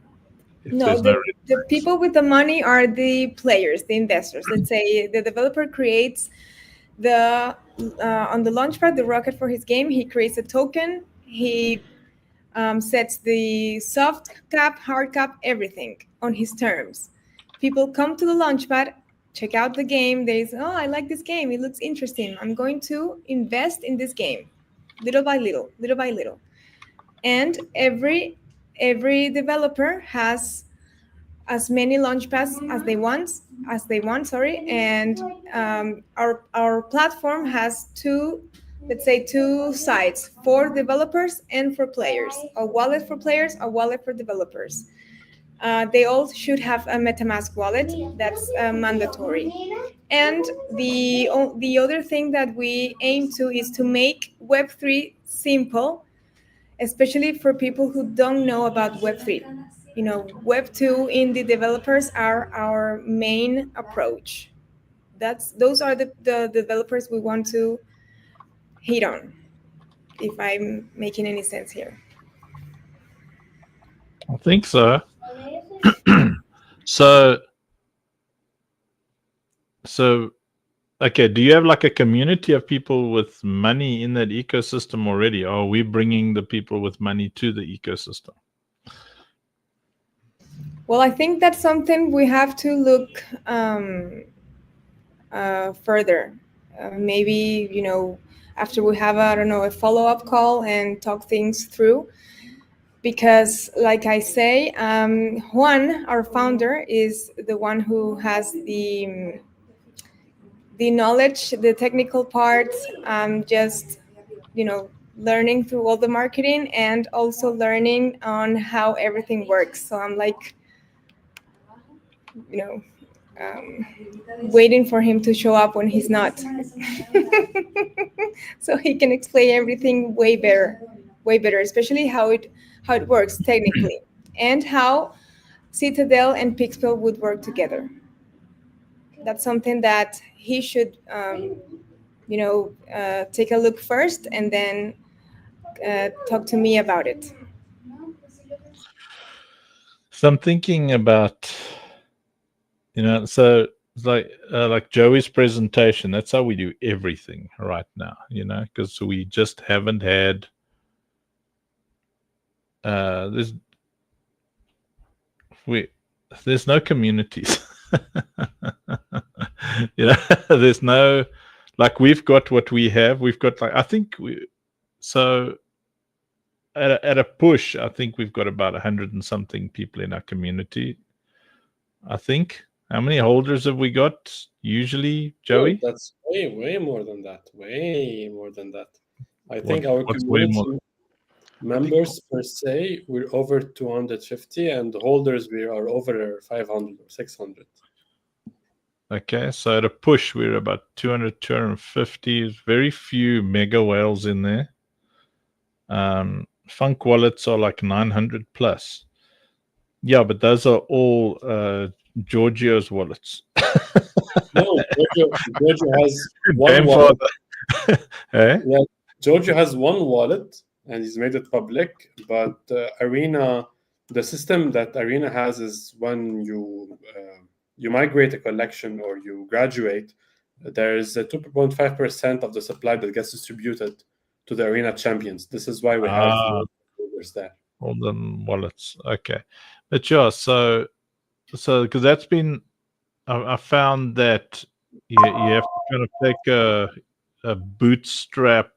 if No, there's the people with the money are the players, the investors. Let's say the developer creates on the launchpad, the rocket for his game. He creates a token. He sets the soft cap, hard cap, everything on his terms. People come to the launchpad, check out the game. They say, oh, I like this game. It looks interesting. I'm going to invest in this game, little by little. And every developer has as many launchpads as they want. And our platform has two sides, for developers and for players. A wallet for players, a wallet for developers. They all should have a MetaMask wallet. That's mandatory. And the other thing that we aim to is to make Web3 simple, especially for people who don't know about Web3. Web2 indie developers are our main approach. Those are the developers we want to hit on, if I'm making any sense here. I think so. So, okay, do you have like a community of people with money in that ecosystem already? Or are we bringing the people with money to the ecosystem? Well, I think that's something we have to look further. Maybe, after we have, a follow-up call and talk things through. Because, like I say, Juan, our founder, is the one who has the knowledge, the technical part, just, learning through all the marketing and also learning on how everything works. So I'm like, waiting for him to show up when he's not. So he can explain everything way better, especially how it works technically and how Citadel and Pixpel would work together. That's something that he should take a look first and then talk to me about it. So I'm thinking about, so it's like Joey's presentation. That's how we do everything right now, because we just haven't had. There's no communities. There's no, like, we've got what we have. We've got, like, I think at a push, I think we've got about 100 and something people in our community. I think. How many holders have we got usually, Joey? That's way more than that. Way more than that. I think our what's way more? community members per se, we're over 250, and holders we are over 500 or 600. Okay, so at a push, we're about 200, 250. Very few mega whales in there. Funk wallets are like 900 plus. Yeah, but those are all Giorgio's wallets. No, Giorgio has one wallet. Eh? Yeah, Giorgio has one wallet, and he's made it public. But Arena, the system that Arena has is when you migrate a collection or you graduate, there is a 2.5% of the supply that gets distributed to the Arena champions. This is why we have holders there. All them wallets. Okay. But yeah, so because that's been, I found that you have to kind of take a bootstrap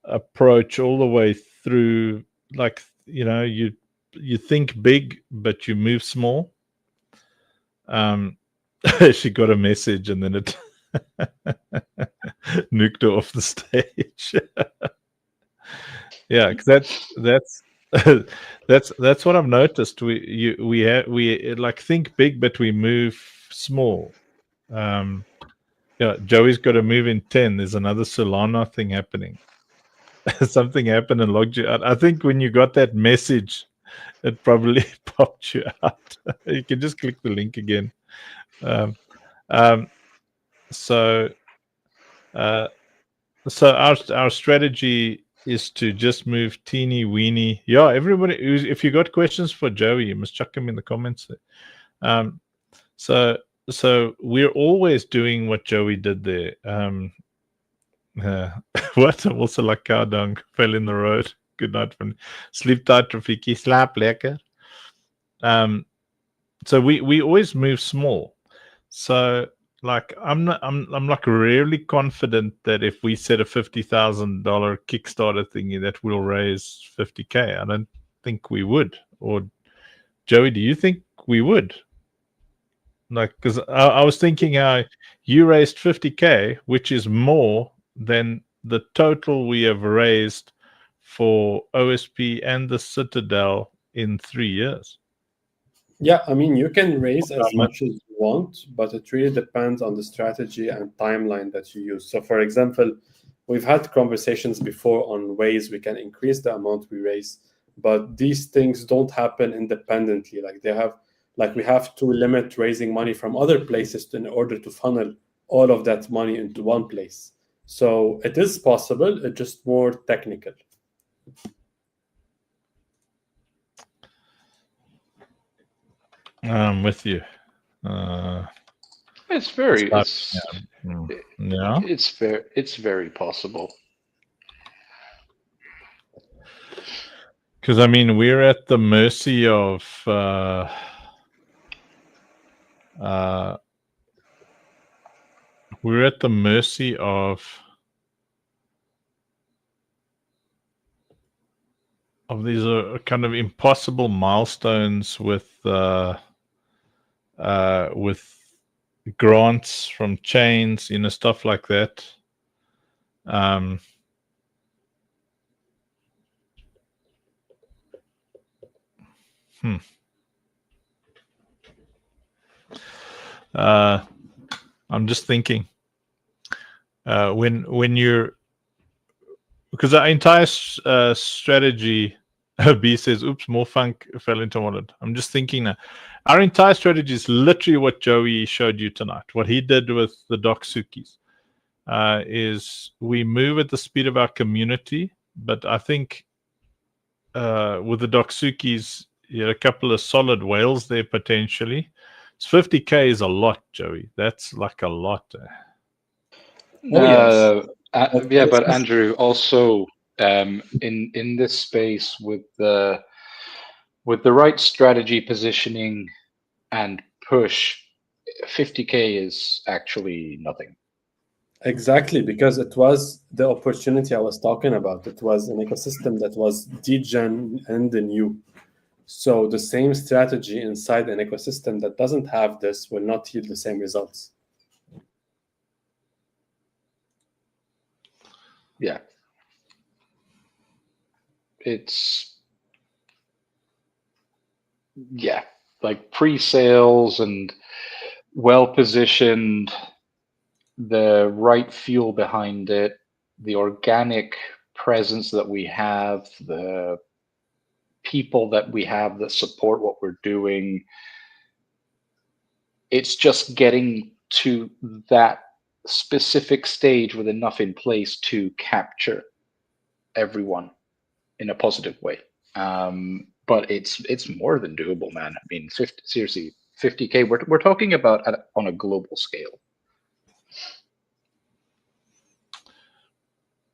approach all the way through, like, you think big, but you move small. She got a message and then it nuked her off the stage. Yeah, because that's what I've noticed. We like think big, but we move small. Yeah, Joey's got to move in 10. There's another Solana thing happening. Something happened and logged you out. I think when you got that message, it probably popped you out. You can just click the link again. So our strategy is to just move teeny weeny. Yeah, everybody, if you got questions for Joey, you must chuck them in the comments. So we're always doing what Joey did there. What? I'm also like cow dung, fell in the road. Good night from sleep tight, Rafiki. Slap lekker. So we always move small. So like I'm like really confident that if we set a $50,000 Kickstarter thingy that will raise 50K. I don't think we would. Or Joey, do you think we would? Like, because I was thinking how you raised 50K, which is more than the total we have raised for OSP and the Citadel in 3 years. Yeah, I mean, you can raise as much as you want, but it really depends on the strategy and timeline that you use. So, for example, we've had conversations before on ways we can increase the amount we raise, but these things don't happen independently. Like we have to limit raising money from other places in order to funnel all of that money into one place. So it is possible, it's just more technical. I'm with you. It's very possible. Because I mean, we're at the mercy of these kind of impossible milestones with grants from chains, stuff like that. I'm just thinking when you're, because our entire strategy, B says, oops, more funk fell into wallet. I'm just thinking now, our entire strategy is literally what Joey showed you tonight, what he did with the Doksukis. is we move at the speed of our community, but I think with the Doksukis, a couple of solid whales there potentially. 50K is a lot, Joey. That's like a lot. Yeah, but Andrew, also in this space with the right strategy, positioning, and push, 50K is actually nothing. Exactly, because it was the opportunity I was talking about. It was an ecosystem that was degen and the new. So the same strategy inside an ecosystem that doesn't have this will not yield the same results. Yeah. It's, yeah, like pre-sales and well-positioned, the right fuel behind it, the organic presence that we have, the people that we have that support what we're doing. It's just getting to that specific stage with enough in place to capture everyone in a positive way. But it's more than doable, man. I mean, seriously, 50K. We're talking about on a global scale.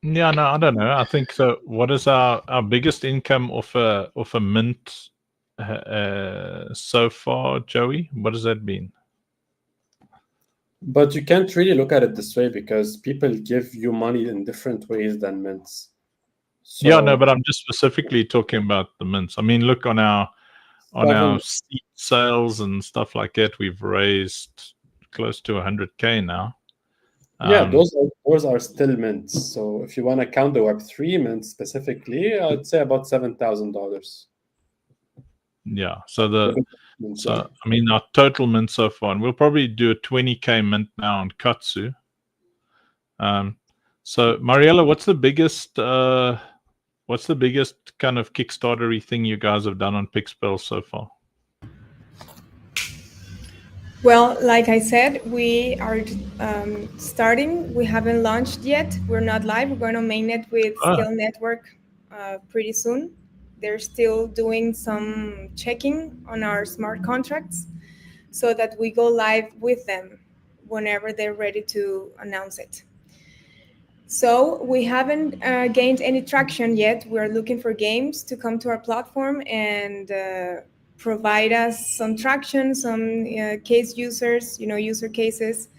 Yeah, no, I don't know. I think so. What is our biggest income off a mint so far, Joey? What has that been? But you can't really look at it this way because people give you money in different ways than mints. So, Yeah, no, but I'm just specifically talking about the mints. I mean, look on our seed sales and stuff like that. We've raised close to 100K now. Yeah, those are still mints. So if you want to count the Web3 mints specifically, I'd say about $7,000. Yeah. So I mean, our total mint so far, and we'll probably do a 20K mint now on Katsu. So Mariella, what's the biggest kind of Kickstarter-y thing you guys have done on Pixpel so far? Well, like I said, we are starting. We haven't launched yet. We're not live. We're going on mainnet with Scale Network pretty soon. They're still doing some checking on our smart contracts so that we go live with them whenever they're ready to announce it. So we haven't gained any traction yet. We're looking for games to come to our platform and provide us some traction, some case users, user cases.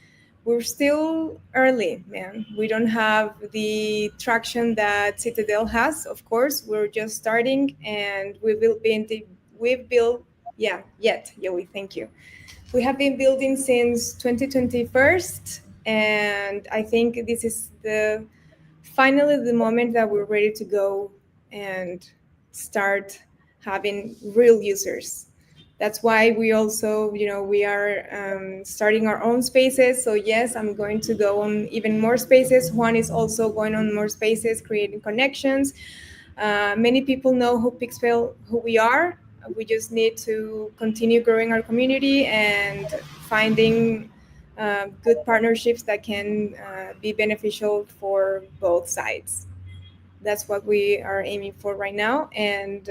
We're still early, man. We don't have the traction that Citadel has, of course. We're just starting, and Joey, thank you. We have been building since 2021, and I think this is finally the moment that we're ready to go and start having real users. That's why we also, we are starting our own spaces. So yes, I'm going to go on even more spaces. Juan is also going on more spaces, creating connections. Many people know who we are. We just need to continue growing our community and finding good partnerships that can be beneficial for both sides. That's what we are aiming for right now. And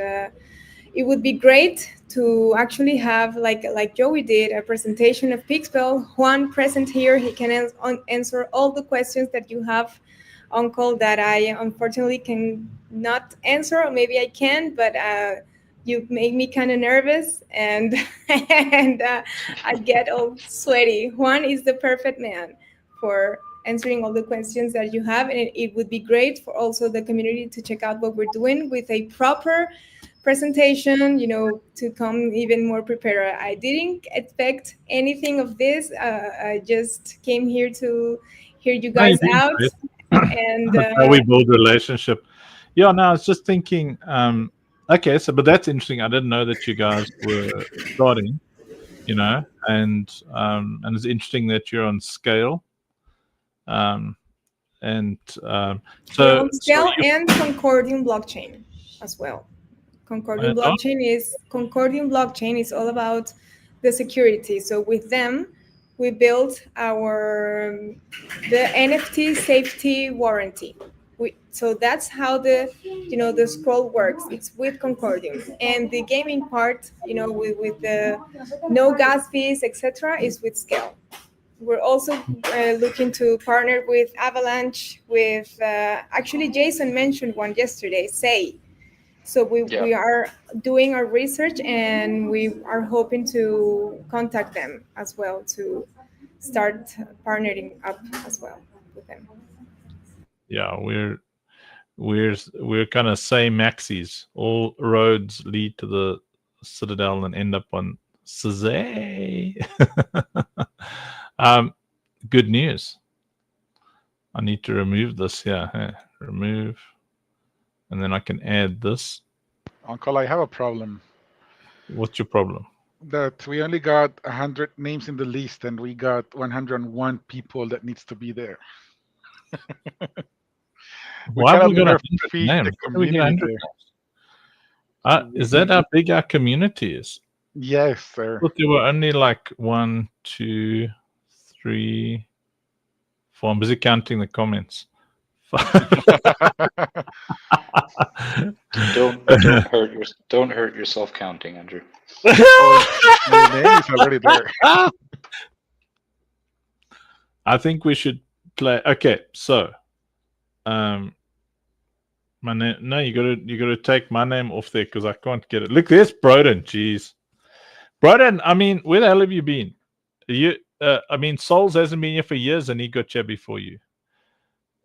it would be great to actually have, like Joey did, a presentation of Pixpel. Juan present here, he can answer all the questions that you have on call that I unfortunately can not answer, or maybe I can, but you make me kind of nervous and I get all sweaty. Juan is the perfect man for answering all the questions that you have, and it would be great for also the community to check out what we're doing with a proper presentation, to come even more prepared. I didn't expect anything of this. I just came here to hear you guys out. And how we build relationship. Yeah, no, I was just thinking, okay, but that's interesting. I didn't know that you guys were starting, and it's interesting that you're on Scale. So on Scale and Concordium blockchain as well. Concordium blockchain is all about the security. So with them, we built the NFT safety warranty. So that's how the scroll works. It's with Concordium, and the gaming part, with the no gas fees, etc., is with Scale. We're also looking to partner with Avalanche. With actually, Jason mentioned one yesterday, Say. So we are doing our research, and we are hoping to contact them as well to start partnering up as well with them. Yeah, we're kind of say Maxis. All roads lead to the Citadel and end up on Cizay. Good news. I need to remove this here. Remove. And then I can add this. Uncle, I have a problem. What's your problem? That we only got 100 names in the list, and we got 101 people that needs to be there. Why have we got 100 names? Is that how big our community is? Yes, sir. I thought there were only like 1, 2, 3, 4. I'm busy counting the comments. Don't hurt yourself counting, Andrew. Your name is already there. I think we should play. Okay, so my name. No, you gotta take my name off there because I can't get it. Look, there's Broden. Jeez, Broden. I mean, where the hell have you been? Souls hasn't been here for years, and he got here before you.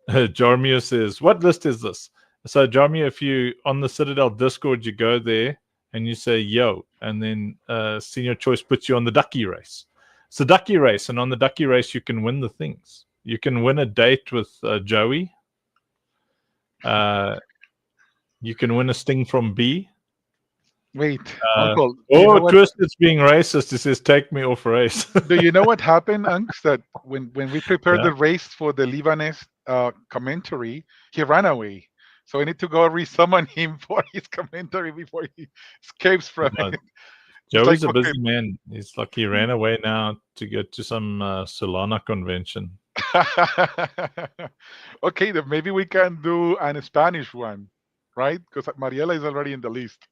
Jarmio says, "What list is this?" So, Jarmio, if you on the Citadel Discord, you go there and you say "Yo," and then Senior Choice puts you on the ducky race. It's a ducky race, and on the ducky race, you can win the things. You can win a date with Joey. You can win a sting from B. Wait, Uncle. Twisted's being racist. He says, "Take me off race." Do you know what happened, Unks? That when we prepared the race for the Lebanese commentary, he ran away. So we need to go resummon him for his commentary before he escapes from it. Joey's a busy man. He's like he ran away now to go to some Solana convention. Okay, then maybe we can do a Spanish one, right? Because Mariela is already in the list.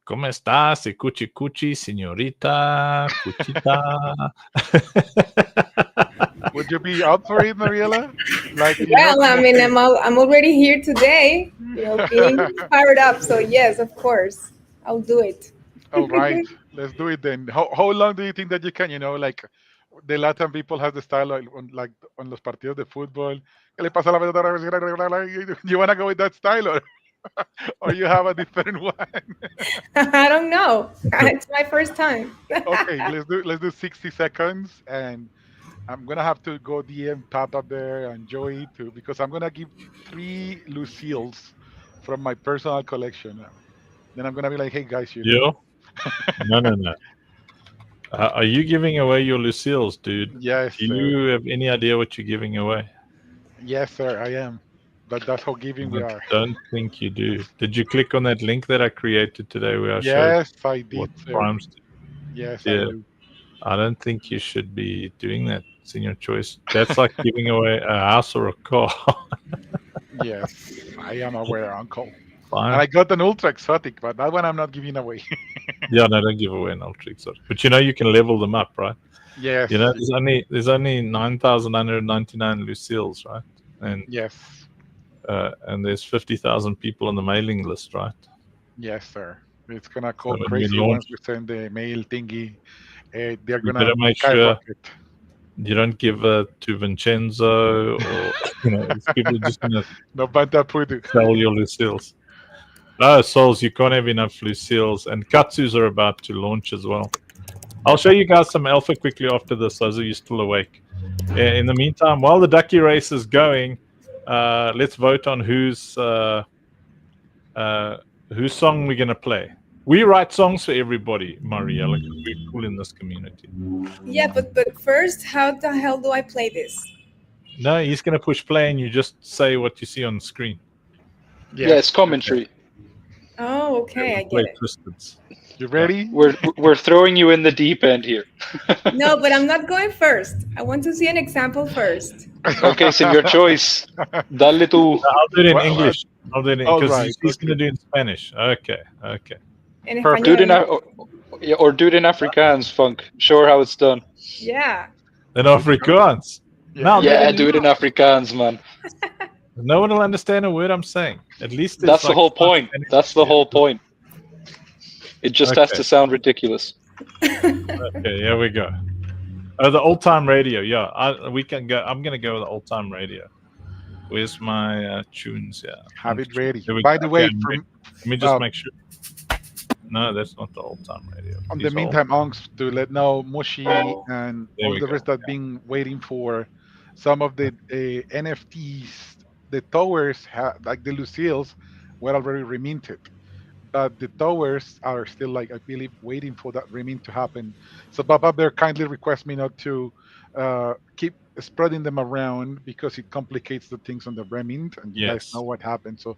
¿Cómo estás? Cuchi cuchi, señorita, cuchita. Would you be up for it, Mariela? Well, I mean, I'm already here today, being fired up. So yes, of course, I'll do it. All right, let's do it then. How long do you think that you can? The Latin people have the style on los partidos de fútbol. ¿Qué le pasa a la pelota? You wanna go with that style or you have a different one? I don't know. It's my first time. Okay, let's do 60 seconds, and I'm gonna have to go DM Papa Bear and Joey too, because I'm gonna give 3 Lucille's from my personal collection. Then I'm gonna be like, hey guys, No. Are you giving away your Lucille's, dude? Yes. Do you have any idea what you're giving away? Yes, sir, I am. But that's how giving we are. I don't think you do. Did you click on that link that I created today where I yes, showed I did. what primes do? Yes, yeah. I do. I don't think you should be doing that. Senior Choice. That's like giving away a house or a car. Yes, I am aware, Uncle. Fine. And I got an ultra exotic, but that one I'm not giving away. Yeah, no, don't give away an ultra exotic. But you can level them up, right? Yes. There's only 9,999 Lucille's, right? And yes. And there's 50,000 people on the mailing list, right? Yes, sir. It's gonna go So crazy once we send the mail thingy. They're You gonna better make sure skyrocket. you don't give to Vincenzo or these people just gonna No banta pudu. sell your Lucille's. No, Souls, you can't have enough Lucille's, and Katsus are about to launch as well. I'll show you guys some alpha quickly after this, those of you still awake. In the meantime, while the ducky race is going, let's vote on whose song we're gonna play. We write songs for everybody, Mariella, because we're cool in this community. Yeah, but first, how the hell do I play this? No, he's gonna push play, and you just say what you see on the screen. Yeah, it's commentary. Oh, Oh, okay, I get Wait, it. twisted. You ready? We're throwing you in the deep end here. No, but I'm not going first. I want to see an example first. Okay, so your choice. Dale tú. I'll do it in Well, English. I'll do it in all because right, he's okay. going to do it in Spanish. Okay. En Perfect. Do it in español. or do it in Afrikaans, Funk. Show her how it's done. Yeah. In Afrikaans. No, Yeah, do it in Afrikaans, man. no one will understand a word I'm saying. At least it's That's the like whole point. That's the whole point. It just has Okay. to sound ridiculous. Okay, here we go. Oh, the old time radio. Yeah, we can go. I'm gonna go with the old time radio. Where's my tunes? Yeah, Have it ready. Here we By go. the way, Okay, let me just make sure. No, that's not the old time radio. On These the are meantime, Onks, to let know Mushi and There all we the go. rest that been waiting for some of the NFTs. The towers, like the Lucille's, were already reminted, but the towers are still, like, I believe, waiting for that remint to happen. So Baba Bear kindly requests me not to keep spreading them around because it complicates the things on the remint, and you guys Yes. know what happened. So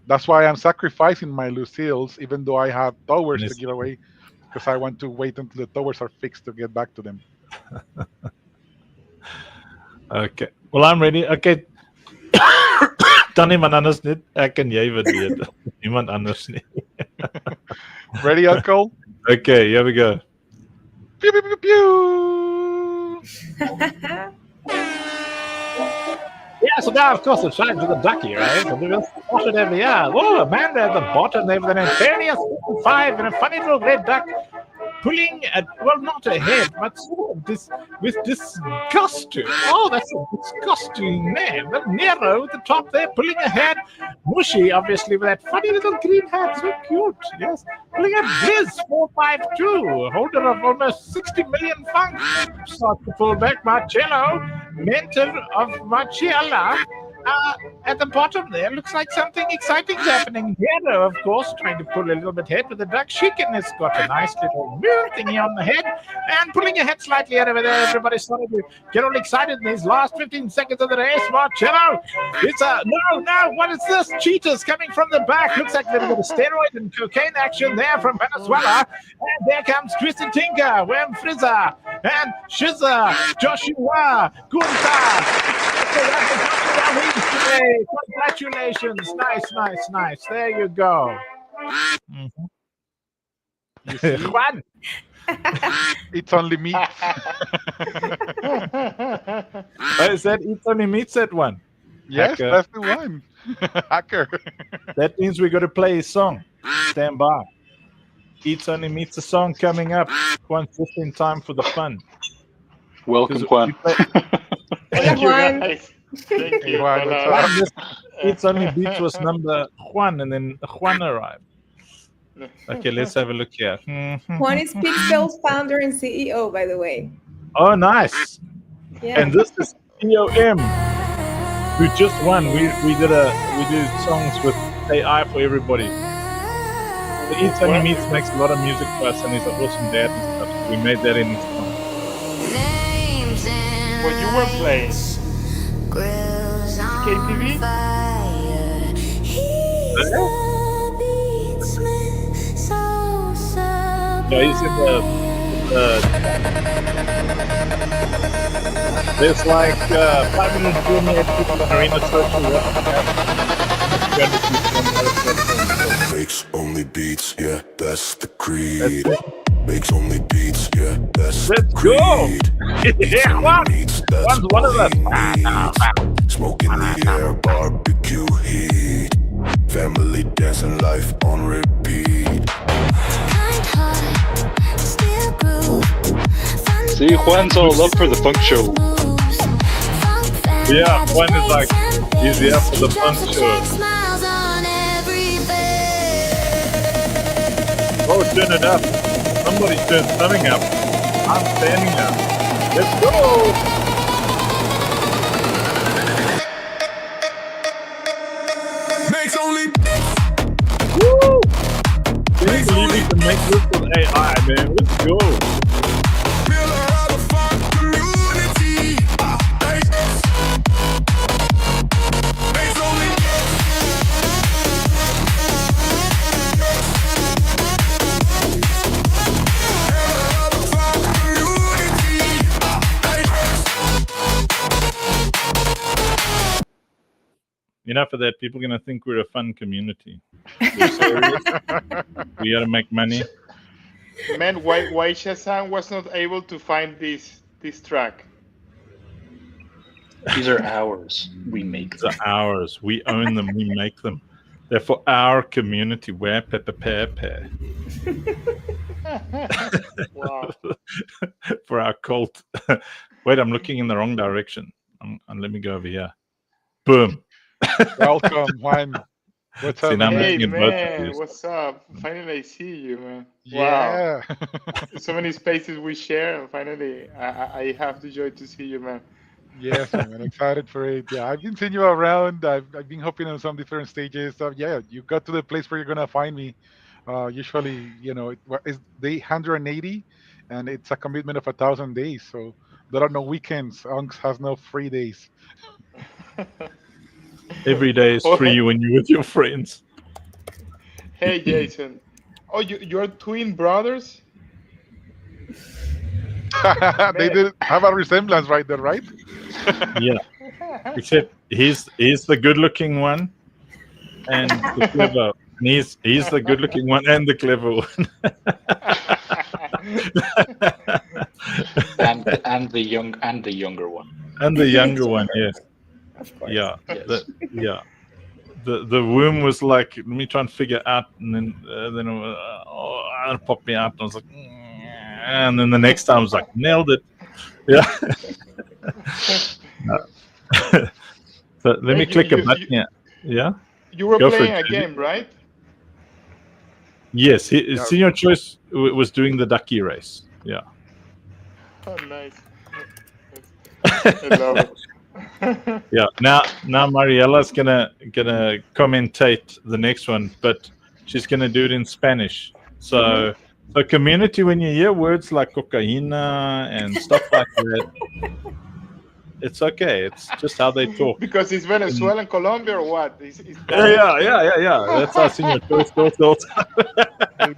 that's why I'm sacrificing my Lucille's, even though I have towers And to it's- give away, because I want to wait until the towers are fixed to get back to them. Okay. Well, I'm ready. Okay. Dan iemand anders niet. Ek en jy wat weet. Iemand anders nie. Ready, Uncle? Okay, here we go. Pew, pew, pew, pew. Yeah, so now, of course, it's time for the ducky, right? And we will spot it every year. Whoa, Amanda at the bottom there with an Anthonius 5 and a funny little red duck pulling at, well, not ahead, but sort of this, with disgusting. Oh, that's a disgusting name. But Nero at the top there pulling ahead. Mushy, obviously, with that funny little green hat. So cute. Yes. Pulling at Blizz 452, holder of almost 60 million funk. Start to pull back Marcello, mentor of Marcella. At the bottom there, looks like something exciting's happening. Hero, of course, trying to pull a little bit ahead with the duck. Chicken has got a nice little mirror thingy on the head and pulling ahead slightly out over there. Everybody's starting to get all excited in these last 15 seconds of the race. Marcello, it's a no, what is this? Cheetahs coming from the back. Looks like a little bit of steroid and cocaine action there from Venezuela. And there comes Twisted Tinker, Wham Frizzer, and Shizza, Joshua, Gunther. Congratulations. Nice. There you go. You see? Juan. It's only me. Is that It's Only Meets that one? Yes, Hacker. that's the one. Hacker. That means we got to play a song. Stand by. It's Only Meets a song coming up. Juan, just in time for the fun. Welcome, Juan. Thank you, guys. Thank you. Juan, what's up? It's Only Beats was number Juan, and then Juan arrived. Okay, let's have a look here. Juan is Pixel's founder and CEO, by the way. Oh, nice. Yeah. And this is EOM, who just won. We do songs with AI for everybody. The It's Only Meets makes a lot of music for us, and he's an awesome dad and stuff. So we made that in his song. What you were playing? KTV? Yeah, he's in there's like 528 people in Arena Social. Makes only beats, yeah, that's the creed. Makes only beats, yeah, that's the creed. Yeah, Juan's one of us. Smoking the air, barbecue heat. Family dancing, life on repeat. See, Juan's all up for the funk show. Yeah, Juan is like, he's there for the fun show. Oh, turn it up. Somebody turn something up. I'm standing up. Let's go. Makes only. Woo! Can you believe we can make this with AI, man? Let's go. enough of that. People are going to think we're a fun community. We're serious. We got to make money. Man, why Shazam was not able to find this track? These are ours. We make them. They're ours. We own them. We make them. They're for our community. We're Pepe. Wow. For our cult. Wait, I'm looking in the wrong direction. Let me go over here. Boom. Welcome, Juan. What's up? Hey, man, what's up? Finally, I see you, man. Yeah. Wow. So many spaces we share, and finally, I have the joy to see you, man. Yes, I'm excited for it. Yeah, I've been seeing you around. I've been hopping on some different stages. So yeah, you got to the place where you're gonna find me. Usually, it's day 180, and it's a commitment of 1,000 days. So there are no weekends. Unks has no free days. Every day is free when you're with your friends. Hey, Jason. Oh, you're twin brothers? They did have a resemblance right there, right? Yeah. Except he's the good-looking one, and the clever. And he's the good-looking one and the clever one. and the younger one. And the younger one, yes. Of course. Yeah. Yes. The womb was like, let me try and figure out, and then it popped me out, and I was like, and then the next time I was like, nailed it. Yeah. So let me click a button here. Yeah. You were Go for playing it, a game, right? Yes, Senior Choice was doing the ducky race. Yeah. Oh, nice. I love it. Yeah. Now Mariella's gonna commentate the next one, but she's gonna do it in Spanish. So the community, when you hear words like cocaína and stuff like that, it's okay. It's just how they talk. Because it's Venezuela and Colombia, or what? Yeah. That's how Senior Choice talks.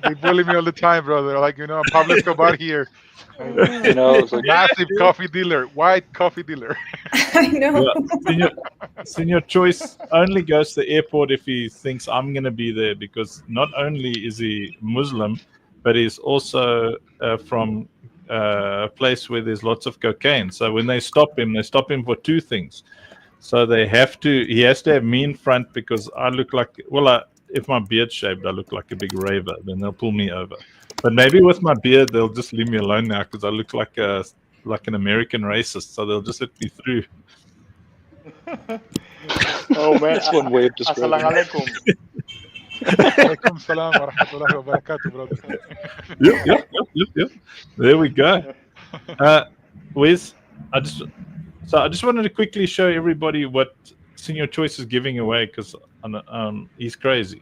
They bully me all the time, brother. Like, Pablo Escobar here. It's like, Massive coffee dealer, white coffee dealer. I know. Yeah. Senior Choice only goes to the airport if he thinks I'm going to be there, because not only is he Muslim, but he's also from a place where there's lots of cocaine. So when they stop him for two things. So he has to have me in front, because I look like, if my beard's shaved, I look like a big raver. Then they'll pull me over. But maybe with my beard, they'll just leave me alone now, because I look like an American racist. So they'll just let me through. Oh, man. That's one way of describing it. Assalamu alaikum. Alaikum salam wa rahmatullahi wa barakatuh, brother. Yep. There we go. Wiz, I just wanted to quickly show everybody what Senior Choice is giving away, because he's crazy.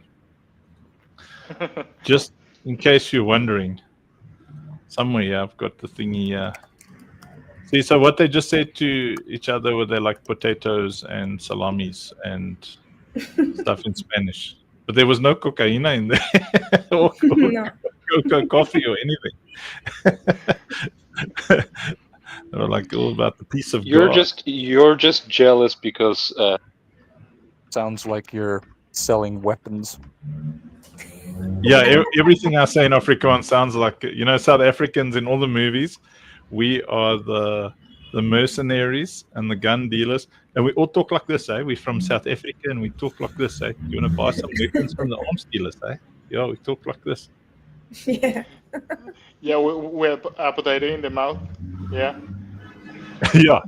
Just in case you're wondering, somewhere here I've got the thingy here. See, so what they just said to each other were they like potatoes and salamis and stuff in Spanish. But there was no cocaína in there, or coffee or anything. They were like all about the piece of you're God. You're just jealous because sounds like you're selling weapons. Yeah, everything I say in Afrikaans sounds like, South Africans in all the movies. We are the mercenaries and the gun dealers, and we all talk like this, eh? We're from South Africa, and we talk like this, eh? You want to buy some weapons from the arms dealers, eh? Yeah, we talk like this. Yeah. Yeah, we have a potato in the mouth. Yeah. Yeah.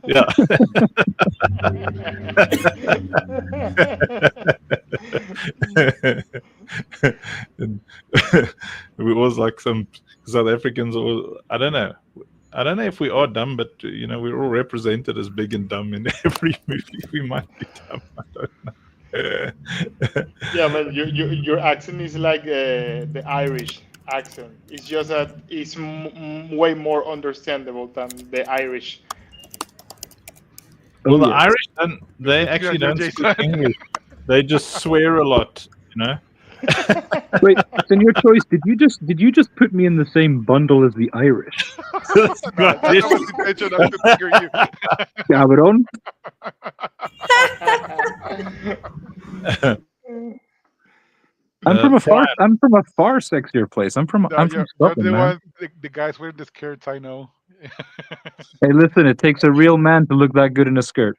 And we always like some South Africans, or I don't know if we are dumb, but we're all represented as big and dumb in every movie. We might be dumb. I don't know. Yeah, man, your accent is like the Irish accent. It's just that it's way more understandable than the Irish. Well, the Irish, they actually don't speak English. They just swear a lot, Wait, Senor Choice, did you just put me in the same bundle as the Irish? No, that was intentional to trigger you. Cabrón. I'm from a far sexier place. I'm from No, Scotland, you're the man. one, the guys wearing the skirts, I know. Hey, listen, it takes a real man to look that good in a skirt.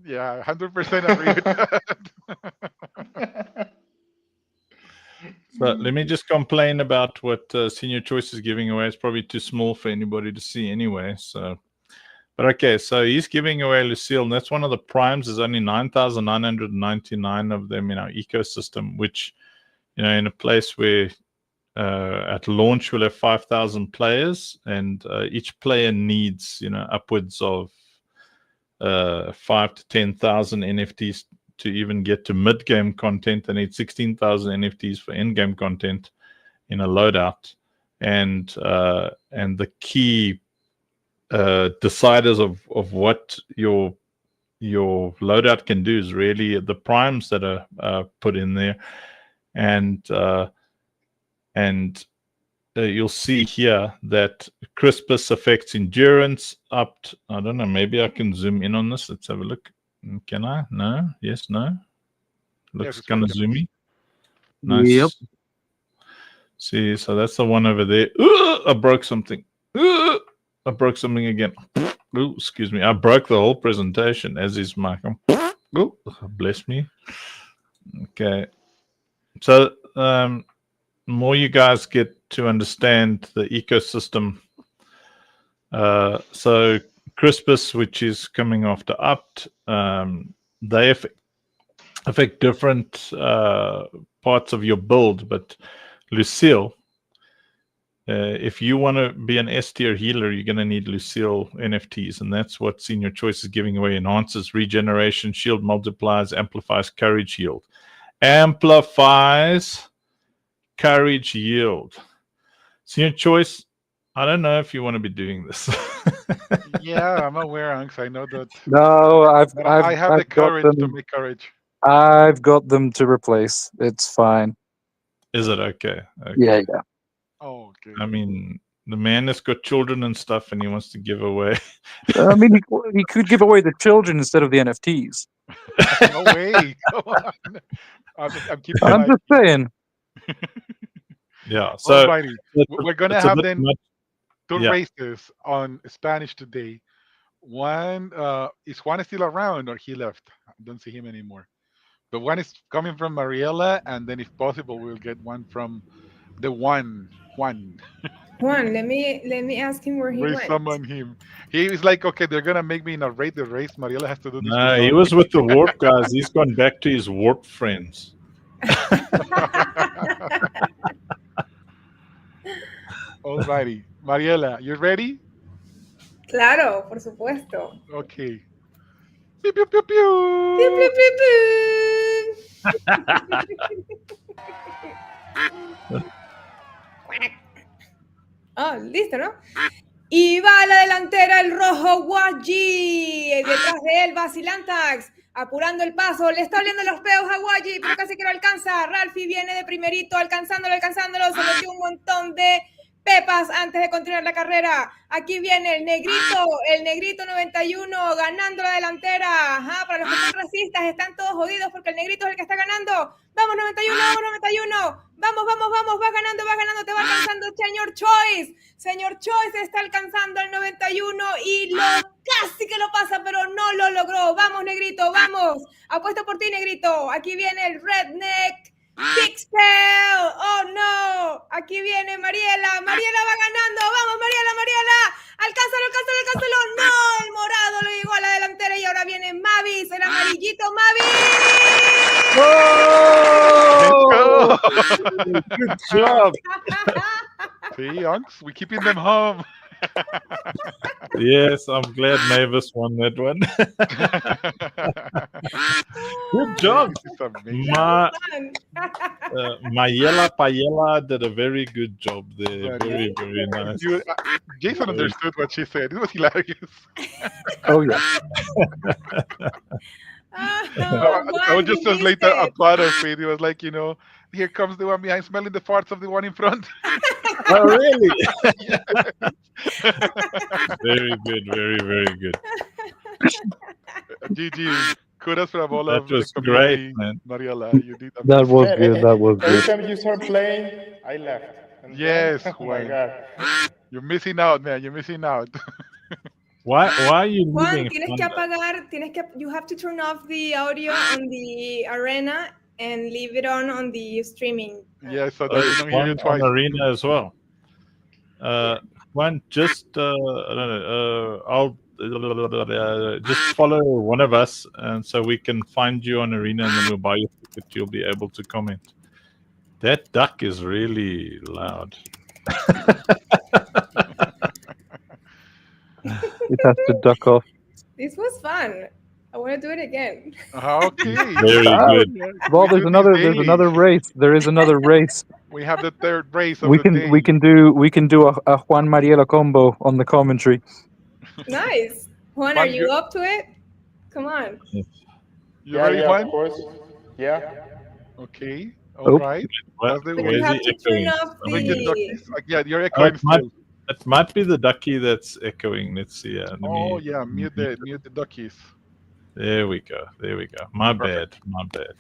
Yeah, 100% agree with that. So let me just complain about what Senior Choice is giving away. It's probably too small for anybody to see anyway. So, but okay, so he's giving away Lucille, and that's one of the primes. There's only 9,999 of them in our ecosystem, which, you know, in a place where at launch we'll have 5,000 players, and each player needs, you know, upwards of 5 to 10,000 NFTs to even get to mid-game content. They need 16,000 NFTs for end-game content in a loadout, and the key deciders of what your loadout can do is really the primes that are put in there, and you'll see here that Crispus affects endurance up to, I don't know, maybe I can zoom in on this. Let's have a look. Can I? No? Yes, no? Looks Yes, kind of working. zoomy. Nice. Yep. See, so that's the one over there. I broke something. I broke something again. Ooh, excuse me. I broke the whole presentation, as is Michael. Ooh, bless me. Okay. So, more you guys get to understand the ecosystem. So Crispus, which is coming after Upt, they affect different parts of your build, but Lucille, if you want to be an S tier healer, you're going to need Lucille NFTs, and that's what Senior Choice is giving away. Enhances regeneration, shield multiplies, amplifies courage yield. Amplifies courage yield. Senior Choice, I don't know if you want to be doing this. Yeah, I'm aware, Anx. I know that. No, I have the I've got courage to them. make courage. I've got them to replace. It's fine. Is it okay? Okay. Yeah. Oh, okay. I mean, the man has got children and stuff, and he wants to give away. I mean, he could give away the children instead of the NFTs. No way. Come on. I'm keeping I'm my. just saying. Yeah. So Alrighty. We're going to it's a have bit then much. two Yeah. races on Spanish today. One, is Juan still around or he left? I don't see him anymore. But one is coming from Mariela, and then if possible, we'll get one from the Juan. Juan, let me ask him where he We went. summon him. He was like, okay, they're gonna make me narrate the race. Mariela has to do this. No, he without was me. with the warp guys. He's gone back to his warp friends. Alrighty, Mariela, you ready? Claro, por supuesto. Okay. Pew, pew, pew, pew. Piu, piu, piu, piu. Oh, listo, ¿no? Y va a la delantera el rojo Waji. Detrás de él va Silantax, apurando el paso. Le está oliendo los pedos a Waji, pero casi que lo alcanza. Ralphie viene de primerito, alcanzándolo. Se metió un montón de pepas antes de continuar la carrera. Aquí viene el negrito 91 ganando la delantera. Ajá, para los que son racistas están todos jodidos porque el negrito es el que está ganando. Vamos 91, vamos 91. Vamos, va ganando, te va alcanzando Señor Choice. Señor Choice está alcanzando al 91 y casi que lo pasa, pero no lo logró. Vamos, negrito, vamos. Apuesto por ti, negrito. Aquí viene el redneck Pixel. Oh no. Aquí viene Mariela. Mariela va ganando. Vamos, Mariela. Alcánzalo. No, el morado lo llegó a la delantera y ahora viene Mavis, el amarillito Mavis. Good job. See, Unks, we're keeping them home. Yes, I'm glad Mavis won that one. Good job. Mayela Payela did a very good job there. Very, very nice. Jason understood what she said. It was hilarious. Oh, yeah. I would just translate a part of it. It was like, Here comes the one behind, smelling the farts of the one in front. Oh, really? Very good. Very, very good. GG. Kudos from all That of the was community. great, man. Mariela, you did That was amazing. good. That was Every good. time you start playing, I left. And Yes, then, oh my Juan. god. You're missing out, man. You're missing out. Why are you Juan, leaving? you have to turn off the audio on the arena and leave it on the streaming. Yeah, so that we don't hear you One twice. on Arena as well. One, just I don't know. I'll just follow one of us, and so we can find you on Arena, and then we'll buy you a ticket. You'll be able to comment. That duck is really loud. It has to duck off. This was fun. I want to do it again. Okay. Very good. Well, there's another race. There is another race. We have the third race of We the can day. we can do a Juan Mariela combo on the commentary. Nice. Juan, are you up to it? Come on. You ready, Juan? Of course. Yeah. Okay. Oh. All right. That's the But way. you have to turn off Look at the... duckies. Yeah, you're echoing still. It might be the ducky that's echoing. Let's see. Let Oh me, yeah, mute the duckies. There we go. There we go. My bad. My bad.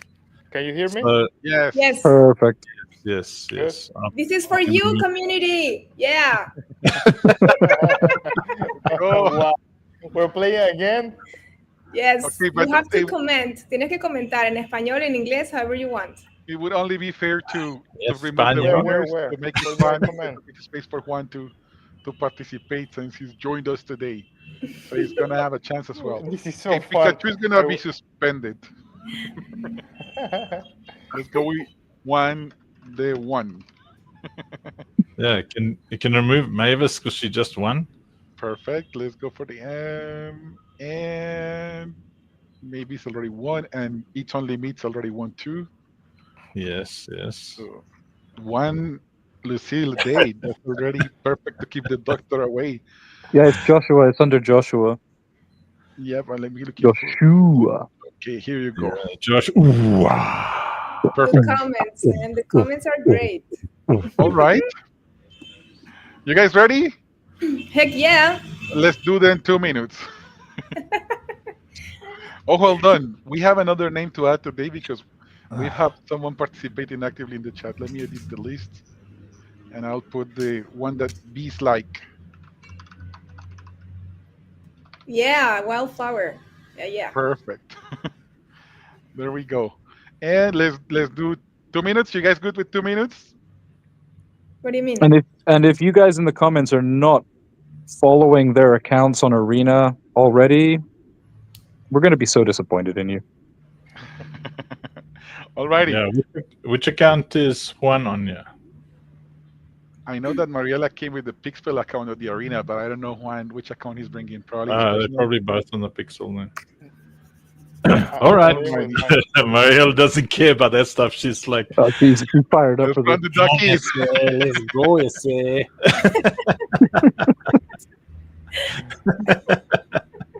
Can you hear me? Yes. Yes. Perfect. Yes. Yes. This is for you, community. Yeah. Oh, wow. We're playing again? Yes. Okay, but you have to they- comment. Tienes que comentar en español, en inglés, however you want. It would only be fair to remove Spanish. the Where? winners to make it Where fun, do I comment? to make space for Juan to participate since he's joined us today. So he's gonna have a chance as well. This is so And fun. Pikachu is gonna be suspended. Let's go with one. Yeah. You can remove Mavis because she just won. Perfect. Let's go for the M. And maybe it's already one, and Eats Only Meat's already won too. Yes. Yes. So one Lucille Day. That's already perfect to keep the doctor away. Yeah, it's Joshua. It's under Joshua. Yep, and let me look. Joshua. Okay, here you go. Josh. Ooh, wow. The Perfect. comments, and the comments are great. All right. You guys ready? Heck yeah. Let's do that in 2 minutes. Oh, well done. We have another name to add today because we have someone participating actively in the chat. Let me edit the list. And I'll put the one that bees like. Yeah, wildflower. Yeah. Perfect. There we go. And let's do 2 minutes. You guys good with 2 minutes? What do you mean? And if you guys in the comments are not following their accounts on Arena already, we're going to be so disappointed in you. Alrighty. Yeah. Which account is Juan on? Yeah. I know that Mariela came with the Pixel account of the Arena, but I don't know which account he's bringing. Probably. his They're personal. probably both on the Pixel then. All right. Mariel doesn't care about that stuff. She's like, she's fired up Let's for run this. the duckies. Let's go, ese.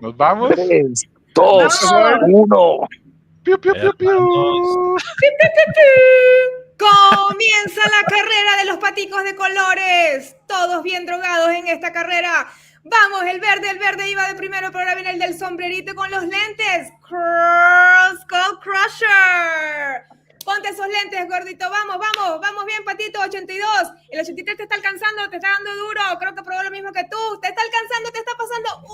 Nos vamos. 3, 2, 1. Piu, piu, piu, piu. Comienza la carrera de los paticos de colores. Todos bien drogados en esta carrera. Vamos, el verde iba de primero, pero ahora viene el del sombrerito con los lentes. Skull Crusher. Ponte esos lentes, gordito. Vamos bien, patito. 82. El 83 te está alcanzando, te está dando duro. Creo que probó lo mismo que tú. Te está alcanzando, te está pasando.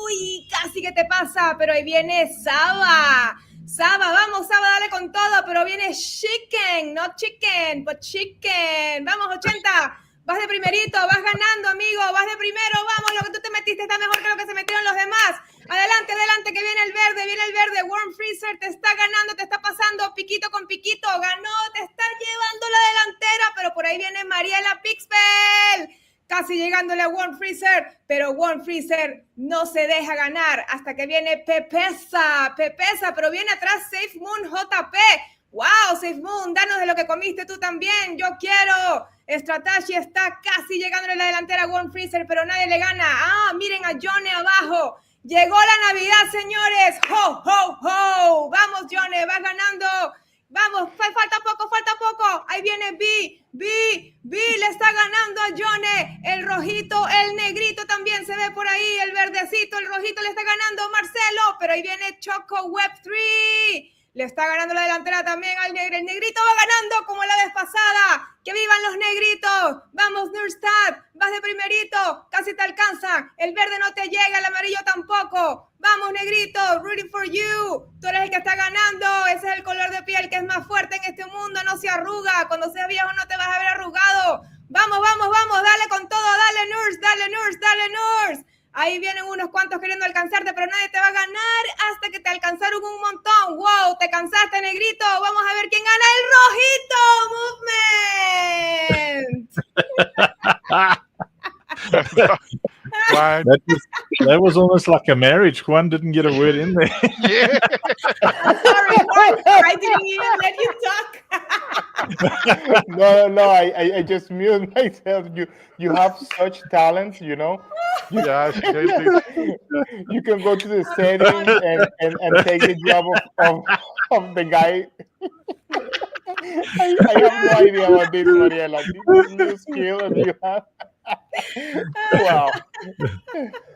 Uy, casi que te pasa, pero ahí viene Saba. Vamos, Saba, dale con todo, pero viene Chicken, no Chicken, but Chicken. Vamos, 80. Vas de primerito, vas ganando, amigo, vas de primero, vamos, lo que tú te metiste está mejor que lo que se metieron los demás. Adelante, que viene el verde, Worm Freezer, te está ganando, te está pasando, piquito con piquito, ganó, te está llevando la delantera, pero por ahí viene Mariela Pixel, casi llegándole a Worm Freezer, pero Worm Freezer no se deja ganar hasta que viene Pepesa, pero viene atrás Safe Moon JP. ¡Wow, Safe Moon! Danos de lo que comiste tú también. ¡Yo quiero! Stratashi está casi llegándole a la delantera a Worm Freezer, pero nadie le gana. ¡Ah, miren a Johnny abajo! ¡Llegó la Navidad, señores! ¡Ho, ho, ho! ¡Vamos, Johnny! ¡Vas ganando! Vamos, falta poco. Ahí viene B le está ganando a Johnny. El rojito, el negrito también se ve por ahí. El verdecito, el rojito le está ganando a Marcelo. Pero ahí viene Choco Web 3. Le está ganando la delantera también al negro. El negrito va ganando como la vez pasada. ¡Que vivan los negritos! Vamos, Nurstad. Vas de primerito. Casi te alcanzan. El verde no te llega, el amarillo tampoco. Vamos, negrito. Rooting for you. Tú eres el que está ganando. Ese es el color de piel que es más fuerte en este mundo. No se arruga. Cuando seas viejo no te vas a ver arrugado. Vamos. Dale con todo. Dale, Nurs. Ahí vienen unos cuantos queriendo alcanzarte, pero nadie te va a ganar hasta que te alcanzaron un montón. ¡Wow! Te cansaste, negrito. Vamos a ver quién gana. ¡El rojito! ¡Movement! That was almost like a marriage. Juan didn't get a word in there. Yeah. Sorry, Juan. I didn't even let you talk. No. I just mute myself. You have such talent, you know. Yeah, you can go to the setting and take the job of the guy. I have no idea about this, Mariela. This new skill that you have. Wow.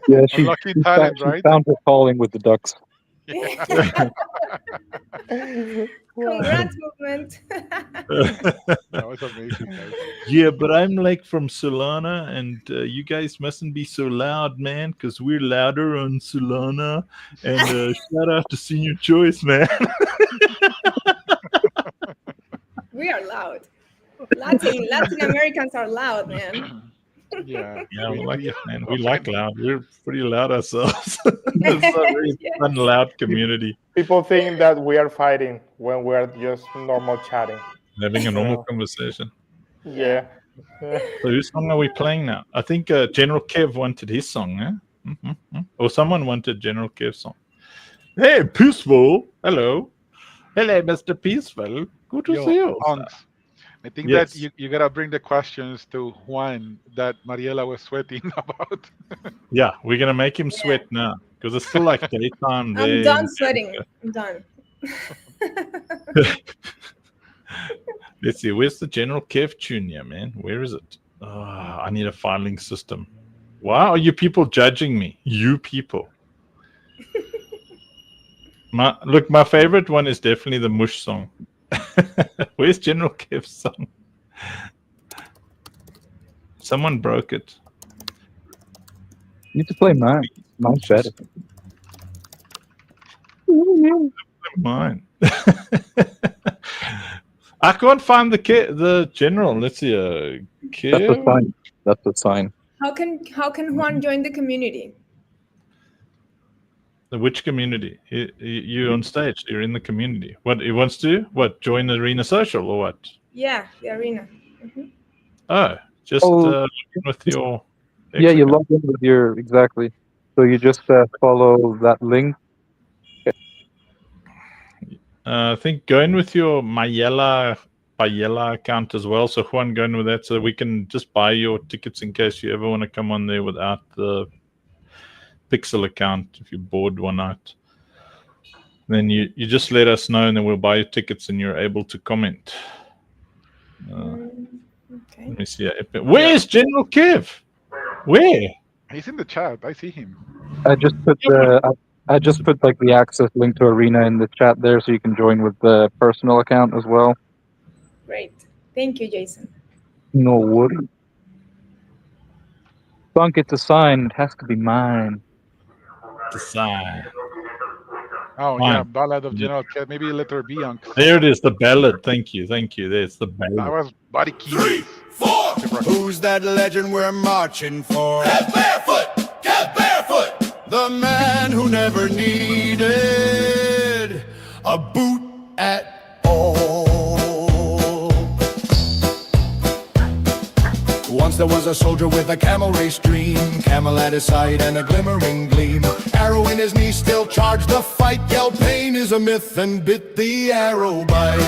Yeah, she's talent, right? found her calling with the Ducks. Congrats, Movement. That was amazing, guys. Yeah, but I'm like from Solana, and you guys mustn't be so loud, man, because we're louder on Solana. And shout out to Senior Choice, man. We are loud. Latin Americans are loud, man. Yeah, we like it, man. We like loud. We're pretty loud ourselves. It's a very fun, loud community. People think that we are fighting when we are just normal chatting. Having a normal conversation. Yeah. So whose song are we playing now? I think General Kev wanted his song, eh? Mm-hmm. Or someone wanted General Kev's song. Hey, Peaceful. Hello, Mr. Peaceful. Good to see you. I think that you gotta bring the questions to Juan that Mariela was sweating about. Yeah, we're gonna make him sweat now because it's still like daytime. I'm done sweating. I'm done. Let's see. Where's the General Kev tune here, man? Where is it? I need a filing system. Why are you people judging me? You people. My favorite one is definitely the Mush song. Where's General Kev's song? Someone broke it. You need to play mine. Mine's better. Mine. I can't find the general. Let's see. That's a sign. That's a sign. How can Juan join the community? Which community? You're on stage. You're in the community. What he wants to do? What? Join the Arena Social or what? Yeah, the arena. Mm-hmm. Oh, just log in with your. Yeah, you log in with your exactly. So you just follow that link. I think go in with your Mayela account as well. So Juan, go in with that so we can just buy your tickets in case you ever want to come on there without the Pixel account. If you're bored one night, then you just let us know and then we'll buy you tickets and you're able to comment. Okay. Let me see. Where's General Kev? Where? He's in the chat. I see him. I just put like the access link to Arena in the chat there, so you can join with the personal account as well. Great. Thank you, Jason. No worry. Funk, it's a sign. It has to be mine. The sign. Oh, Fine. yeah, Ballad of General Kev. Maybe letter B, Uncle. There it is, the ballad. Thank you. There's the ballad. That was Buddy Key. 3, 4. Who's that legend we're marching for? Kev Barefoot, the man who never needed a boot at all. Once there was a soldier with a camel race dream, camel at his side and a glimmering gleam. Arrow in his knee, still charged the fight, yelled pain is a myth and bit the arrow bite.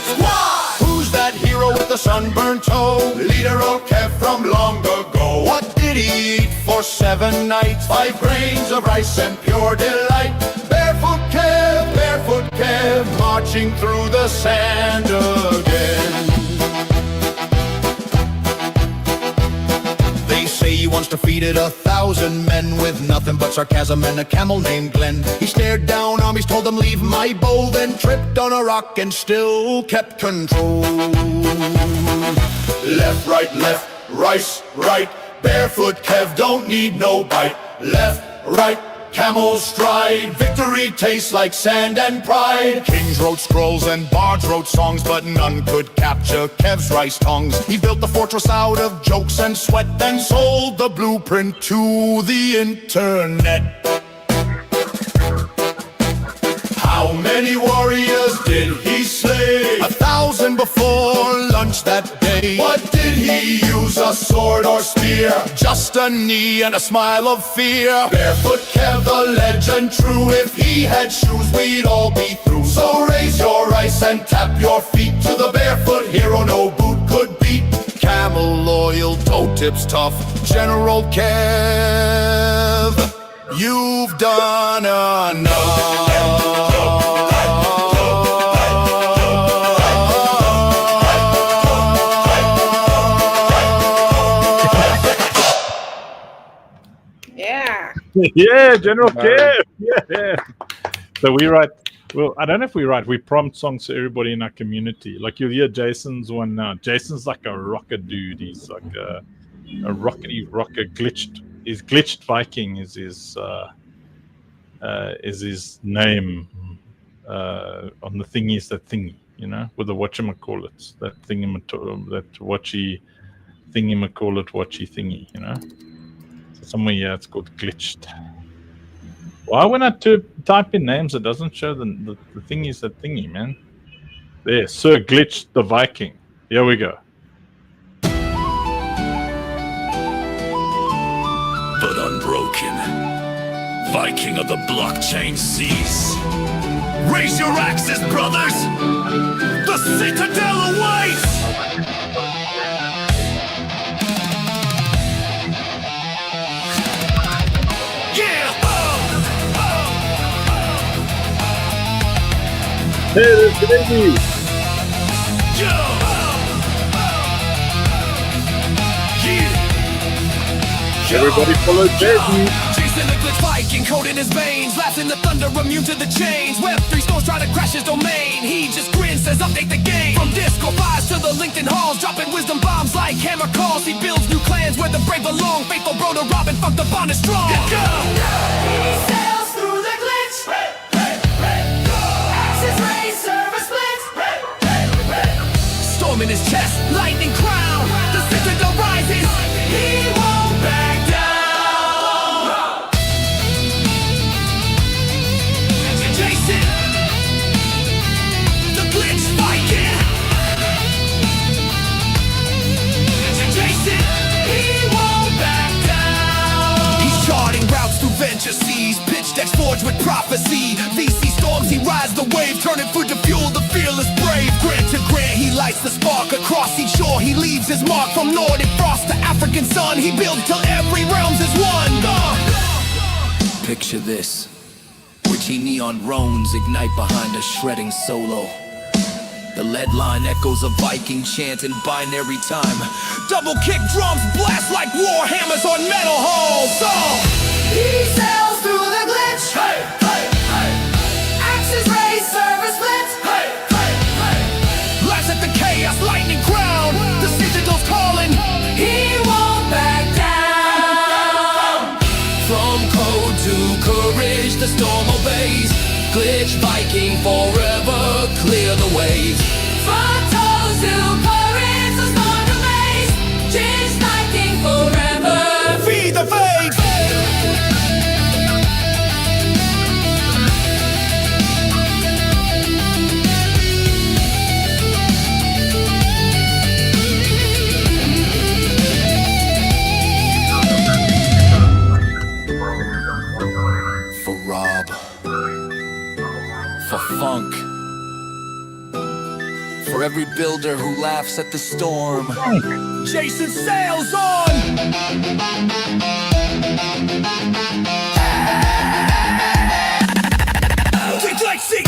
Squad! Who's that hero with the sunburned toe? Leader old Kev from long ago. What did he eat for 7 nights? 5 grains of rice and pure delight. Barefoot Kev, barefoot Kev marching through the sand again. They say he once defeated 1,000 men with nothing but sarcasm and a camel named Glenn. He stared down armies, told them leave my bow, then tripped on a rock and still kept control. Left, right, right. Barefoot Kev don't need no bite. Left, right, camel stride. Victory tastes like sand and pride. Kings wrote scrolls and bards wrote songs, but none could capture Kev's rice tongues. He built the fortress out of jokes and sweat, then sold the blueprint to the internet. How many warriors did he slay? 1,000 before lunch that day. What did he use, a sword or spear? Just a knee and a smile of fear. Barefoot Kev, the legend true. If he had shoes, we'd all be through. So raise your ice and tap your feet to the barefoot hero no boot could beat. Camel loyal, toe tips tough. General Kev, you've done enough. Yeah, General Kev. Yeah. So we write. Well, I don't know if we write. We prompt songs to everybody in our community. Like you'll hear Jason's one now. Jason's like a rocker dude. He's like a rockety rocker. He's glitched Viking is his name on the thingies. That thingy, you know, with the whatchamacallit, that watchy thingy, you know. Somewhere here it's called glitched. Why when I type in names it doesn't show the thing is that thingy, man? There, Sir Glitched the Viking. Here we go. But unbroken, Viking of the blockchain seas. Raise your axes, brothers! The citadel awaits! Hey, there's the baby! Everybody follow Baby! Jason the glitch Viking, cold in his veins, laughs in the thunder, immune to the chains. Web3 stores try to crash his domain. He just grins, says update the game. From Disco 5s to the LinkedIn halls, dropping wisdom bombs like hammer calls. He builds new clans where the brave belong. Faithful bro to Robin, fuck the bond is strong. Let's go! He sails through the glitch. Axis raise, server split. Storm in his chest, lightning crown. The citadel rises. He won't back down. Jason, the glitch Viking. Jason, he won't back down. He's charting routes through venture seas, pitch decks forged with prophecy. VC storms, he rides the wave, turning food to fuel the fearless brave. Grant to grant, he lights the spark across each shore. He leaves his mark from Nordic frost to African sun. He builds till every realm's is one. Picture this. Witchy neon roans ignite behind a shredding solo. The lead line echoes a Viking chant in binary time. Double kick drums blast like war hammers on metal hulls. He sails through the glitch. Hey, hey, hey. Axes raise, server split. Hey, hey, hey. Laughs at the chaos, lightning crown. The citadel's calling. He won't back down. From code to courage, the storm obeys. Glitch Viking forever, clear the waves. From toes to currents, the storm remains. Glitch Viking forever. Feed the faith. For Rob. For Funk. For every builder who laughs at the storm. Jason sails on. Click, click, see.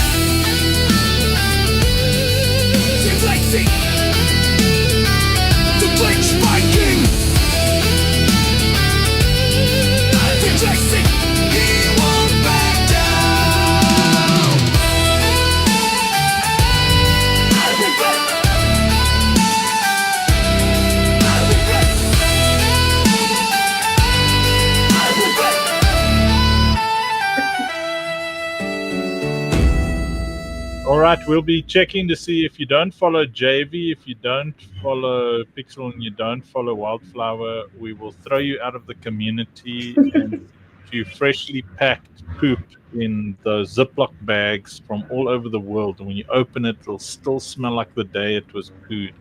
right, we'll be checking to see if you don't follow JV, if you don't follow Pixel, and you don't follow Wildflower, we will throw you out of the community. And if you freshly packed poop in those Ziploc bags from all over the world, and when you open it, it'll still smell like the day it was pooed.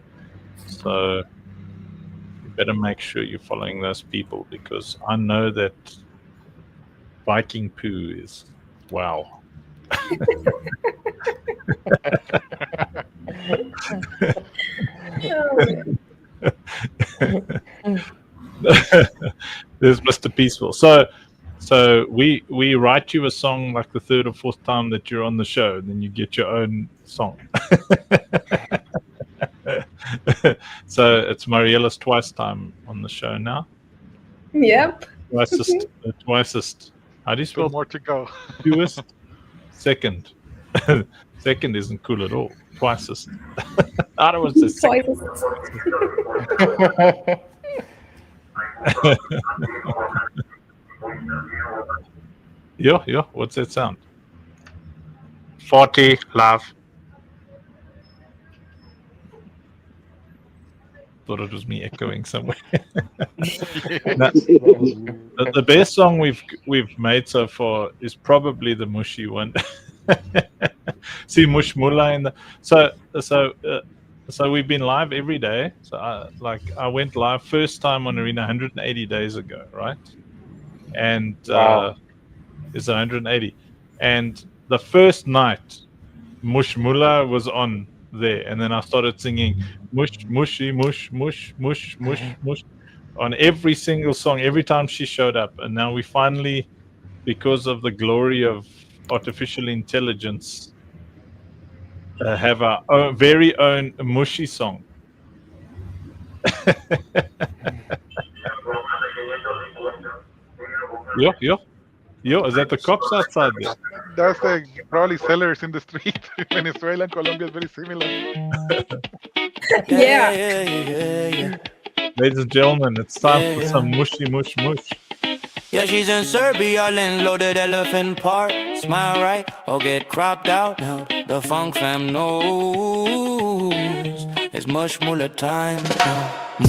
So you better make sure you're following those people, because I know that Viking poo is wow. There's Mr. Peaceful. So we write you a song like the third or fourth time that you're on the show, then you get your own song. So it's Mariella's twice time on the show now. Yep. Twicest. How do you spell? More to go. Fewest. Second. Second isn't cool at all. Twicest. I don't want to say second. Yo, what's that sound? 40, love. Thought it was me echoing somewhere. The best song we've made so far is probably the Mushy one. See Mush Mullah in the so we've been live every day. So I went live first time on Arena 180 days ago, right? And it's 180. And the first night, Mush Mullah was on there, and then I started singing mush mushy mush mush mush mush mush on every single song every time she showed up. And now we finally, because of the glory of artificial intelligence, have our very own mushy song. Yo, is that the cops outside there? That's the probably sellers in the street. Venezuela and Colombia is very similar. Yeah. Ladies and gentlemen, it's time for some mushy mush mush. Yeah, she's in Serbia, in loaded elephant park. Smile right or get cropped out. Now the funk fam knows it's mush mullah time.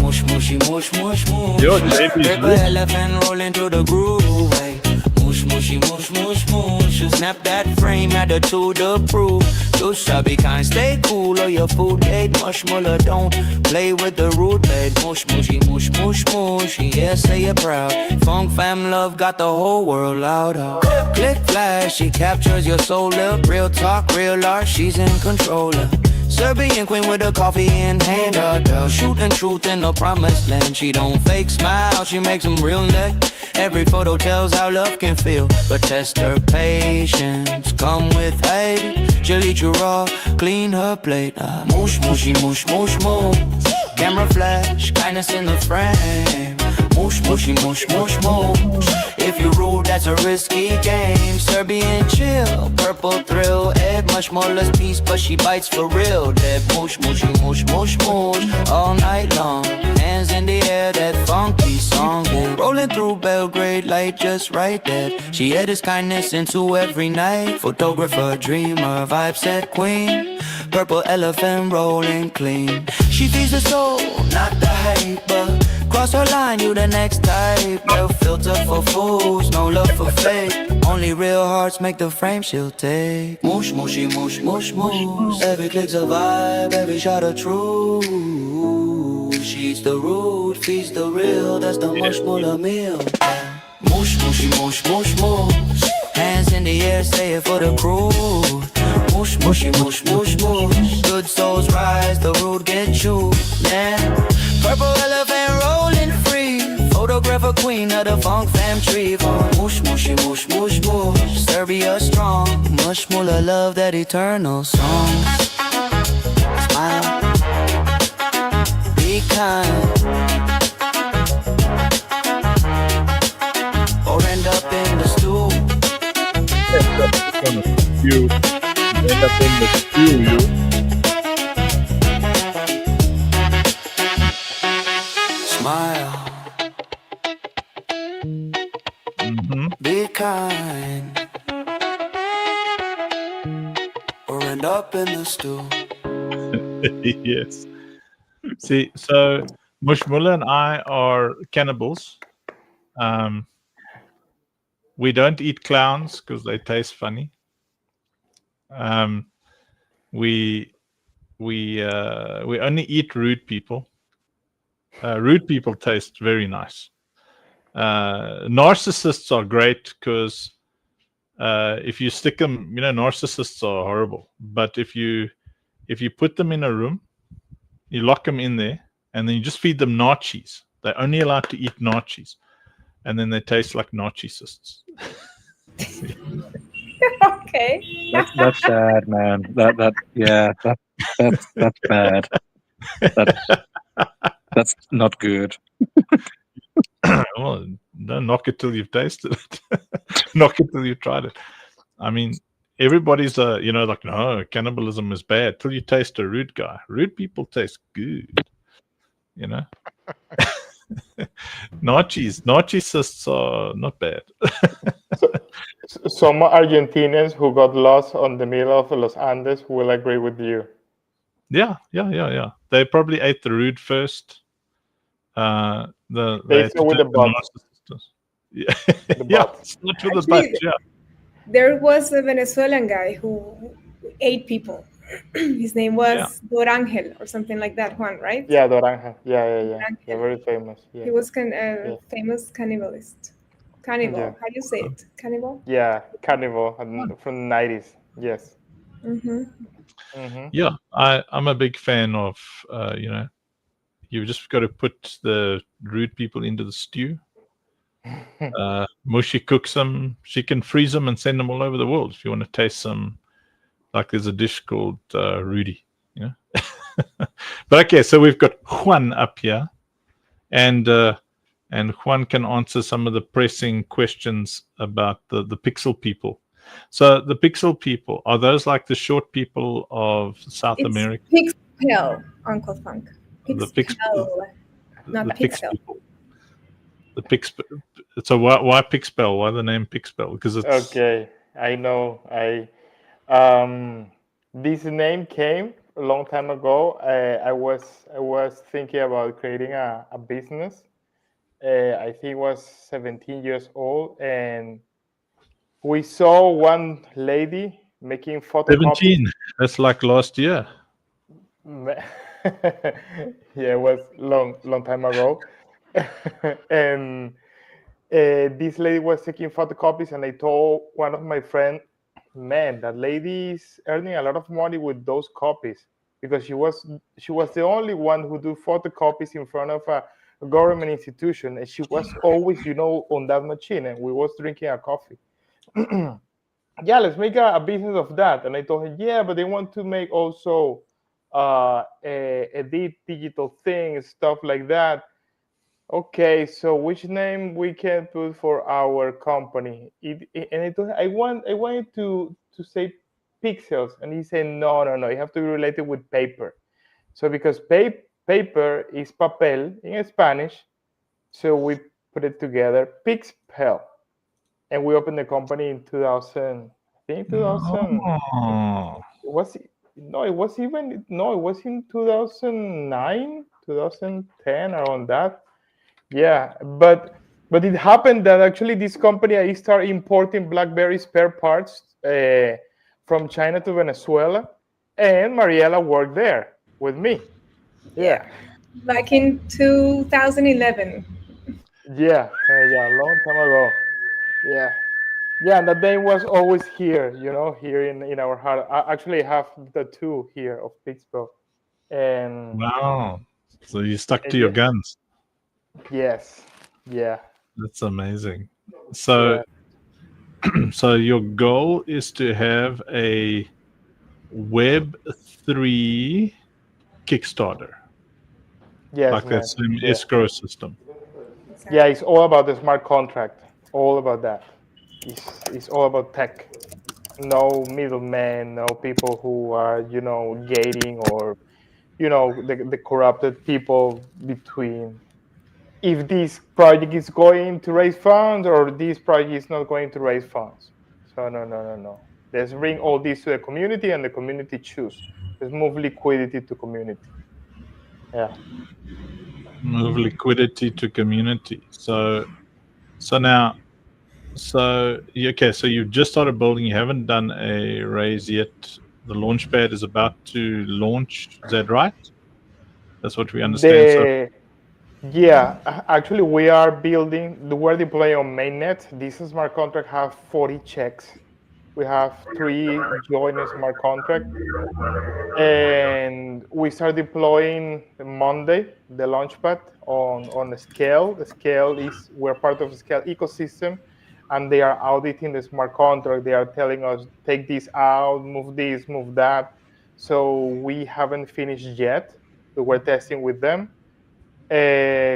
Mush mushy mush mush mush. Yo, JB, Paper elephant rolling to the groove. Hey. Mush mushy mush mush mush. Snap that frame, attitude approve. You shall be kind, stay cool or your food ain't mush mullah. Don't play with the root bed. Mush mushy mush mush mush. Yeah, say it proud. Funk fam love got the whole world loud. Click flash, she captures your soul up. Real talk, real art, she's in control. Serbian queen with a coffee in hand. Girl, shooting truth in the promised land. She don't fake smile, she makes them real neck. Every photo tells how love can feel, but test her patience. Come with hate, she'll eat you raw, clean her plate. Mush mushy mush mush mush. Camera flash, kindness in the frame. Mush mushy mush mush mush. If you rude, that's a risky game. Serbian chill, purple thrill. Ed much more less peace, but she bites for real. That mush mushy mush mush mush. All night long, hands in the air, that funky song. Rolling through Belgrade, light just right there. She added kindness into every night. Photographer, dreamer, vibe set queen. Purple elephant rolling clean. She feeds the soul, not the hype, but cross her line, you the next type. No filter for fools, no love for fake. Only real hearts make the frame she'll take. Mush mushy mush mush mush. Every click's a vibe, every shot a truth. She's the root, feeds the real. That's the mush mullah meal. Mush mushy mush mush mush. Hands in the air, say it for the crew. Mush mushy mush mush mush. Good souls rise, the root get chewed. Yeah. Purple elephant rolling free. Photographer queen of the funk fam tree. Mush mushy mush mush mush. Serbia strong. Mush mullah love that eternal song. Smile. Be kind. Or end up in the stew. You end up in the stew, you. Smile. Be kind. Or end up up in the stew. Yes. See, so Mushmula and I are cannibals. We don't eat clowns because they taste funny. We only eat rude people. Rude people taste very nice. Narcissists are great because if you stick them, narcissists are horrible. But if you put them in a room, you lock them in there, and then you just feed them nachos. They're only allowed to eat nachos, and then they taste like narcissists. Okay. That's sad, man. That's bad. That's not good. Well, don't knock it till you've tasted it. Knock it till you've tried it. I mean, everybody's like, no, cannibalism is bad till you taste a rude guy. Rude people taste good. Narcissists are not bad. Some Argentinians who got lost on the middle of Los Andes will agree with you. Yeah. They probably ate the rude first. They start with the butt. Yeah, start with the butt. Yeah. There was a Venezuelan guy who ate people. His name was Dorangel or something like that, Juan, right? Yeah, Dorangel. Yeah. Yeah, very famous. Yeah. He was famous cannibalist. Cannibal. Yeah. How do you say it? Cannibal? Yeah, cannibal from the 90s. Yes. Yeah, I'm a big fan of, you've just got to put the rude people into the stew. Mushi cooks them. She can freeze them and send them all over the world if you want to taste some. Like there's a dish called Rudy. But okay, so we've got Juan up here, and Juan can answer some of the pressing questions about the pixel people. So the pixel people, are those like the short people of South America? Pixel, Uncle Funk. The pixel, not the pixel. people. The Pixpel. So why Pixpel? Why the name Pixpel? Because it's okay. I know. This name came a long time ago. I was thinking about creating a business. I think I was 17 years old, and we saw one lady making photocopies. 17. That's like last year. Yeah, it was long time ago. And this lady was taking photocopies, and I told one of my friends, man, that lady is earning a lot of money with those copies, because she was the only one who do photocopies in front of a government institution, and she was always on that machine, and we was drinking a coffee. Yeah, let's make a business of that. And I told her, yeah, but they want to make also edit digital things, stuff like that. Okay, so which name we can put for our company? I wanted to say pixels, and he said no, you have to be related with paper. So because paper is papel in Spanish, so we put it together, Pixpel, and we opened the company in 2000. I think 2000. Oh. It was in 2009, 2010, around that. Yeah, but it happened that actually this company, I started importing BlackBerry spare parts from China to Venezuela, and Mariela worked there with me. Yeah. Back in 2011. Yeah, a long time ago. Yeah, and that name was always here, here in our heart. I actually have the two here of Pixpel. And wow, so you stuck to your guns. Yes. Yeah. That's amazing. So, so your goal is to have a Web3 Kickstarter. Yes, like that same escrow system. Yeah, it's all about the smart contract. All about that. It's all about tech. No middlemen, no people who are, gating or, the corrupted people between. If this project is going to raise funds or this project is not going to raise funds. So no. Let's bring all this to the community, and the community choose. Let's move liquidity to community. Yeah. Move liquidity to community. So now, okay. So you've just started building. You haven't done a raise yet. The launchpad is about to launch. Is that right? That's what we understand. Yeah, actually, we are we're deploying on mainnet. This smart contract have 40 checks. We have 3 joint smart contract, and we start deploying Monday the launchpad on the Scale. The Scale is, we're part of the Scale ecosystem, and they are auditing the smart contract. They are telling us, take this out, move this, move that. So we haven't finished yet. We're testing with them.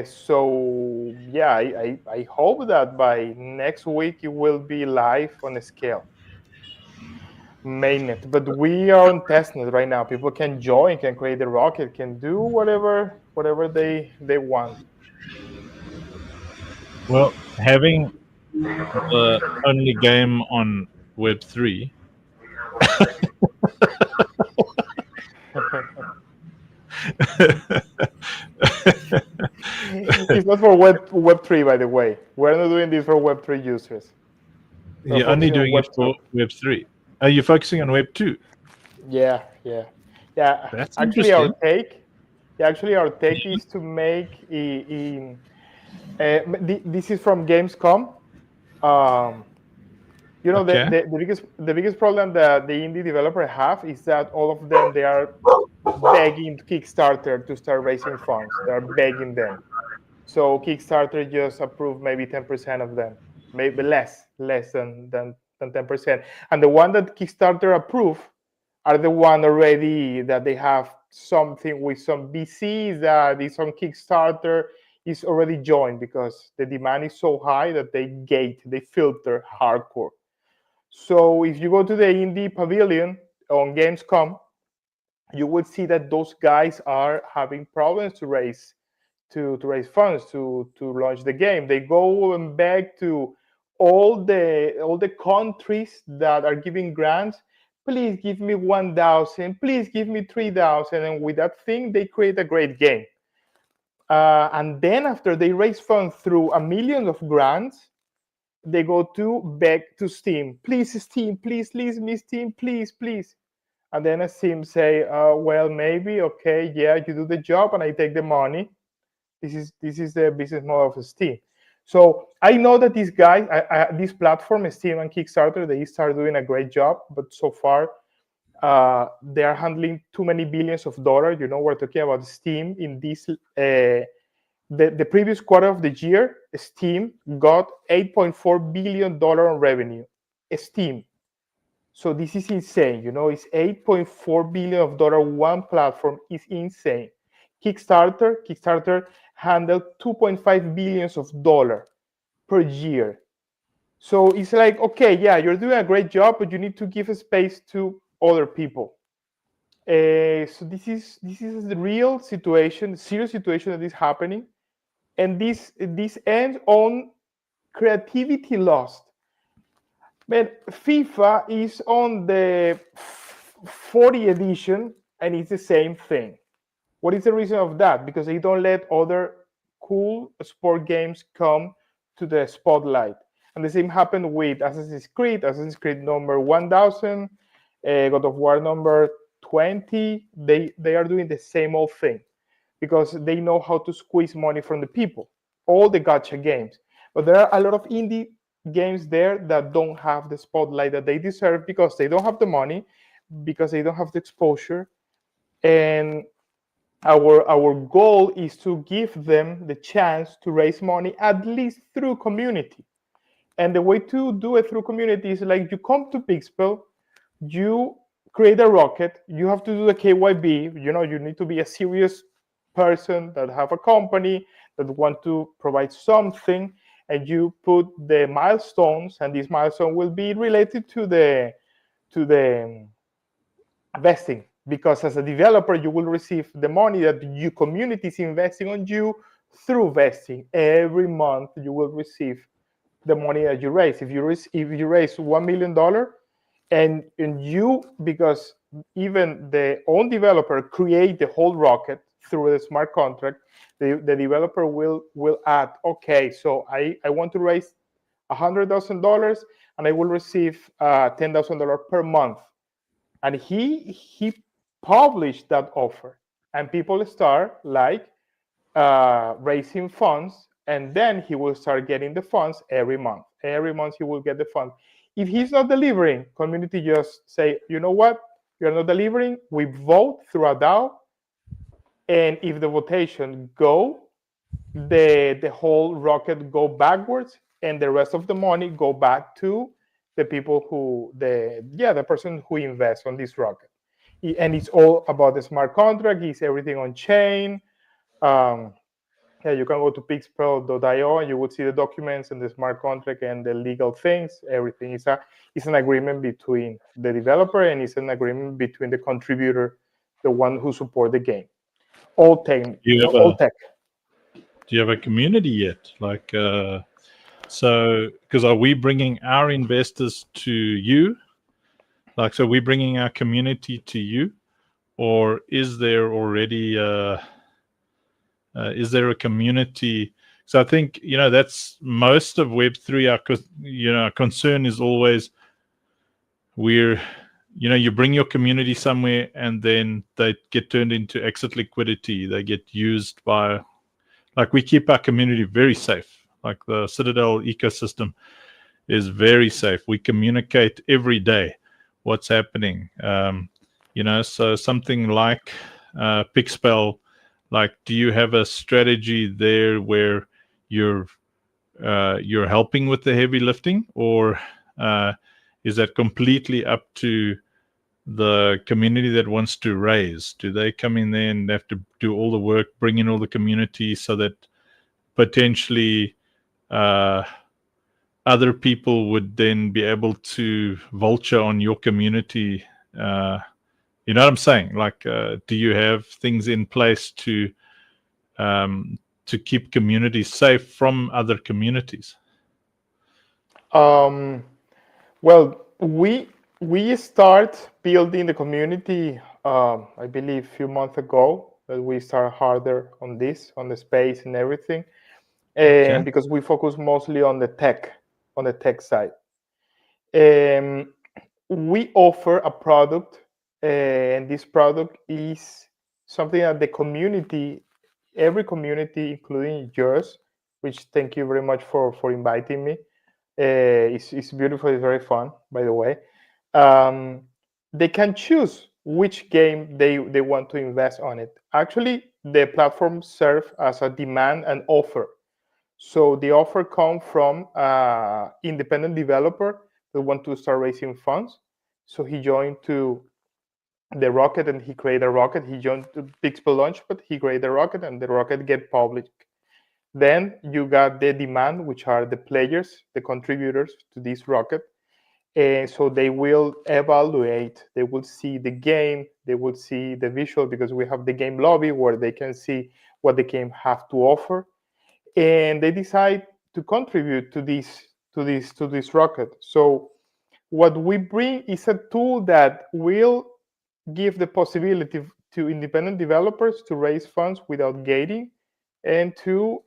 So yeah, I hope that by next week it will be live on the Scale mainnet. But we are on testnet right now. People can join, can create a rocket, can do whatever they want. Well, having the only game on Web3. It's not for Web3, by the way. We're not doing this for Web3 users. You're only doing it for Web3. Are you focusing on Web 2? Yeah. That's actually, our take is to make this is from Gamescom. The biggest problem that the indie developer have is that all of them, they are begging Kickstarter to start raising funds. They are begging them. So Kickstarter just approved maybe 10% of them, maybe less than 10%. And the one that Kickstarter approved are the one already that they have something with some VCs that is on Kickstarter, is already joined, because the demand is so high that they filter hardcore. So if you go to the indie pavilion on Gamescom, you will see that those guys are having problems to raise funds to launch the game. They go and beg to all the countries that are giving grants. Please give me 1,000. Please give me 3,000. And with that thing, they create a great game. And then after they raise funds through a million of grants, they go to beg to Steam. Please, Steam, please me, Steam, please. And then Steam say, well, maybe, okay, yeah, you do the job and I take the money. This is the business model of Steam. So I know that these guys, this platform, Steam and Kickstarter, they start doing a great job, but so far they are handling too many billions of dollars. We're talking about Steam in this. The previous quarter of the year, Steam got $8.4 billion in revenue. Steam. So this is insane. It's $8.4 billion. One platform is insane. Kickstarter handled $2.5 billion per year. So it's like, okay, yeah, you're doing a great job, but you need to give a space to other people. So this is the real situation, the serious situation that is happening, and this ends on creativity lost. Man, FIFA is on the 40 edition, and it's the same thing. What is the reason of that? Because they don't let other cool sport games come to the spotlight. And the same happened with Assassin's Creed number 1000, God of War number 20. They are doing the same old thing because they know how to squeeze money from the people, all the gacha games. But there are a lot of indie games there that don't have the spotlight that they deserve because they don't have the money, because they don't have the exposure. And our goal is to give them the chance to raise money, at least through community. And the way to do it through community is like you come to Pixpel, you create a rocket, you have to do the KYB, you need to be a serious person that have a company that want to provide something, and you put the milestones, and this milestone will be related to the vesting. Because as a developer, you will receive the money that your community is investing on you through vesting. Every month, you will receive the money that you raise. If you raise $1 million, and you, because even the own developer create the whole rocket through the smart contract, the developer will add, okay, so I want to raise $100,000 and I will receive $10,000 per month. And he published that offer, and people start like raising funds, and then he will start getting the funds every month. Every month he will get the fund. If he's not delivering, community just say, you know what, you're not delivering. We vote through a DAO, and if the votation go, the whole rocket go backwards, and the rest of the money go back to the people who the person who invests on this rocket. And it's all about the smart contract. It's everything on chain. Yeah, you can go to pixpro.io and you will see the documents and the smart contract and the legal things. Everything is an agreement between the developer, and it's an agreement between the contributor, the one who support the game. All tech. Do you have a community yet? Like, so because are we bringing our investors to you? Like, so we're bringing our community to you, or is there already is there a community? So I think, that's most of Web3. Our concern is always you bring your community somewhere and then they get turned into exit liquidity. They get used by, like, we keep our community very safe. Like the Citadel ecosystem is very safe. We communicate every day what's happening. So something like Pixpel, like, do you have a strategy there where you're helping with the heavy lifting, or is that completely up to the community that wants to raise? Do they come in there and have to do all the work, bring in all the community, so that potentially other people would then be able to vulture on your community? You know what I'm saying? Like, do you have things in place to keep communities safe from other communities? Well, we start building the community, I believe, a few months ago. That we start harder on this, on the space and everything, and because we focus mostly on the tech side. We offer a product, and this product is something that the community, every community, including yours, which thank you very much for inviting me. It's beautiful. It's very fun, by the way. They can choose which game they want to invest on it. Actually, the platform serves as a demand and offer. So the offer comes from independent developer that want to start raising funds. So he joined to the rocket and he created a rocket. He joined to Pixpel Launch, but he created a rocket and the rocket get public. Then you got the demand, which are the players, the contributors to this rocket. And so they will evaluate, they will see the game, they will see the visual, because we have the game lobby where they can see what the game have to offer. And they decide to contribute to this rocket. So what we bring is a tool that will give the possibility to independent developers to raise funds without gating, and to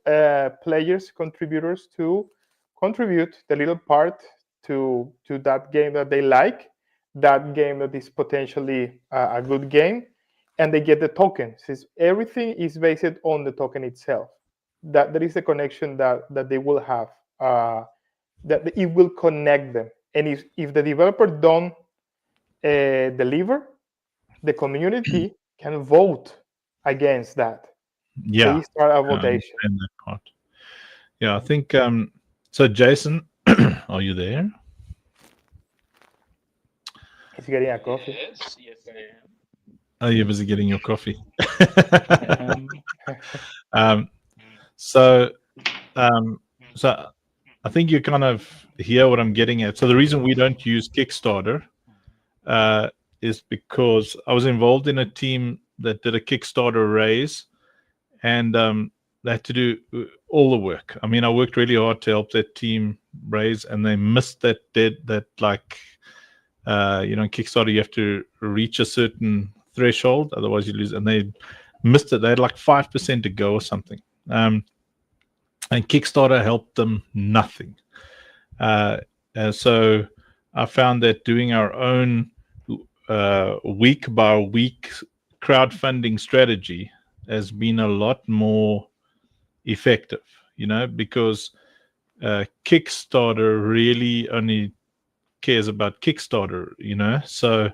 players, contributors to contribute the little part to that game that they like, that game that is potentially a good game, and they get the token. Since everything is based on the token itself, that there is a connection that they will have, that it will connect them. And if the developer don't deliver, the community can vote against that. Yeah, they start a votation. Yeah, I think so. Jason, are you there? He's getting a coffee. Yes, I am. Oh, you're busy getting your coffee. So I think you kind of hear what I'm getting at. So the reason we don't use Kickstarter is because I was involved in a team that did a Kickstarter raise, and they had to do all the work. I mean, I worked really hard to help that team raise, and they missed that Kickstarter, you have to reach a certain threshold, otherwise you lose. And they missed it. They had like 5% to go or something. And Kickstarter helped them nothing. So I found that doing our own week by week crowdfunding strategy has been a lot more effective, because Kickstarter really only cares about Kickstarter, so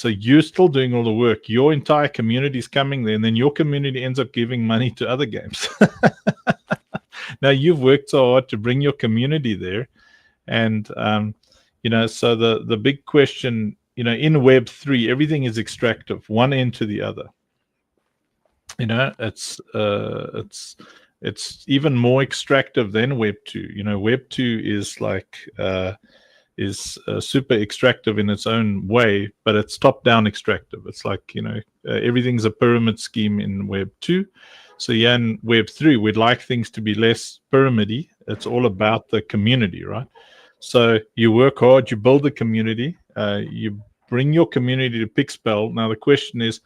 you're still doing all the work. Your entire community is coming there, and then your community ends up giving money to other games. Now you've worked so hard to bring your community there, and so the big question, in Web3, everything is extractive, one end to the other. It's even more extractive than Web 2. Web 2 is like super extractive in its own way, but it's top-down extractive. It's like everything's a pyramid scheme in Web 2. So in Web 3, we'd like things to be less pyramidy. It's all about the community, right? So you work hard, you build a community, you bring your community to Pixpel. Now the question is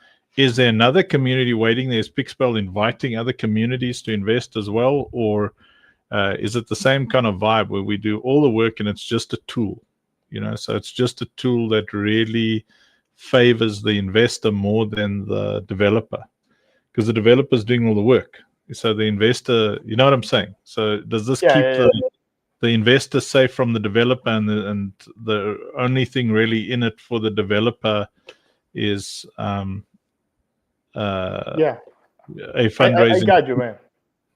there another community waiting there? Is Pixpel inviting other communities to invest as well? Or is it the same kind of vibe where we do all the work and it's just a tool? So it's just a tool that really favors the investor more than the developer, because the developer is doing all the work. So the investor, you know what I'm saying? So does this keep the investor safe from the developer, and the only thing really in it for the developer is a fundraising? I got you, man.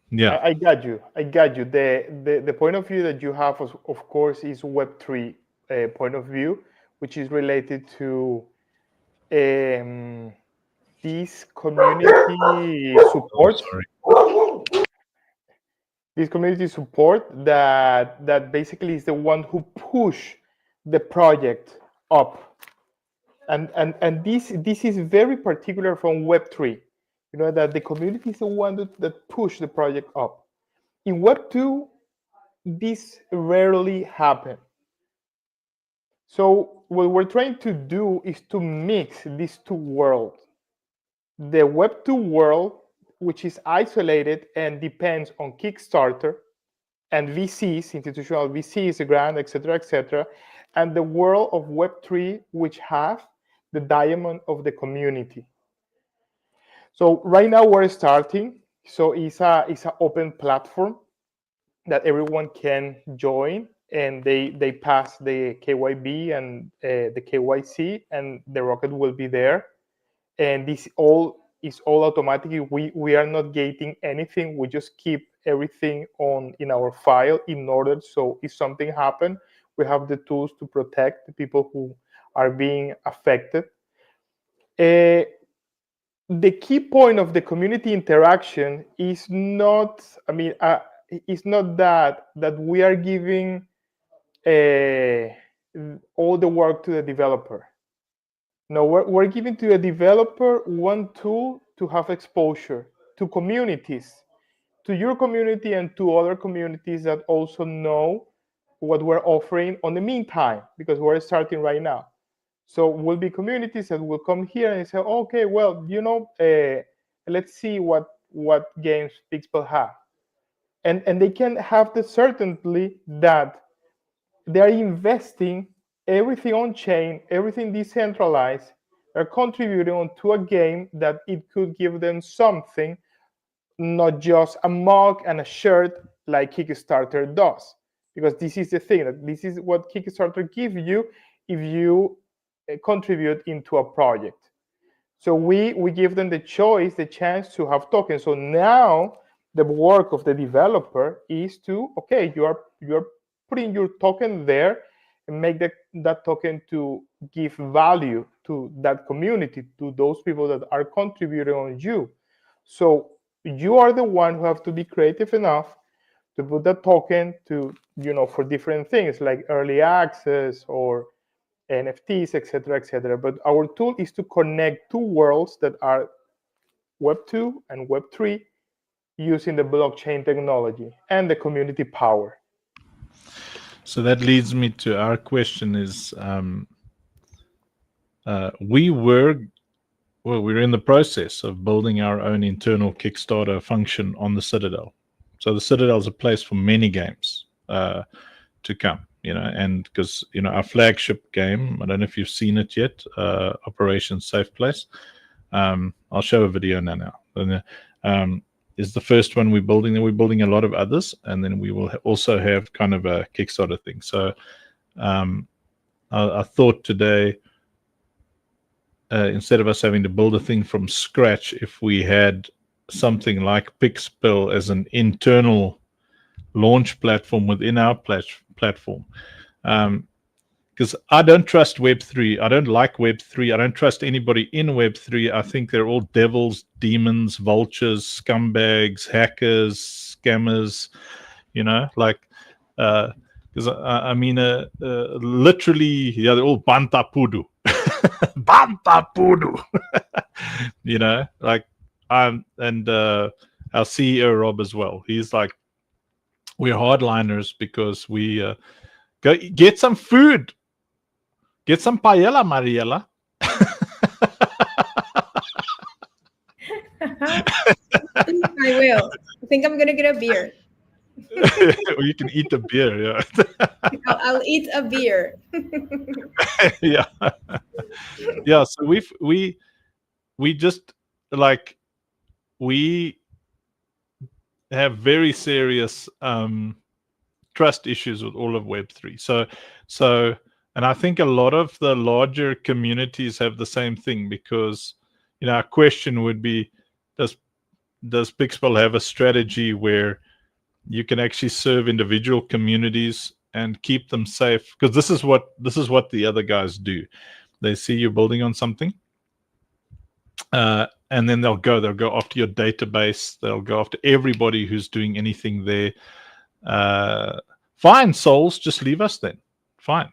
Yeah, I got you. The point of view that you have, of course, is Web3 point of view, which is related to this community support. This community support that basically is the one who push the project up, and this is very particular from Web3. That the community is the one that push the project up. In Web 2, this rarely happens. So what we're trying to do is to mix these two worlds. The Web 2 world, which is isolated and depends on Kickstarter and VCs, institutional VCs, grant, etc., and the world of Web3, which have the diamond of the community. So right now we're starting. So it's an open platform that everyone can join, and they pass the KYB and the KYC, and the rocket will be there. And this all is all automatic. We are not gating anything. We just keep everything in our file in order, so if something happens, we have the tools to protect the people who are being affected. The key point of the community interaction is not, it's not that we are giving all the work to the developer. No, we're giving to a developer one tool to have exposure to communities, to your community and to other communities that also know what we're offering on the meantime, because we're starting right now. So will be communities that will come here and say, okay, well, let's see what games Pixpel have. And they can have the certainty that they're investing everything on chain, everything decentralized, are contributing onto a game that it could give them something, not just a mug and a shirt like Kickstarter does. Because this is the thing, that this is what Kickstarter gives you if you contribute into a project. So we give them the choice, the chance to have tokens. So now the work of the developer is to, okay, you're putting your token there and make that token to give value to that community, to those people that are contributing on you. So you are the one who have to be creative enough to put that token to, for different things like early access or NFTs, etc. But our tool is to connect two worlds that are Web 2 and Web 3 using the blockchain technology and the community power. So that leads me to our question is, we're in the process of building our own internal Kickstarter function on the Citadel. So the Citadel is a place for many games to come, and because our flagship game, I don't know if you've seen it yet, Operation Safe Place. I'll show a video now. And, is the first one we're building. Then we're building a lot of others, and then we will also have kind of a Kickstarter thing. So I thought today, instead of us having to build a thing from scratch, if we had something like Pixpil as an internal launch platform within our platform. Because I don't trust Web3. I don't like Web3. I don't trust anybody in Web3. I think they're all devils, demons, vultures, scumbags, hackers, scammers, because literally, they're all Banta Pudu. Banta Pudu. And our CEO, Rob, as well. He's like, we're hardliners because we go get some food. Get some paella, Mariela. I will. I think I'm gonna get a beer. Or you can eat the beer, yeah. I'll eat a beer. Yeah. Yeah, so we just we have very serious trust issues with all of Web3. So and I think a lot of the larger communities have the same thing, because our question would be, does Pixpil have a strategy where you can actually serve individual communities and keep them safe? Because this is what the other guys do. They see you're building on something, and then they'll go after your database. They'll go after everybody who's doing anything there. Fine, souls, just leave us then. Fine.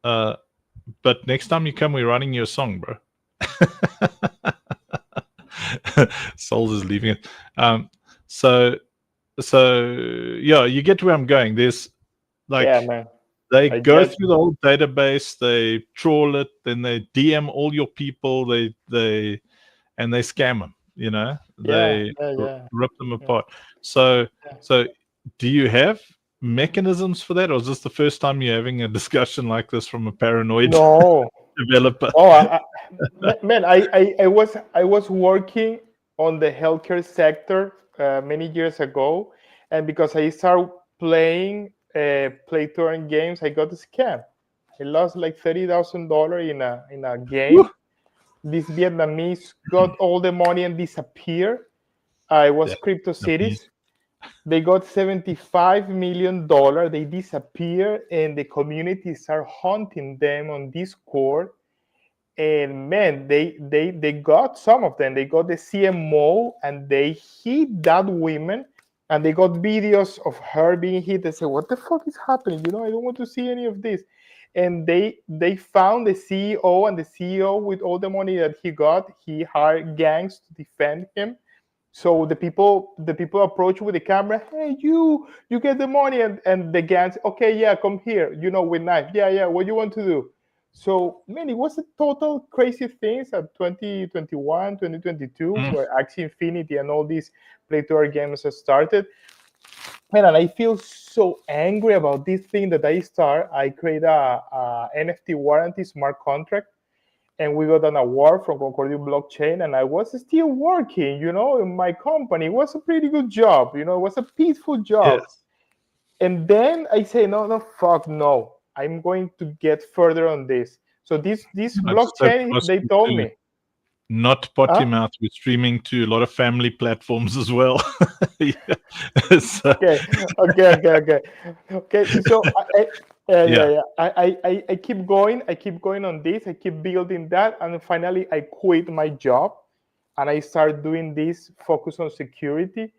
But next time you come, we're running your song, bro. Souls is leaving it. So yeah, you get where I'm going. There's they go through the whole database, they trawl it, then they DM all your people, they scam them, they rip them apart. So do you have mechanisms for that, or is this the first time you're having a discussion like this from a paranoid developer? I was working on the healthcare sector many years ago, and because I started playing play to earn games, I got a scam. I lost like $30,000 in a game. Woo! This Vietnamese got all the money and disappeared. I was Crypto Cities. They got $75 million. They disappear, and the community start hunting them on Discord. And man, they got some of them. They got the CMO, and they hit that woman, and they got videos of her being hit. They say, "What the fuck is happening? I don't want to see any of this." And they found the CEO, and the CEO, with all the money that he got, he hired gangs to defend him. So the people approach with the camera. Hey, you get the money, and the gangs. Okay, yeah, come here. With knife. Yeah. What do you want to do? So man, it was a total crazy things at 2021, 2022, where Axie Infinity and all these play-to-earn games have started. Man, and I feel so angry about this thing that I start. I create a NFT warranty smart contract, and we got an award from Concordia Blockchain, and I was still working, in my company. It was a pretty good job, it was a peaceful job. Yes. And then I say, no, fuck no. I'm going to get further on this. So this blockchain, they told me. Not potty mouth. We're streaming to a lot of family platforms as well. So. Okay. So I keep going. I keep going on this. I keep building that, and finally I quit my job, and I start doing this focus on security.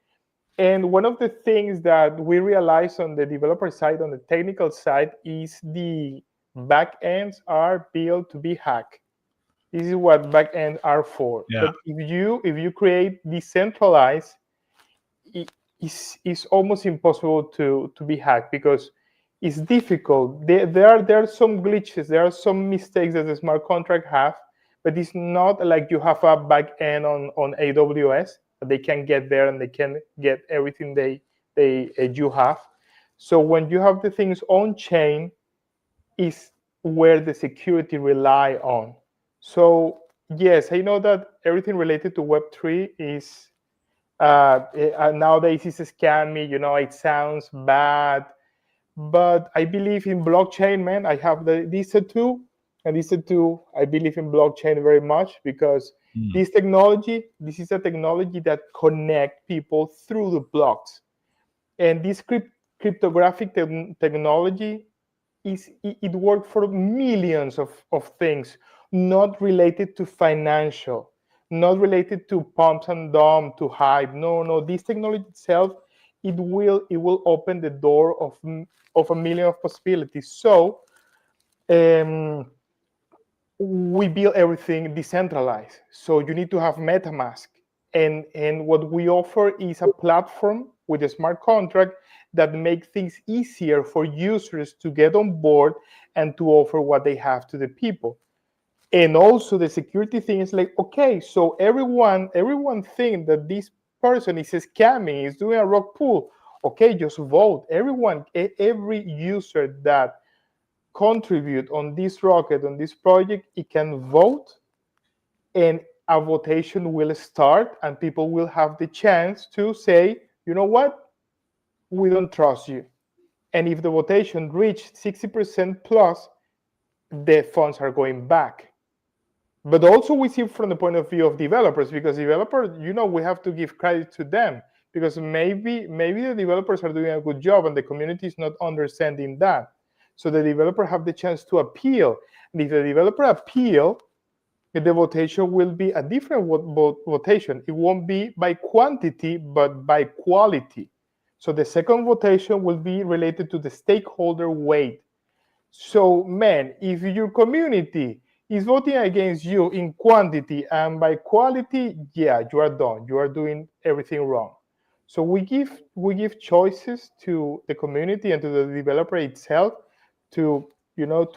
And one of the things that we realize on the developer side, on the technical side, is the backends are built to be hacked. This is what backends are for. Yeah. But if you create decentralized, it's almost impossible to be hacked, because It's difficult. There are some glitches, there are some mistakes that the smart contract have, but it's not like you have a back end on AWS that they can get there and they can get everything you have. So when you have the things on chain, is where the security rely on. So yes, I know that everything related to Web3 is nowadays is scammy. It sounds bad, but I believe in blockchain, man. I have the DISA2, and DISA2, I believe in blockchain very much because this is a technology that connect people through the blocks, and this cryptographic technology it worked for millions of things, not related to financial, not related to pumps and dump, to hype. No, this technology itself, it will open the door of a million of possibilities. So we build everything decentralized. So you need to have MetaMask, and what we offer is a platform with a smart contract that make things easier for users to get on board and to offer what they have to the people. And also the security thing is like, okay, so everyone think that this person is scamming, is doing a rug pull. Okay, just vote. Every user that contribute on this rocket, on this project, it can vote, and a votation will start, and people will have the chance to say, you know what? We don't trust you. And if the votation reached 60% plus, the funds are going back. But also we see from the point of view of developers, because developers, we have to give credit to them, because maybe the developers are doing a good job and the community is not understanding that. So the developer have the chance to appeal. And if the developer appeal, the votation will be a different votation. It won't be by quantity, but by quality. So the second votation will be related to the stakeholder weight. So, man, if your community is voting against you in quantity and by quality, yeah, you are done. You are doing everything wrong. So we give choices to the community and to the developer itself to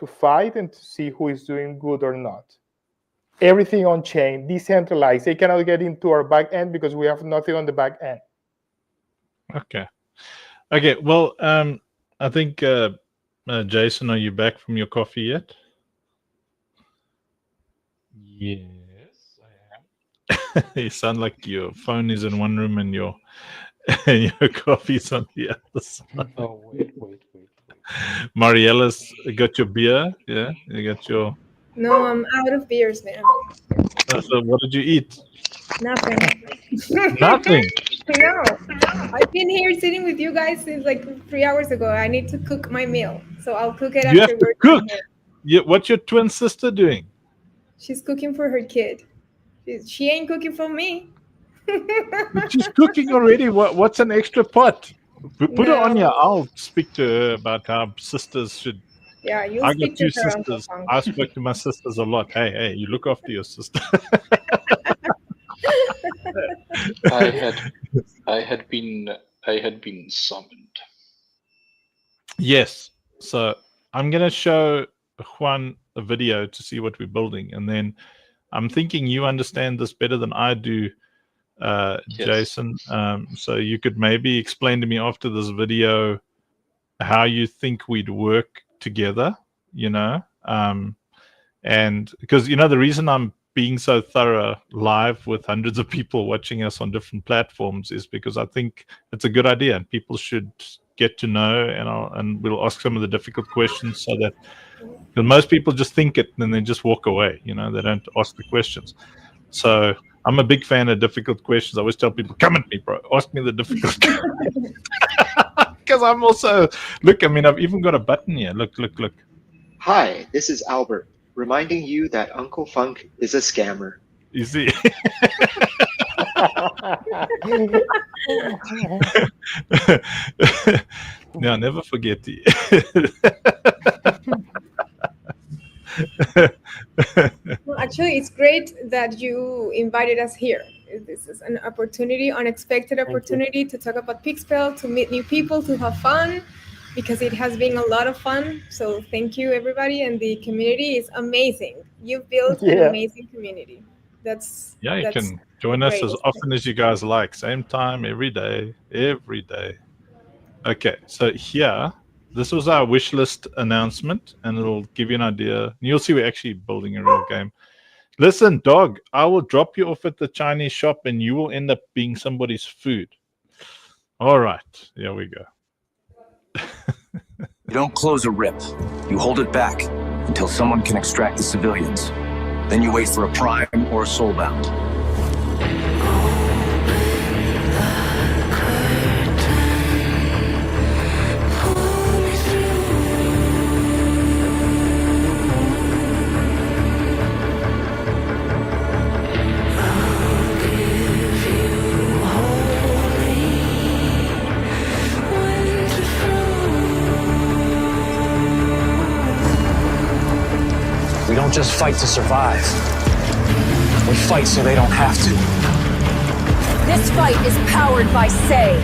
fight and to see who is doing good or not. Everything on chain, decentralized. They cannot get into our back end because we have nothing on the back end. Okay. Well, I think Jason, are you back from your coffee yet? Yes, I am. You sound like your phone is in one room and your coffee's on the other side. Oh, wait. Mariella's got your beer, yeah? You got your... No, I'm out of beers, man. So what did you eat? Nothing. Nothing? No. I've been here sitting with you guys since like 3 hours ago. I need to cook my meal. So I'll cook it You after have to work. cook? What's your twin sister doing? She's cooking for her kid. She ain't cooking for me. But she's cooking already. What's an extra pot? Put her on here. I'll speak to her about how sisters should... Yeah, you I speak got two to her, Uncle sisters. Funk. I spoke to my sisters a lot. Hey, you look after your sister. I had been summoned. Yes. So I'm gonna show Juan a video to see what we're building, and then I'm thinking you understand this better than I do, Jason. So you could maybe explain to me after this video how you think we'd work together, and because the reason I'm being so thorough live with hundreds of people watching us on different platforms is because I think it's a good idea and people should get to know, and we'll ask some of the difficult questions so that, because most people just think it and then they just walk away, they don't ask the questions. So I'm a big fan of difficult questions. I always tell people, come at me, bro, ask me the difficult questions. Because I'm also, look, I've even got a button here. Look. Hi, this is Albert, reminding you that Uncle Funk is a scammer. You see? No, never forget the... Well, actually, it's great that you invited us here. This is an opportunity, unexpected opportunity to talk about Pixpel, to meet new people, to have fun. because it has been a lot of fun. So thank you, everybody, and the community is amazing. You've built an amazing community. That's you can join us as often as you guys like. Same time, every day, every day. Okay, so here, this was our wish list announcement, and it'll give you an idea. You'll see we're actually building a real game. Listen, dog, I will drop you off at the Chinese shop, and you will end up being somebody's food. All right, here we go. You don't close a rip. You hold it back until someone can extract the civilians. Then you wait for a prime or a soulbound. We don't just fight to survive. We fight so they don't have to. This fight is powered by Sei.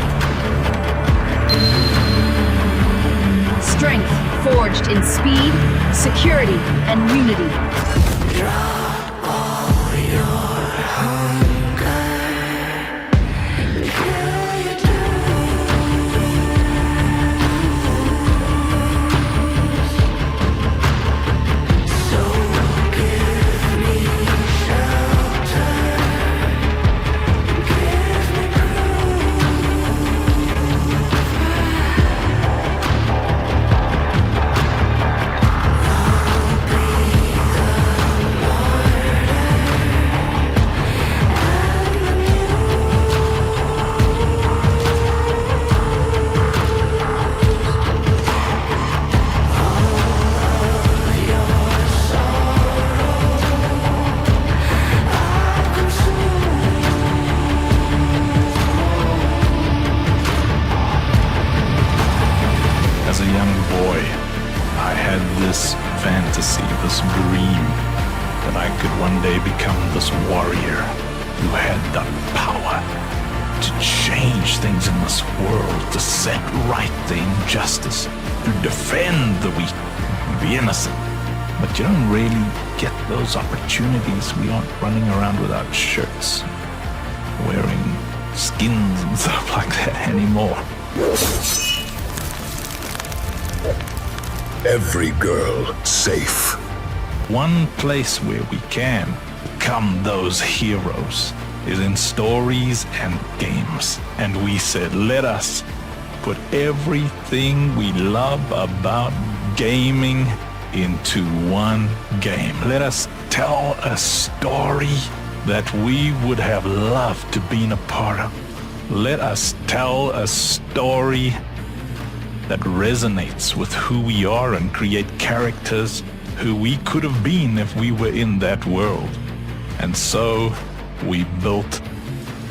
Strength forged in speed, security, and unity. As a young boy, I had this fantasy, this dream, that I could one day become this warrior who had the power to change things in this world, to set right the injustice, to defend the weak, the innocent. But you don't really get those opportunities. We aren't running around without shirts, wearing skins and stuff like that anymore. Every girl safe. One place where we can become those heroes is in stories and games. And we said, let us put everything we love about gaming into one game. Let us tell a story that we would have loved to be a part of. Let us tell a story that resonates with who we are and create characters who we could have been if we were in that world. And so we built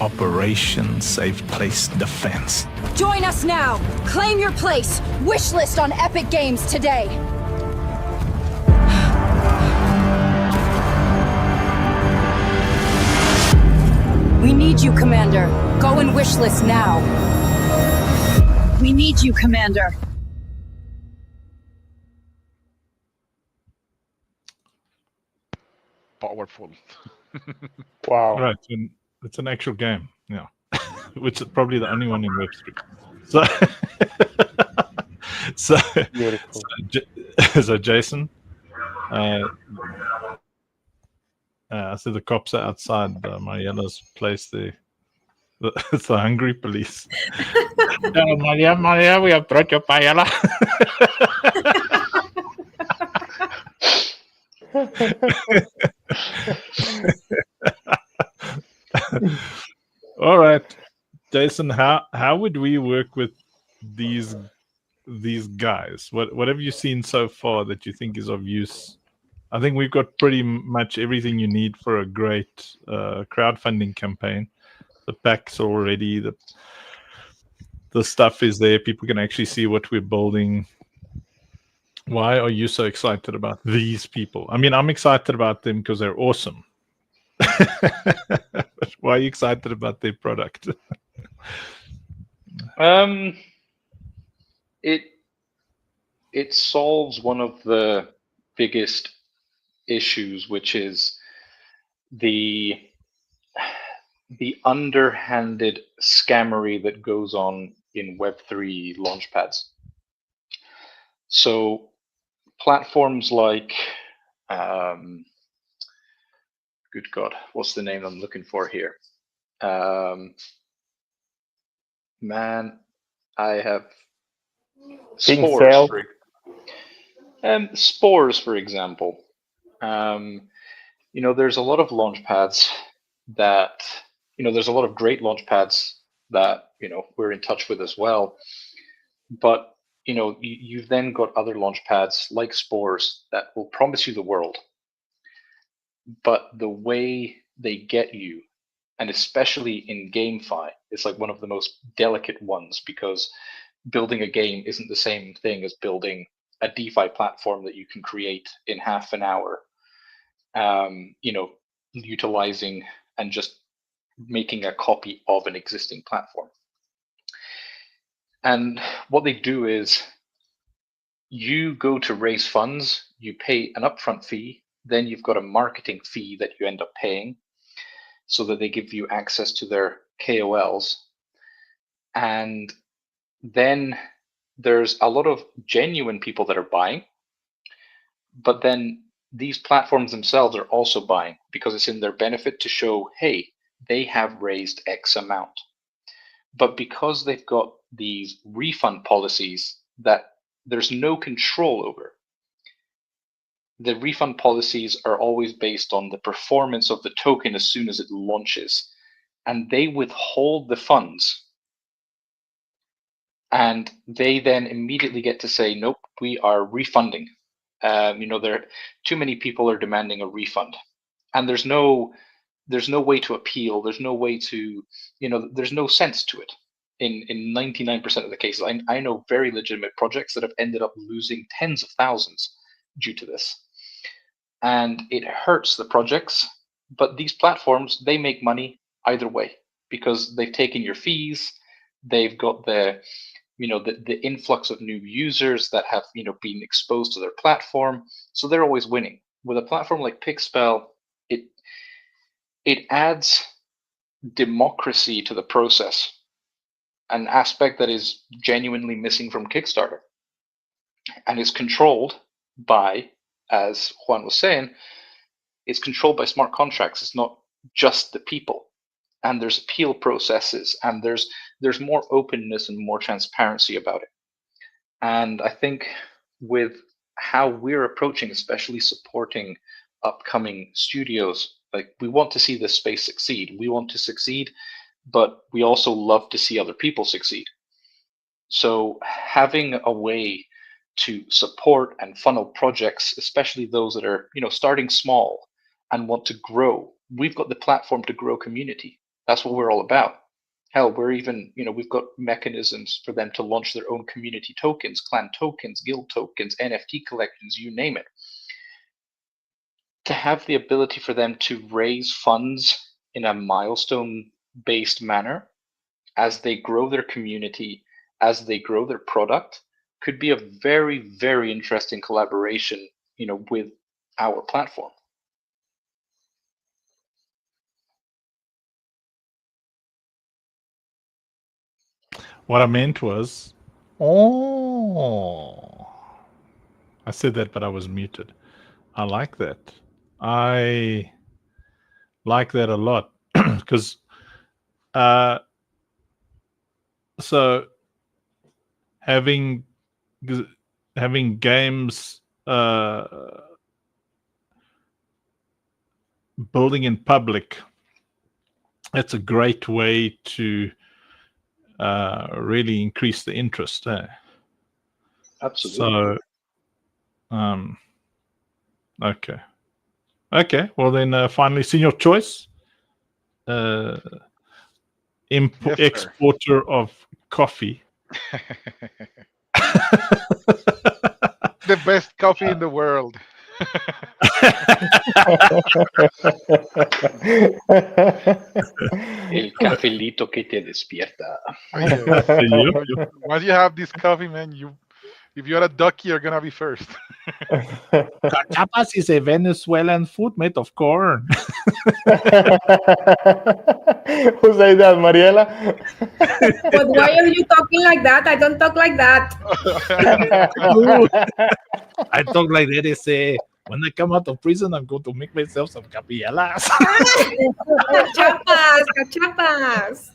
Operation Safe Place Defense. Join us now. Claim your place. Wishlist on Epic Games today. We need you, Commander. Go and wishlist now. We need you, Commander. Powerful. Wow. Right, and it's an actual game, yeah, which is probably the only one in Web3. So Jason, so the cops are outside Mariella's place there. It's the hungry police. Maria, we approach your paella. All right, Jason, how would we work with these guys? What have you seen so far that you think is of use? I think we've got pretty much everything you need for a great crowdfunding campaign. The packs are already, the stuff is there. People can actually see what we're building. Why are you so excited about these people? I mean, I'm excited about them because they're awesome. But why are you excited about their product? it solves one of the biggest issues, which is the underhanded scammery that goes on in Web3 launchpads. So platforms like, good God, what's the name I'm looking for here? Man, I have Spores. Spores, for example. There's a lot of launchpads that, there's a lot of great launchpads that, we're in touch with as well. But, you've then got other launchpads like Spores that will promise you the world. But the way they get you, and especially in GameFi, it's like one of the most delicate ones, because building a game isn't the same thing as building a DeFi platform that you can create in half an hour, utilizing and just making a copy of an existing platform. And what they do is you go to raise funds, you pay an upfront fee, then you've got a marketing fee that you end up paying so that they give you access to their KOLs. And then there's a lot of genuine people that are buying, but then these platforms themselves are also buying because it's in their benefit to show, hey, they have raised X amount. But because they've got these refund policies that there's no control over, the refund policies are always based on the performance of the token as soon as it launches, and they withhold the funds. And they then immediately get to say, nope, we are refunding. There too many people are demanding a refund, and there's no way to appeal. There's no way to, there's no sense to it. In 99% of the cases, I know very legitimate projects that have ended up losing tens of thousands due to this, and it hurts the projects. But these platforms, they make money either way because they've taken your fees. They've got the influx of new users that have been exposed to their platform, so they're always winning. With a platform like Pixpel, it adds democracy to the process, an aspect that is genuinely missing from Kickstarter, and is controlled by, as Juan was saying, it's controlled by smart contracts. It's not just the people. And there's appeal processes, and there's more openness and more transparency about it. And I think with how we're approaching, especially supporting upcoming studios, like, we want to see this space succeed. We want to succeed, but we also love to see other people succeed. So having a way to support and funnel projects, especially those that are starting small and want to grow, we've got the platform to grow community. That's what we're all about. Hell, we're even, we've got mechanisms for them to launch their own community tokens, clan tokens, guild tokens, NFT collections, you name it. To have the ability for them to raise funds in a milestone-based manner as they grow their community, as they grow their product, could be a very, very interesting collaboration, with our platform. What I meant was, I said that, but I was muted. I like that. I like that a lot because, so having games building in public, that's a great way to really increase the interest. Absolutely. So, okay. Well, then, finally, Senior Choice, exporter of coffee. The best coffee in the world. El cafelito que te despierta. Once you have this coffee, man, If you're a ducky, you're gonna be first. Cachapas is a Venezuelan food made of corn. Who said that, Mariela? But why are you talking like that? I don't talk like that. I talk like that. They say, when I come out of prison, I'm going to make myself some capillas. Cachapas, cachapas.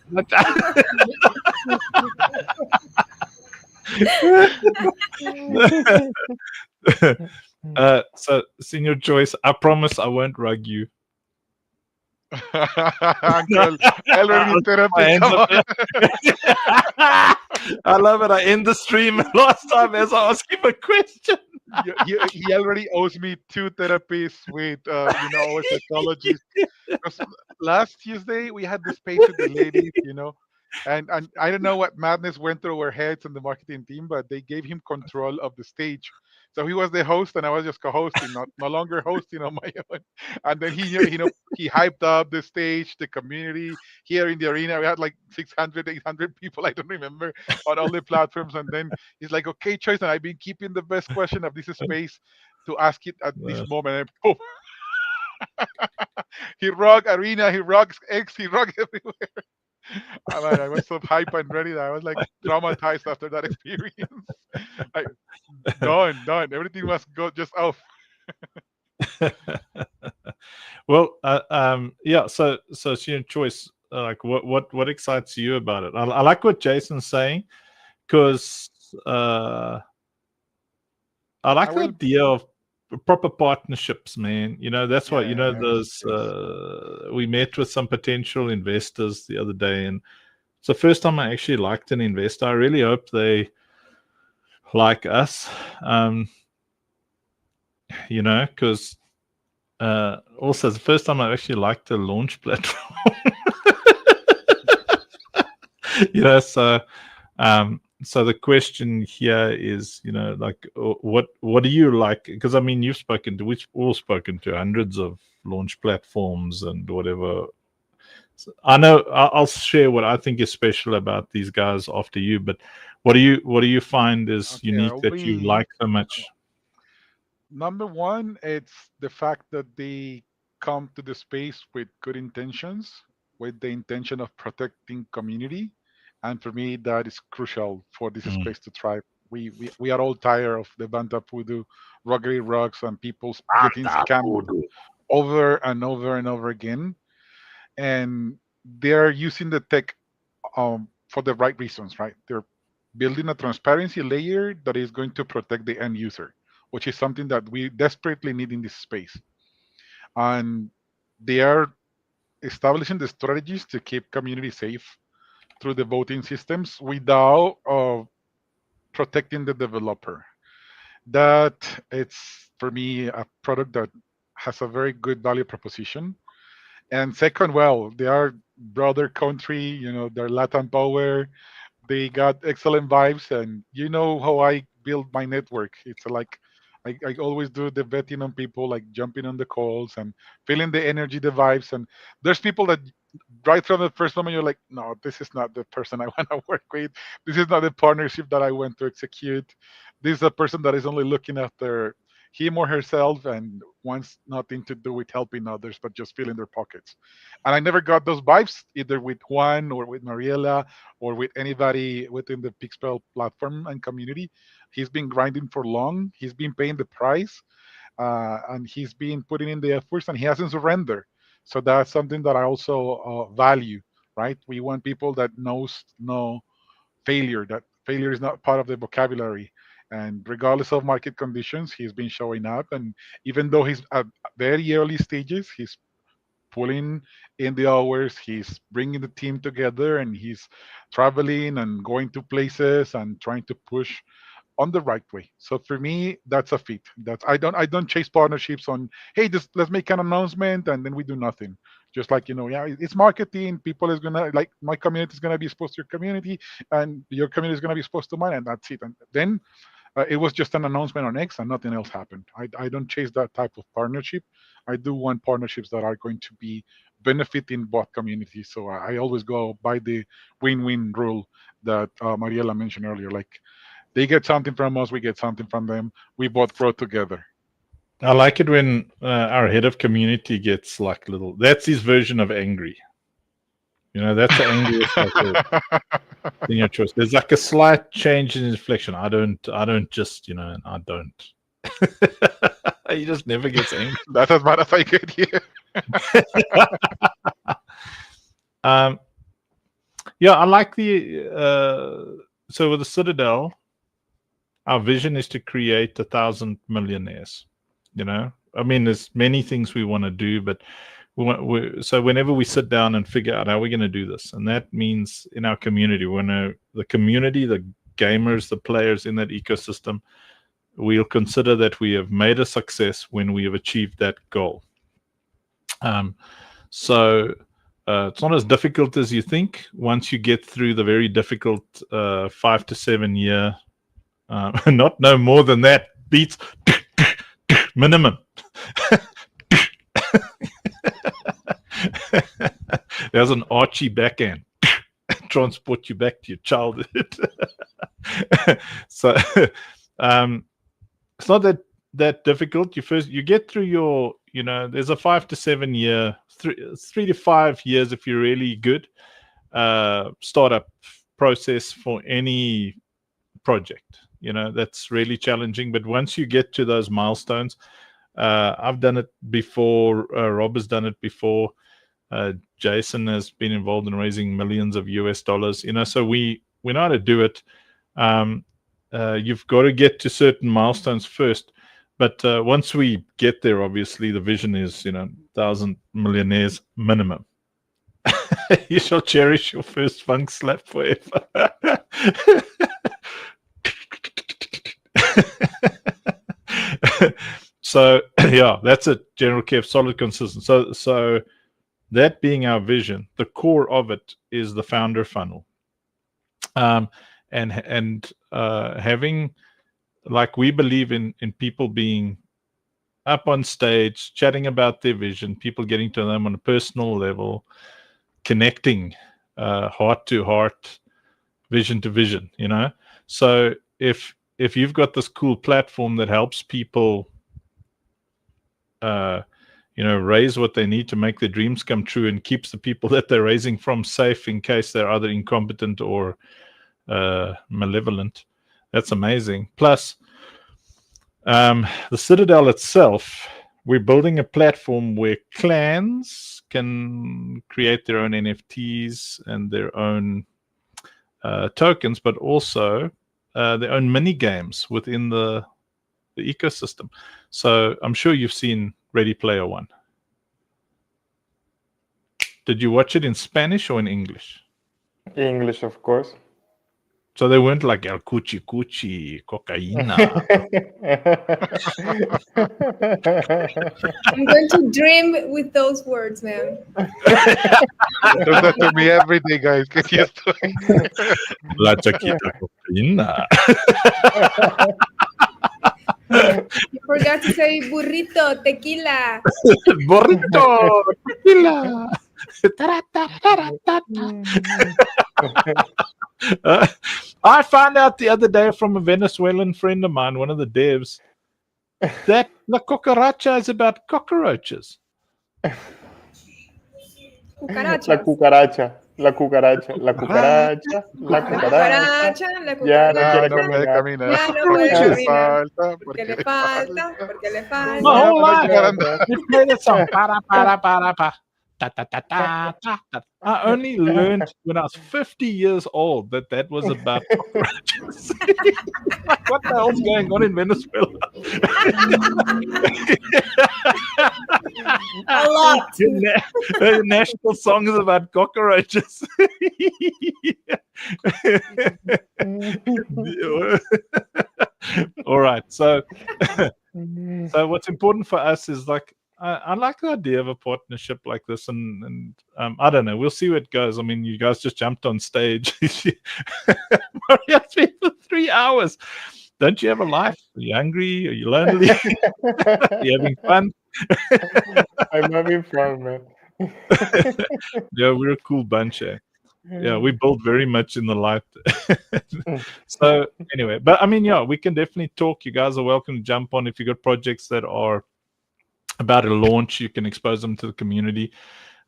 So, Senior Joyce, I promise I won't rug you. Uncle, elderly therapy. Come on. I love it. I end the stream last time as I asked him a question. He already owes me 2 therapies with our psychologist. 'Cause last Tuesday we had the space with the ladies, and I don't know what madness went through our heads and the marketing team, but they gave him control of the stage. So he was the host, and I was just co-hosting, no longer hosting on my own. And then he hyped up the stage, the community here in the arena. We had like 600, 800 people. I don't remember on all the platforms. And then he's like, "Okay, Choice, and I've been keeping the best question of this space to ask it at this moment." And boom. He rocked arena. He rocks X. He rocked everywhere. I was so hyped and ready that I was like traumatized after that experience. Done. Everything must go just off. Well, yeah. So Senior Choice, like, what excites you about it? I like what Jason's saying, because I like the idea of proper partnerships, man. That's why those we met with some potential investors the other day, and it's the first time I actually liked an investor. I really hope they like us, because also it's the first time I actually liked the launch platform. So the question here is, like, what do you like? Because we've all spoken to hundreds of launch platforms and whatever. So I know I'll share what I think is special about these guys after you. But what do you find is unique that you like so much? Number one, it's the fact that they come to the space with good intentions, with the intention of protecting community. And for me, that is crucial for this space to thrive. We are all tired of the Banta Pudu, Ruggery Rocks, and people getting scammed over and over and over again. And they're using the tech for the right reasons, right? They're building a transparency layer that is going to protect the end user, which is something that we desperately need in this space. And they are establishing the strategies to keep community safe through the voting systems without protecting the developer. That it's, for me, a product that has a very good value proposition. And second, well, they are brother country, they're Latin power. They got excellent vibes, and you know how I build my network. It's like I always do the betting on people, like jumping on the calls and feeling the energy, the vibes. And there's people that right from the first moment you're like, no, this is not the person I want to work with. This is not the partnership that I want to execute. This is a person that is only looking after him or herself and wants nothing to do with helping others, but just filling their pockets. And I never got those vibes either with Juan or with Mariela or with anybody within the Pixpel platform and community. He's been grinding for long. He's been paying the price, and he's been putting in the efforts, and he hasn't surrendered. So that's something that I also value, right? We want people that knows no failure, that failure is not part of the vocabulary. And regardless of market conditions, he's been showing up. And even though he's at very early stages, he's pulling in the hours, he's bringing the team together, and he's traveling and going to places and trying to push on the right way. So for me, that's a fit. That's I don't chase partnerships on, hey, just let's make an announcement and then we do nothing. Just like, yeah, it's marketing. People is gonna like, my community is gonna be exposed to your community, and your community is gonna be exposed to mine, and that's it. And then it was just an announcement on X, and nothing else happened. I don't chase that type of partnership. I do want partnerships that are going to be benefiting both communities. So I always go by the win-win rule that Mariela mentioned earlier. Like, They get something from us, we get something from them. We both grow together. I like it when our head of community gets like little. That's his version of angry. You know, that's the angriest I've heard in your choice. There's like a slight change in inflection. I don't just, I don't. He just never gets angry. That's as bad as I get here. Yeah, I like the so with the Citadel, our vision is to create 1,000 millionaires. You know, I mean, there's many things we want to do, but so whenever we sit down and figure out how we're going to do this, and that means in our community, the community, the gamers, the players in that ecosystem, we'll consider that we have made a success when we have achieved that goal. So it's not as difficult as you think once you get through the very difficult 5 to 7 year, not no more than that, beats minimum. There's an Archie backhand. Transport you back to your childhood. So it's not that difficult. You get through your, there's a 5 to 7 year, 3 to 5 years if you're really good startup process for any project. That's really challenging. But once you get to those milestones, I've done it before. Rob has done it before. Jason has been involved in raising millions of US dollars. So we know how to do it. You've got to get to certain milestones first. But once we get there, obviously the vision is, 1,000 millionaires minimum. You shall cherish your first funk slap forever. So yeah, that's a general care, solid, consistent. So that being our vision, the core of it is the founder funnel, and having, like, we believe in people being up on stage, chatting about their vision, people getting to them on a personal level, connecting heart to heart, vision to vision. So if you've got this cool platform that helps people raise what they need to make their dreams come true and keeps the people that they're raising from safe in case they're either incompetent or malevolent, that's amazing. Plus, the Citadel itself, we're building a platform where clans can create their own NFTs and their own tokens, but also their own mini games within the ecosystem. So I'm sure you've seen Ready Player One. Did you watch it in Spanish or in English? English, of course. So they weren't like El Cuchi Cuchi, Cocaína. I'm going to dream with those words, man. Does that to me every day, guys. Get used to it. La Chaquita Cocaína. You forgot to say burrito, tequila. Burrito, tequila. I found out the other day from a Venezuelan friend of mine, one of the devs, that La Cucaracha is about cockroaches. La cucaracha. La cucaracha, la cucaracha, la cucaracha. Ya no quiere caminar. Ya no puede caminar. Porque le falta, porque le falta. My whole life, we play the song. Pa. Ta, ta, ta, ta, ta, ta. I only learned when I was 50 years old that was about cockroaches. Like, what the hell's going on in Venezuela? A lot. The national song is about cockroaches. All right. So what's important for us is, like, I like the idea of a partnership like this, and I don't know. We'll see where it goes. I mean, you guys just jumped on stage Mario for 3 hours. Don't you have a life? Are you hungry? Are you lonely? Are you having fun? I'm having fun, man. Yeah, we're a cool bunch, eh? Yeah, we build very much in the light. So anyway, but I mean, yeah, we can definitely talk. You guys are welcome to jump on. If you got projects that are about a launch, you can expose them to the community.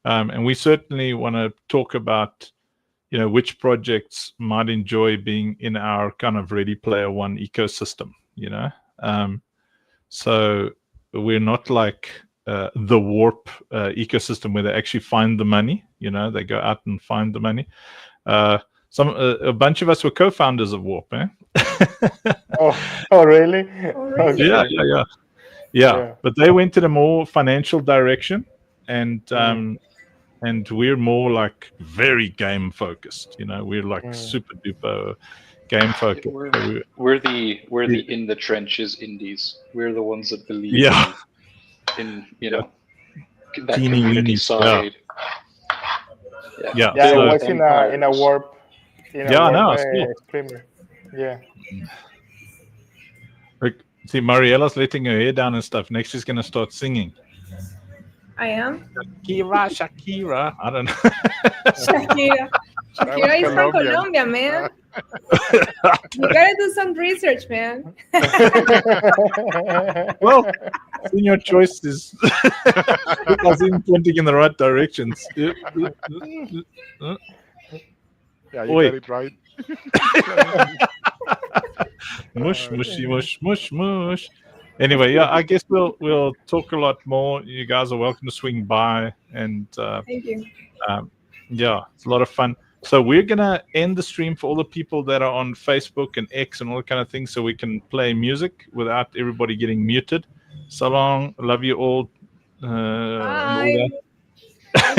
And we certainly want to talk about, which projects might enjoy being in our kind of Ready Player One ecosystem, So we're not like the Warp ecosystem where they actually find the money, they go out and find the money. A bunch of us were co-founders of Warp, eh? Oh, really? Okay. Yeah. But they went in a more financial direction, and we're more like very game focused. We're like super duper game focused. We're the in the trenches indies. We're the ones that believe in that community side. Yeah, I was in a Warp. Streamer. Yeah. See, Mariella's letting her hair down and stuff. Next, she's gonna start singing. I am. Shakira. I don't know. Shakira is from Colombia, man. You gotta do some research, man. Well, in your choices, I was pointing in the right directions. Yeah, you got it right. Mush. Anyway, yeah, I guess we'll talk a lot more. You guys are welcome to swing by, and thank you. Yeah, it's a lot of fun. So we're gonna end the stream for all the people that are on Facebook and X and all that kind of things, so we can play music without everybody getting muted. So long, love you all. Bye. And all that.